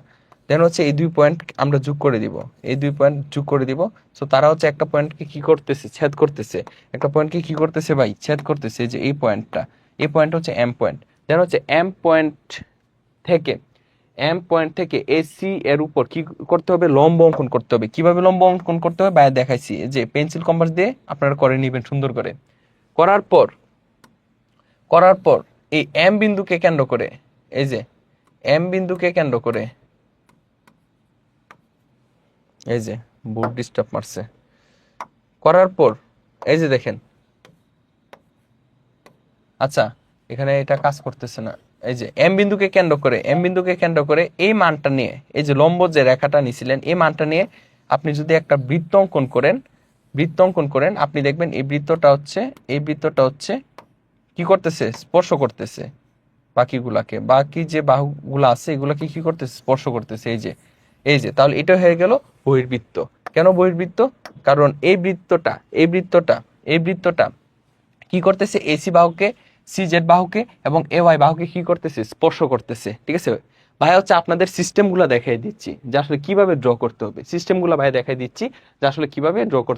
দেন হচ্ছে এই দুই পয়েন্ট আমরা যোগ করে দিব, এই দুই পয়েন্ট যোগ করে দিব। সো তারা হচ্ছে একটা পয়েন্টকে কি করতেছে, ছেদ করতেছে, একটা পয়েন্টকে কি করতেছে ভাই, ছেদ করতেছে। যে এই পয়েন্ট হচ্ছে এম পয়েন্ট, দেন হচ্ছে এম পয়েন্ট থেকে এম পয়েন্ট থেকে এসি এর উপর কি করতে হবে, লম্ব অঙ্কন করতে হবে। কিভাবে লম্ব অঙ্কন করতে হবে বাইরে দেখাইছি, যে পেন্সিল কম্পাস দিয়ে আপনারা করে নিবেন সুন্দর করে। করার পর এই এম বিন্দুকে কেন্দ্র করে, এই যে এম বিন্দুকে কেন্দ্র করে, এই যে বোর্ড ডিস্টার্ব মারছে, করার পর এই যে দেখেন, আচ্ছা এখানে এটা কাজ করতেছে না, এই যে এম বিন্দুকে কেন্দ্র করে এই মানটা নিয়ে, এই যে লম্ব যে রেখাটা নিছিলেন এই মানটা নিয়ে আপনি যদি একটা বৃত্ত অঙ্কন করেন, আপনি দেখবেন এই বৃত্তটা হচ্ছে কি করতেছে, স্পর্শ করতেছে বাকিগুলাকে, বাকি যে বাহুগুলা আছে এগুলাকে কি করতেছে, স্পর্শ করতেছে। এই যে তাহলে এটা হয়ে গেল বহির্বৃত্ত। কেন বহির্বৃত্ত? কারণ এই বৃত্তটা কি করতেছে, এসি বাহুকে, সিজেড বাহুকে এবং এ ওয়াই বাহুকে কি করতেছে, স্পর্শ করতেছে। ঠিক আছে ভাই, হচ্ছে আপনাদের সিস্টেমগুলো দেখাই দিচ্ছি যে আসলে কিভাবে ড্র করতে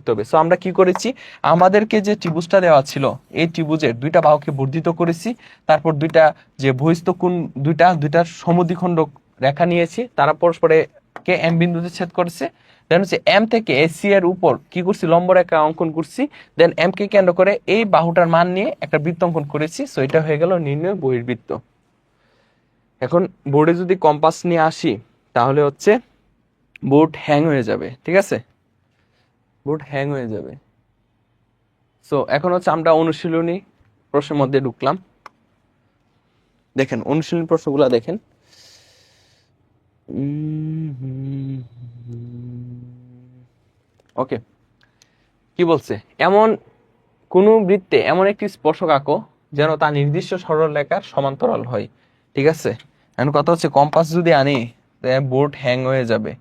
হবে, সো আমরা কি করেছি, আমাদেরকে যে ত্রিভুজটা দেওয়া ছিল এই ত্রিভুজের দুইটা বাহুকে বর্ধিত করেছি, তারপর দুইটা যে বহিস্থ কোণ দুইটার সমদ্বিখণ্ড রেখা নিয়েছি, তারা পরস্পরে কে এম বিন্দুতে ছেদ করেছে। দেন হচ্ছে এম থেকে এসি এর উপর কি করছি, লম্ব রেখা অঙ্কন করছি। দেন এম কে কেন্দ্র করে এই বাহুটার মান নিয়ে একটা বৃত্ত অঙ্কন করেছি। সো এটা হয়ে গেল নির্ণয় বহির্বৃত্ত। এখন বোর্ডে যদি কম্পাস নিয়ে আসি তাহলে হচ্ছে বোর্ড হ্যাং হয়ে যাবে। ঠিক আছে, বোর্ড হ্যাং হয়ে যাবে। সো এখন হচ্ছে আমরা অনুশীলনী প্রশ্নের মধ্যে ঢুকলাম। দেখেন অনুশীলনী প্রশ্নগুলো দেখেন। ওকে, কি বলছে, এমন কোন বৃত্তে এমন একটি স্পর্শক আঁকো যেন তা নির্দিষ্ট সরলরেখার সমান্তরাল হয়। ঠিক আছে, এখন কথা হচ্ছে কম্পাস যদি আনি বোর্ড হ্যাং হয়ে যাবে।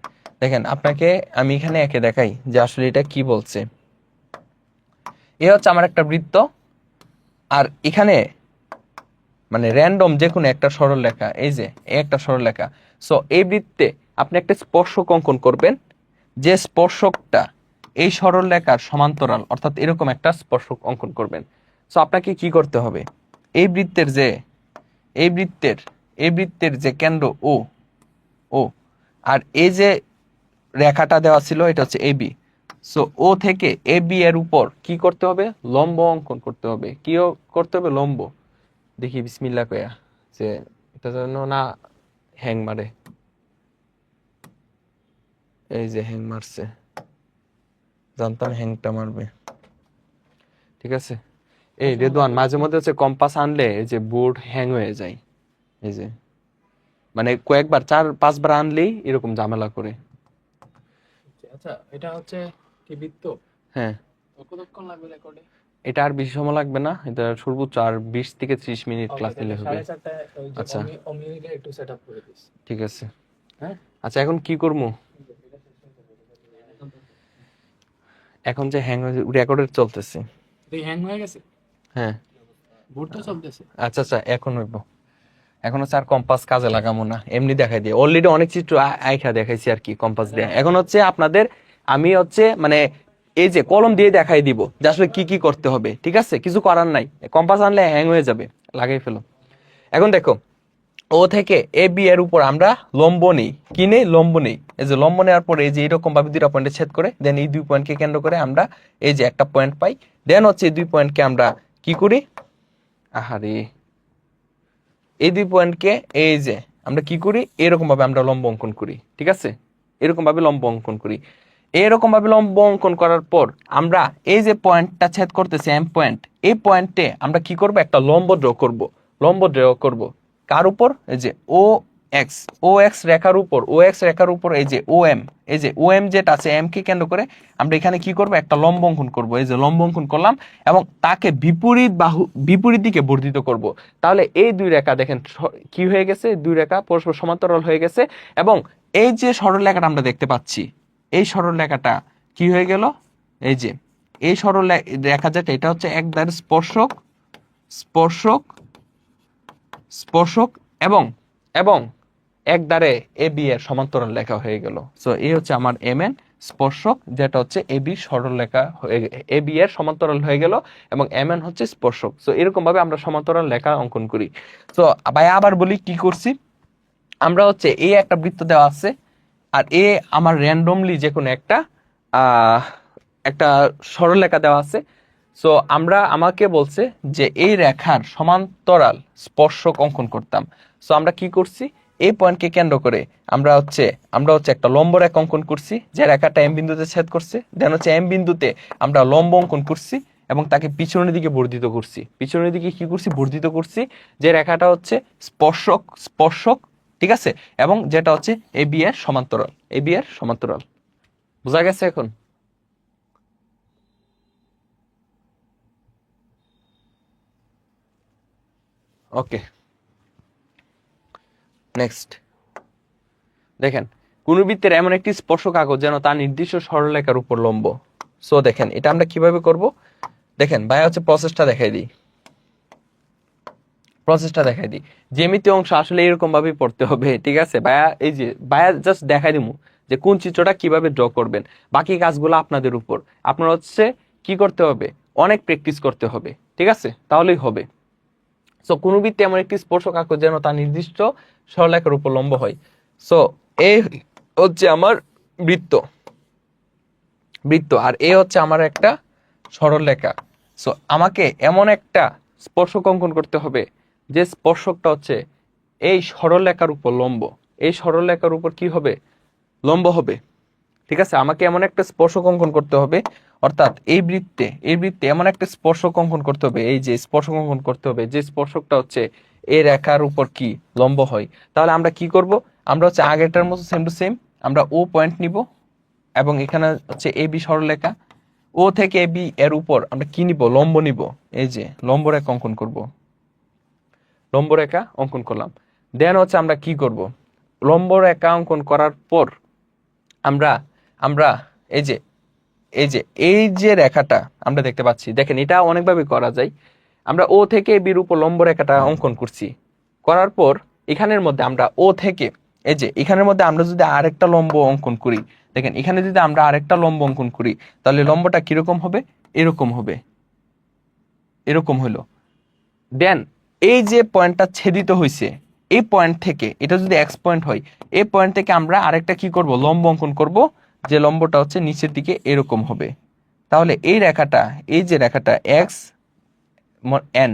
দেখেন আপনাকে আমি এখানে একে দেখাই যে আসলে এটা কি বলছে। এ হচ্ছে আমার একটা বৃত্ত, আর এখানে মানে র্যান্ডম যে কোনো একটা সরলরেখা, এই যে একটা সরলরেখা। সো এই বৃত্তে আপনি একটা স্পর্শক অঙ্কন করবেন, যে স্পর্শকটা এই সরলরেখার সমান্তরাল, অর্থাৎ এরকম একটা স্পর্শক অঙ্কন করবেন। সো আপনাকে কি করতে হবে, এই বৃত্তের যে কেন্দ্র ও আর এই যে রেখাটা দেওয়া ছিল এটা হচ্ছে এবি। সো ও থেকে এবি এর উপর কি করতে হবে, লম্ব অঙ্কন করতে হবে। করতে হবে লম্ব। দেখি বিসমিল্লাহ কয়া যে এটা যেন না হ্যাং মারে। এই যে হ্যাং মারছে, জানতাম হ্যাংটা মারবে। ঠিক আছে, এই রেদওয়ান মাঝে মধ্যে হচ্ছে কম্পাস আনলে এই যে বোর্ড হ্যাং হয়ে যায়, এই যে মানে কয়েকবার 4-5 বার আনলেই এরকম ঝামেলা করে। আচ্ছা, এটা হচ্ছে কি বৃত্ত? হ্যাঁ, কতক্ষণ লাগবে রেকর্ডে? এটা আর বেশি সময় লাগবে না, এটা সর্বোচ্চ আর 20 থেকে 30 মিনিট ক্লাস নিলে হবে। 4:30 ওই যে আচ্ছা অমিকে একটু সেটআপ করে দিস। ঠিক আছে। হ্যাঁ, আচ্ছা এখন কি করবো, এখন যে হ্যাং রেকর্ডের চলতেছে। তুই হ্যাং হয়ে গেছে? হ্যাঁ বুট তো চলতেছে। আচ্ছা এখন হইব। এখন হচ্ছে আর কম্পাস কাজে লাগাবো না, এমনি দেখাই দিয়ে অলরেডি অনেক চিত্র আইখা দেখাইছি আর কি কম্পাস দিয়ে। এখন হচ্ছে আপনাদের আমি হচ্ছে মানে এই যে কলম দিয়ে দেখাই দিব যে আসলে কি কি করতে হবে। ঠিক আছে, কিছু করার নাই, কম্পাস আনলে হ্যাং হয়ে যাবে, লাগাই ফেলো। এখন দেখো ও থেকে এ বি এর উপর আমরা লম্ব নেই, কি নেই, লম্ব নেই। এই যে লম্ব নেওয়ার পরে এই যে এরকম ভাবে দুইটা পয়েন্টে ছেদ করে দেন এই 2 পয়েন্টকে কেন্দ্র করে আমরা এই যে একটা পয়েন্ট পাই। দেন হচ্ছে এই 2 পয়েন্টকে আমরা কি করি, আহারে এই 2 পয়েন্টকে এই যে আমরা কি করি, এরকম ভাবে আমরা লম্ব অঙ্কন করি। ঠিক আছে, এরকম ভাবে লম্ব অঙ্কন করি। এরকম ভাবে লম্ব অঙ্কন করার পর আমরা এই যে পয়েন্টটা ছেদ করতেছে এম পয়েন্ট, এই পয়েন্টে আমরা কি করব, একটা লম্ব ড্র করব। কার উপর, এই যে ও এক্স রেখার উপর এই যে ও এম যেটা আছে এম কে কেন্দ্র করে আমরা এখানে কি করব, একটা লম্ব অঙ্কন করব। এই যে লম্ব অঙ্কন করলাম এবং তাকে বিপরীত দিকে বর্ধিত করব। তাহলে এই দুই রেখা দেখেন কি হয়ে গেছে, দুই রেখা পরস্পর সমান্তরাল হয়ে গেছে। এবং এই যে সরলরেখাটা আমরা দেখতে পাচ্ছি, এই সরলরেখাটা কি হয়ে গেল, এই যে এই সরল রেখা যেটা এটা হচ্ছে একদার স্পর্শক এবং একদারে এ বি এর সমান্তরাল রেখা হয়ে গেল। সো এই হচ্ছে আমার এম এন স্পর্শক, যেটা হচ্ছে এ বি সরলরেখা এ বি এর সমান্তরাল হয়ে গেল এবং এম এন হচ্ছে স্পর্শক। সো এরকম ভাবে আমরা সমান্তরাল রেখা অঙ্কন করি। তো ভাই আবার বলি কি করছি, আমরা হচ্ছে এই একটা বৃত্ত দেওয়া আছে, আর এ আমার র্যান্ডমলি যে কোনো একটা আহ, একটা সরলরেখা দেওয়া আছে। সো আমাকে বলছে যে এই রেখার সমান্তরাল স্পর্শক অঙ্কন করতাম। সো আমরা কি করছি, এই পয়েন্টকে কেন্দ্র করে আমরা হচ্ছে একটা লম্ব রেখা অঙ্কন করছি, যে রেখাটা এম বিন্দুতে ছেদ করছে। দেন হচ্ছে এম বিন্দুতে আমরা লম্ব অঙ্কন করছি এবং তাকে পিছনের দিকে বর্ধিত করছি। পিছনের দিকে কি করছি, বর্ধিত করছি, যে রেখাটা হচ্ছে স্পর্শক স্পর্শক ঠিক আছে, এবং যেটা হচ্ছে এ বি এর সমান্তরাল, এ বি এর সমান্তরাল। বোঝা গেছে এখন? ওকে, নেক্সট দেখেন, কোন বৃত্তের এমন একটি স্পর্শক আঁকো যেন তার নির্দিষ্ট সরলরেখার উপর লম্ব। সো দেখেন এটা আমরা কিভাবে করব, দেখেন ভাইয়া হচ্ছে প্রসেসটা দেখাই দিই, জ্যামিতি অংশ আসলে এরকম ভাবেই পড়তে হবে, ঠিক আছে ভাইয়া? এই যে ভাইয়া জাস্ট দেখাই দিমু যে কোন চিত্রটা কিভাবে ড্র করবেন, বাকি কাজগুলো আপনাদের উপর। আপনার হচ্ছে কি করতে হবে, অনেক প্র্যাকটিস করতে হবে, ঠিক আছে, তাহলেই হবে। সো কোন বৃত্তে এমন একটি স্পর্শক আঁকো যেন তার নির্দিষ্ট সরলরেখার উপর লম্ব হয়। সো এই হচ্ছে আমার বৃত্ত, আর এ হচ্ছে আমার একটা সরলরেখা। সো আমাকে এমন একটা স্পর্শক অঙ্কন করতে হবে যে স্পর্শকটা হচ্ছে এই সরলরেখার উপর লম্ব, এই সরলরেখার উপর কি হবে, লম্ব হবে, ঠিক আছে? আমাকে এমন একটা স্পর্শক অঙ্কন করতে হবে, অর্থাৎ এই বৃত্তে এমন একটা স্পর্শক অঙ্কন করতে হবে, এই যে স্পর্শক অঙ্কন করতে হবে যে স্পর্শকটা হচ্ছে এই রেখার উপর কি লম্ব হয়। তাহলে আমরা কি করব, আমরা হচ্ছে আগেরটার মতো সেম টু সেম আমরা ও পয়েন্ট নিব, এবং এখানে হচ্ছে এ বি সরলরেখা, ও থেকে এ বি এর উপর আমরা কি নিব, লম্ব নিব। এই যে লম্ব রেখা অঙ্কন করব, লম্ব রেখা অঙ্কন করলাম। দেন হচ্ছে আমরা কি করব, লম্ব রেখা অঙ্কন করার পর আমরা আমরা এই যে এই যে রেখাটা আমরা দেখতে পাচ্ছি, দেখেন এটা অনেকভাবে করা যায়। আমরা ও থেকে বির উপর লম্ব রেখাটা অঙ্কন করছি, করার পর এখানের মধ্যে আমরা ও থেকে এই যে এখানের মধ্যে আমরা যদি আরেকটা লম্ব অঙ্কন করি, দেখেন এখানে যদি আমরা আরেকটা লম্ব অঙ্কন করি তাহলে লম্বটা কিরকম হবে, এরকম হবে, এরকম হলো। দেন এই যে পয়েন্টটা ছেদিত হয়েছে, এই পয়েন্ট থেকে এটা যদি এক্স পয়েন্ট হয়, এই পয়েন্ট থেকে আমরা আরেকটা কি করব, লম্ব অঙ্কন করব, যে লম্বটা হচ্ছে নিচের দিকে এরকম হবে। তাহলে এই রেখাটা, এই যে রেখাটা এক্স এন,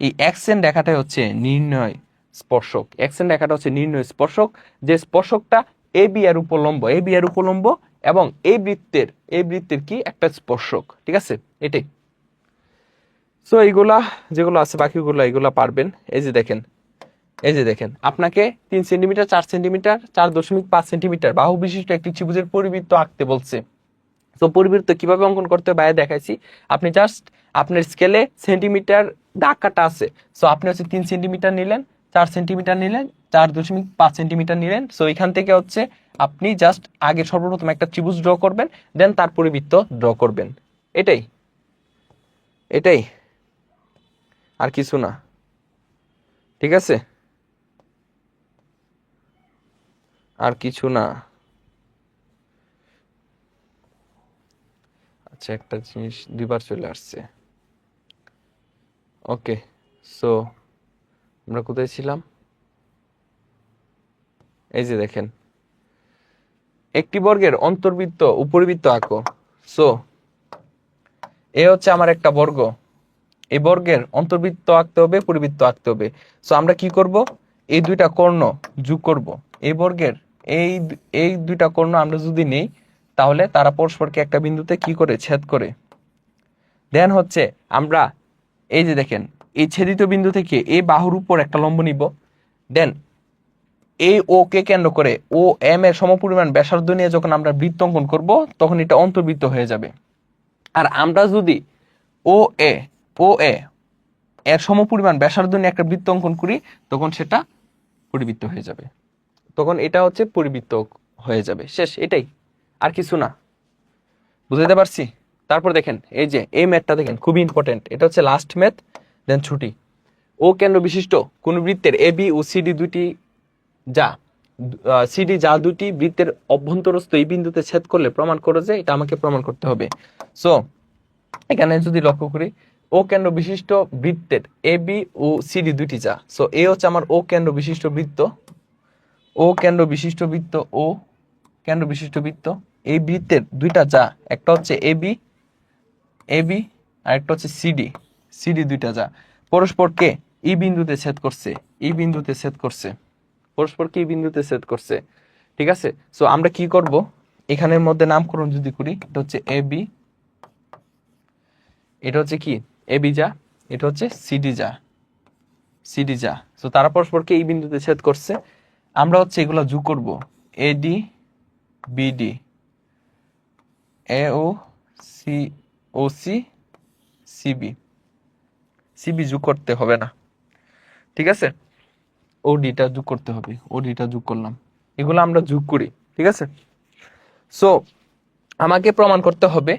এই এক্স এন রেখাটাই হচ্ছে নির্ণয় স্পর্শক, এক্স এন রেখাটা হচ্ছে নির্ণয় স্পর্শক, যে স্পর্শকটা এ বি এর উপর লম্ব, এ বি এর উপর লম্ব, এবং এই বৃত্তের কি একটা স্পর্শক, ঠিক আছে? এটাই। সো এইগুলা যেগুলো আছে বাকিগুলো এগুলা পারবেন। এই যে দেখেন আপনাকে 3 সেন্টিমিটার 4 সেন্টিমিটার 4.5 সেন্টিমিটার বাহু বিশিষ্ট একটি ত্রিভুজের পরিবৃত্ত আঁকতে বলছে। তো পরিবৃত্ত কিভাবে অঙ্কন করতে হয় বাইরে দেখাইছি, আপনি জাস্ট আপনার স্কেলে সেন্টিমিটার দাগ কাটা আছে, সো আপনি হচ্ছে 3 সেন্টিমিটার নিলেন, 4 সেন্টিমিটার নিলেন, 4.5 সেন্টিমিটার নিলেন। সো এখান থেকে হচ্ছে আপনি জাস্ট আগে সর্বপ্রথম একটা ত্রিভুজ ড্র করবেন, দেন তার পরিবৃত্ত ড্র করবেন। এটাই, এটাই, আর কিছু না, ঠিক আছে? আর কিছু না। আচ্ছা, একটা জিনিস দুইবার চলে আসছে। ওকে, সো আমরা কোথায় ছিলাম? এই যে দেখেন, একটি বর্গের অন্তর্বৃত্ত উপরিবৃত্ত আঁকো। সো এ হচ্ছে আমার একটা বর্গ, এই বর্গের অন্তর্বৃত্ত আঁকতে হবে, পরিবৃত্ত আঁকতে হবে। সো আমরা কি করব, এই দুইটা কর্ণ যোগ করব। এই বর্গের এই এই দুইটা কর্ণ আমরা যদি নেই তাহলে তারা পরস্পরকে একটা বিন্দুতে কি করে, ছেদ করে। দেন হচ্ছে আমরা এই যে দেখেন, এই ছেদিত বিন্দু থেকে এই বাহুর উপর একটা লম্ব নিব। দেন এই ও কে কেন্দ্র করে ও এম এর সমপরিমাণ ব্যাসার্ধ নিয়ে যখন আমরা বৃত্ত অঙ্কন করব তখন এটা অন্তর্বৃত্ত হয়ে যাবে। আর আমরা যদি ও এ ও এ এর সমপরিমাণ ব্যাসার্ধ নিয়ে একটা বৃত্ত অঙ্কন করি তখন সেটা পরিবৃত্ত হয়ে যাবে, তখন এটা হচ্ছে পরিবৃত্ত হয়ে যাবে। শেষ, এটাই, আর কিছু না। বুঝাইতে পারছি? তারপর দেখেন এই যে এই ম্যাথটা দেখেন, খুবই ইম্পর্টেন্ট, এটা হচ্ছে লাস্ট ম্যাথ, দেন ছুটি। ও কেন্দ্র বিশিষ্ট কোন বৃত্তের এ বি ও সিডি দুটি যা সিডি যা দুটি বৃত্তের অভ্যন্তরস্থ এই বিন্দুতে ছেদ করলে প্রমাণ করো যে, এটা আমাকে প্রমাণ করতে হবে। সো এখানে যদি লক্ষ্য করি, ও কেন্দ্র বিশিষ্ট বৃত্তের এ বি ও সিডি দুটি যা, সো এ হচ্ছে আমার ও কেন্দ্র বিশিষ্ট বৃত্ত, ও কেন্দ্র বিশিষ্ট বৃত্ত, ও কেন্দ্র বিশিষ্ট বৃত্ত। এই বৃত্তের দুইটা যা, একটা হচ্ছে এবি, এবি, আর একটা হচ্ছে সিডি, সিডি, দুইটা যা পরস্পরকে ই বিন্দুতে ছেদ করছে, ই বিন্দুতে ছেদ করছে, পরস্পরকে ই বিন্দুতে ছেদ করছে। ঠিক আছে, সো আমরা কি করব, এখানের মধ্যে নামকরণ যদি করি, এটা হচ্ছে এবি, এটা হচ্ছে কি এবি যা, এটা হচ্ছে সিডি যা, সিডি যা। সো তারা পরস্পরকে এই বিন্দুতে ছেদ করছে। আমরা হচ্ছে এগুলো যোগ করব, এডি, বিডি, এ ও সি, ও সি, সিবি, সিবি যোগ করতে হবে না। ঠিক আছে, ওডিটা যোগ করতে হবে, ওডিটা যোগ করলাম, এগুলো আমরা যোগ করি। ঠিক আছে, সো আমাকে প্রমাণ করতে হবে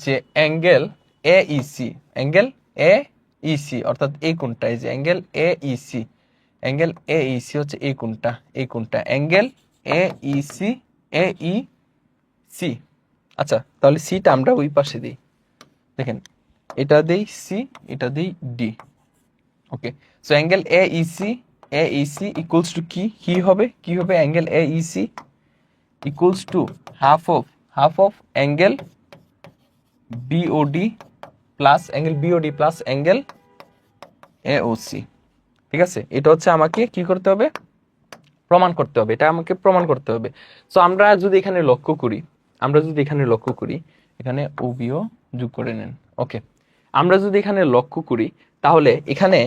যে angle A EC, angle A EC অর্থাৎ এই কোণটা, এই যে angle A EC, angle A EC হচ্ছে এই কোণটা, এই কোণটা angle A EC, A E C. আচ্ছা, তাহলে সিটা আমরা ওই পাশে দিই, দেখেন এটা দেই সি, এটা দেই D. Okay, so angle A EC, A EC equals to কি, কি হবে, কি হবে, angle A EC equals to half of angle BOD plus angle BOD plus angle AOC. ঠিক আছে, এটা হচ্ছে আমাকে কি করতে হবে, প্রমাণ করতে হবে, এটা আমাকে প্রমাণ করতে হবে। সো আমরা যদি এখানে লক্ষ্য করি, আমরা যদি এখানে লক্ষ্য করি, এখানে ওবিও যোগ করে নেন। ওকে, আমরা যদি এখানে লক্ষ্য করি, তাহলে এখানে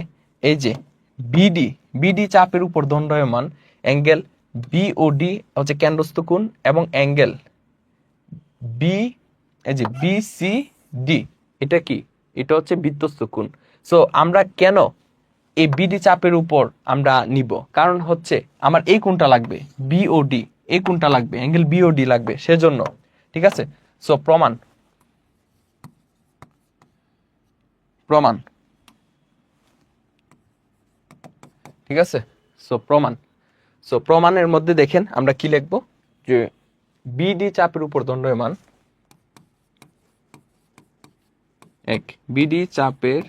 এই যে বিডি, বিডি চাপের উপর দণ্ডায়মান, অ্যাঙ্গেল বিওডি হচ্ছে কেন্দ্রস্থ কোণ, এবং অ্যাঙ্গেল বি, এই যে বিসিডি, এটা কি, এটা হচ্ছে বৃত্তস্থ কোণ। সো আমরা কেন এই বিডি চাপের উপর আমরা নিব, কারণ হচ্ছে আমার এই কোণটা লাগবে, বিওডি, এই কোণটা লাগবে, অ্যাঙ্গেল বিওডি লাগবে সেজন্য। ঠিক আছে, সো প্রমাণ, প্রমাণ। ঠিক আছে, সো প্রমাণ, সো প্রমাণের মধ্যে দেখেন আমরা কি লিখবো, যে বিডি চাপের উপর দণ্ডায়মান, এক বিডি চাপের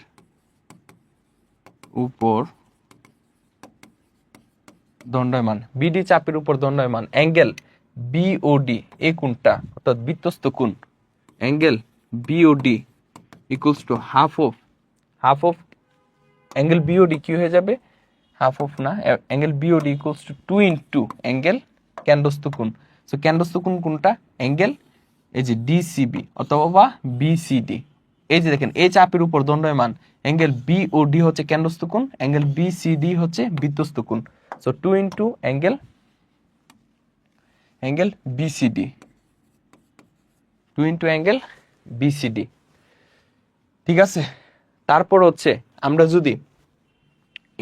উপর দণ্ডায়মান, বিডি চাপের উপর দণ্ডায়মান অ্যাঙ্গেল বিওডি, এই কোণটা অর্থাৎ বৃত্তস্থ কোণ, angle BOD equals to half of angle BOD কি হয়ে যাবে, হাফ অফ না, angle BOD equals to 2 into angle কেন্দ্রস্থ কোণ। সো কেন্দ্রস্থ কোণ কোনটা, অ্যাঙ্গেল এই যে ডিসিবি অথবা বিসিডি। এই যে দেখেন এই চাপের উপর দণ্ডায়মান অ্যাঙ্গেল বিওডি হচ্ছে কেন্দ্রস্থ কোণ, অ্যাঙ্গেল বিসিডি হচ্ছে বৃত্তস্থ কোণ। So 2 into angle BCD, 2 into angle BCD. ঠিক আছে, তারপর হচ্ছে আমরা যদি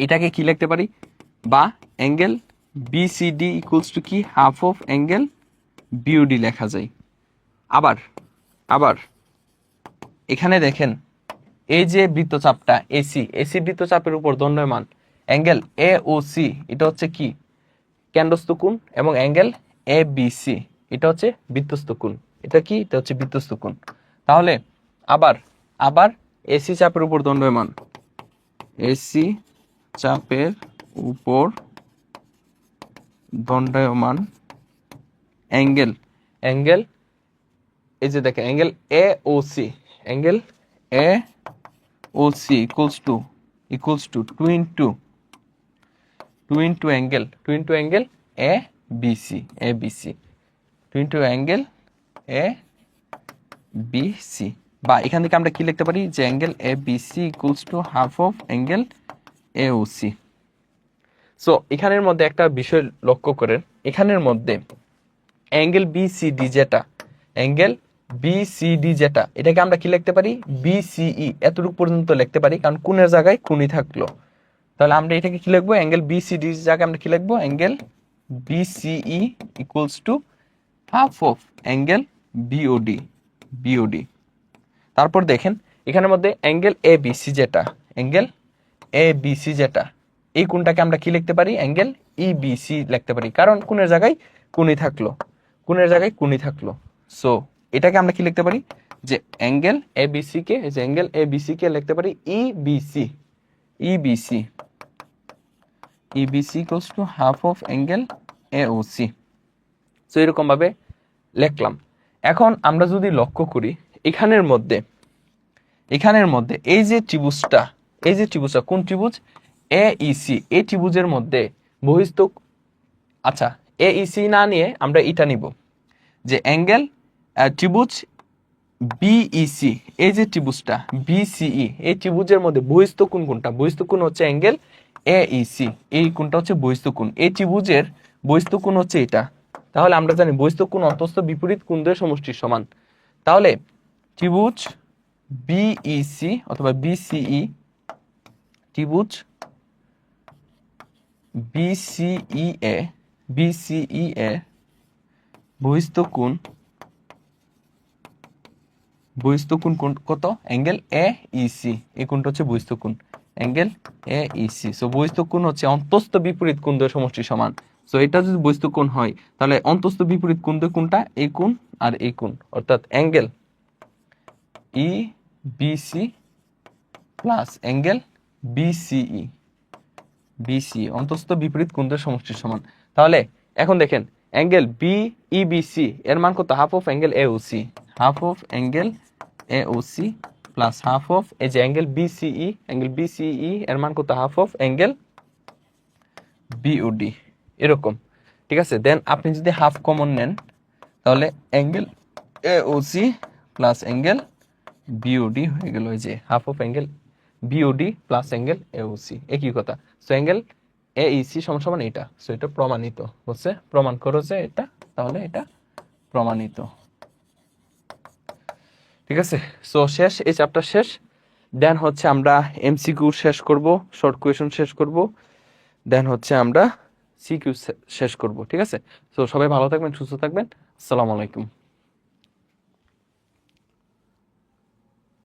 এটাকে কি লিখতে পারি, বা অ্যাঙ্গেল বিসিডি ইকুয়ালস টু কি, হাফ অফ অ্যাঙ্গেল বিওডি লেখা যায়। আবার আবার এখানে দেখেন এই যে বৃত্তচাপটা এসি, এসি বৃত্তচাপের উপর দণ্ডায়মান অ্যাঙ্গেল এ ও সি, এটা হচ্ছে কি কেন্দ্রস্থ কোণ, এবং অ্যাঙ্গেল এ বিসি এটা হচ্ছে বৃত্তস্থ কোণ। এটা কি, এটা হচ্ছে বৃত্তস্থ কোণ। তাহলে আবার আবার এসি চাপের উপর দণ্ডায়মান, এসি চাপের উপর দণ্ডায়মান অ্যাঙ্গেল, অ্যাঙ্গেল এই যে দেখেন angle A O C, angle A O C equals to 2 into angle A BC, A BC, 2 into angle A BC. বা এখান থেকে আমরা কি লিখতে পারি, যে angle A BC equals to half of angle A O C. So এখানের মধ্যে একটা বিষয় লক্ষ্য করেন, এখানের মধ্যে অ্যাঙ্গেল বিসিডি যেটা, অ্যাঙ্গেল বিসিডি যেটা, এটাকে আমরা কি লিখতে পারি, বিসিই, এতটুকু পর্যন্ত লিখতে পারি, কারণ কোণের জায়গায় কোণই থাকলো। তাহলে আমরা এটাকে কি লিখবো, অ্যাঙ্গেল বিসিডি জায়গায় আমরা কি লিখবো, angle BCE equals to half of angle BOD. তারপর দেখেন এখানের মধ্যে অ্যাঙ্গেল এ বিসি যেটা, অ্যাঙ্গেল এ বিসি যেটা, এই কোণটাকে আমরা কি লিখতে পারি, অ্যাঙ্গেল ইবিসি লিখতে পারি, কারণ কোণের জায়গায় কোণই থাকলো, কোণের জায়গায় কোণই থাকলো। সো এটাকে আমরা কি লিখতে পারি, যে অ্যাঙ্গেল এ বিসি কে, যে অ্যাঙ্গেল এ বিসি কে লিখতে পারি EBC, EBC equals to half of angle AOC। So এরকম ভাবে লিখলাম। এখন আমরা যদি লক্ষ্য করি এখানের মধ্যে এই যে ত্রিভুজটা কোন ত্রিভুজ? AEC। এই ত্রিভুজের মধ্যে বহিস্থ, আচ্ছা AEC না নিয়ে আমরা এটা নিব যে অ্যাঙ্গেল ত্রিভুজ BEC, এই যে ত্রিভুজটা BCE, এই ত্রিভুজের মধ্যে বহিস্থ কোণ কোনটা? বহিস্থ কোণ হচ্ছে অ্যাঙ্গেল AEC, এই কোণটা হচ্ছে বহিস্থ কোণ। এই ত্রিভুজের বহিস্থ কোণ হচ্ছে এটা। তাহলে আমরা জানি বহিস্থ কোণ অন্তস্থ বিপরীত কোণদের সমষ্টির সমান। তাহলে ত্রিভুজ BEC অথবা BCE, ত্রিভুজ BCEA বহিস্থ কোণ কত? অ্যাঙ্গেল AEC, এই কোণটা হচ্ছে বহিস্থ কোণ অ্যাঙ্গেল AEC। সো বহিস্থ কোণ হচ্ছে অন্তস্থ বিপরীত কোণদের সমষ্টির সমান। সো এটা যদি বহিস্থ কোণ হয় তাহলে অন্তস্থ বিপরীত কোণদের কোণটা? এই কোণ আর এই কোণ, অর্থাৎ angle EBC plus angle BCE অন্তস্থ বিপরীত কোণদের সমষ্টির সমান। তাহলে এখন দেখেন অ্যাঙ্গেল BEBC এর মান কত? Half of angle AOC, half of angle AOC plus half of এই যে অ্যাঙ্গেল BCE এর মান কত? হাফ অফ অ্যাঙ্গেল BOD, এরকম। ঠিক আছে, দেন আপনি যদি হাফ কমন নেন তাহলে angle AOC plus angle BOD হয়ে গেল এই যে half of angle BOD plus angle AOC, একই কথা। সো অ্যাঙ্গেল AEC সমান এটা। সো এটা প্রমাণিত হচ্ছে, প্রমাণ করো যে এটা, তাহলে এটা প্রমাণিত। ঠিক আছে, সো শেষ, এই চ্যাপ্টার শেষ। দেন হচ্ছে আমরা MCQ শেষ করব, শর্ট কোয়েশন শেষ করব, দেন হচ্ছে আমরা CQ শেষ করব। ঠিক আছে, সো সবাই ভালো থাকবেন, সুস্থ থাকবেন। আসসালামু আলাইকুম।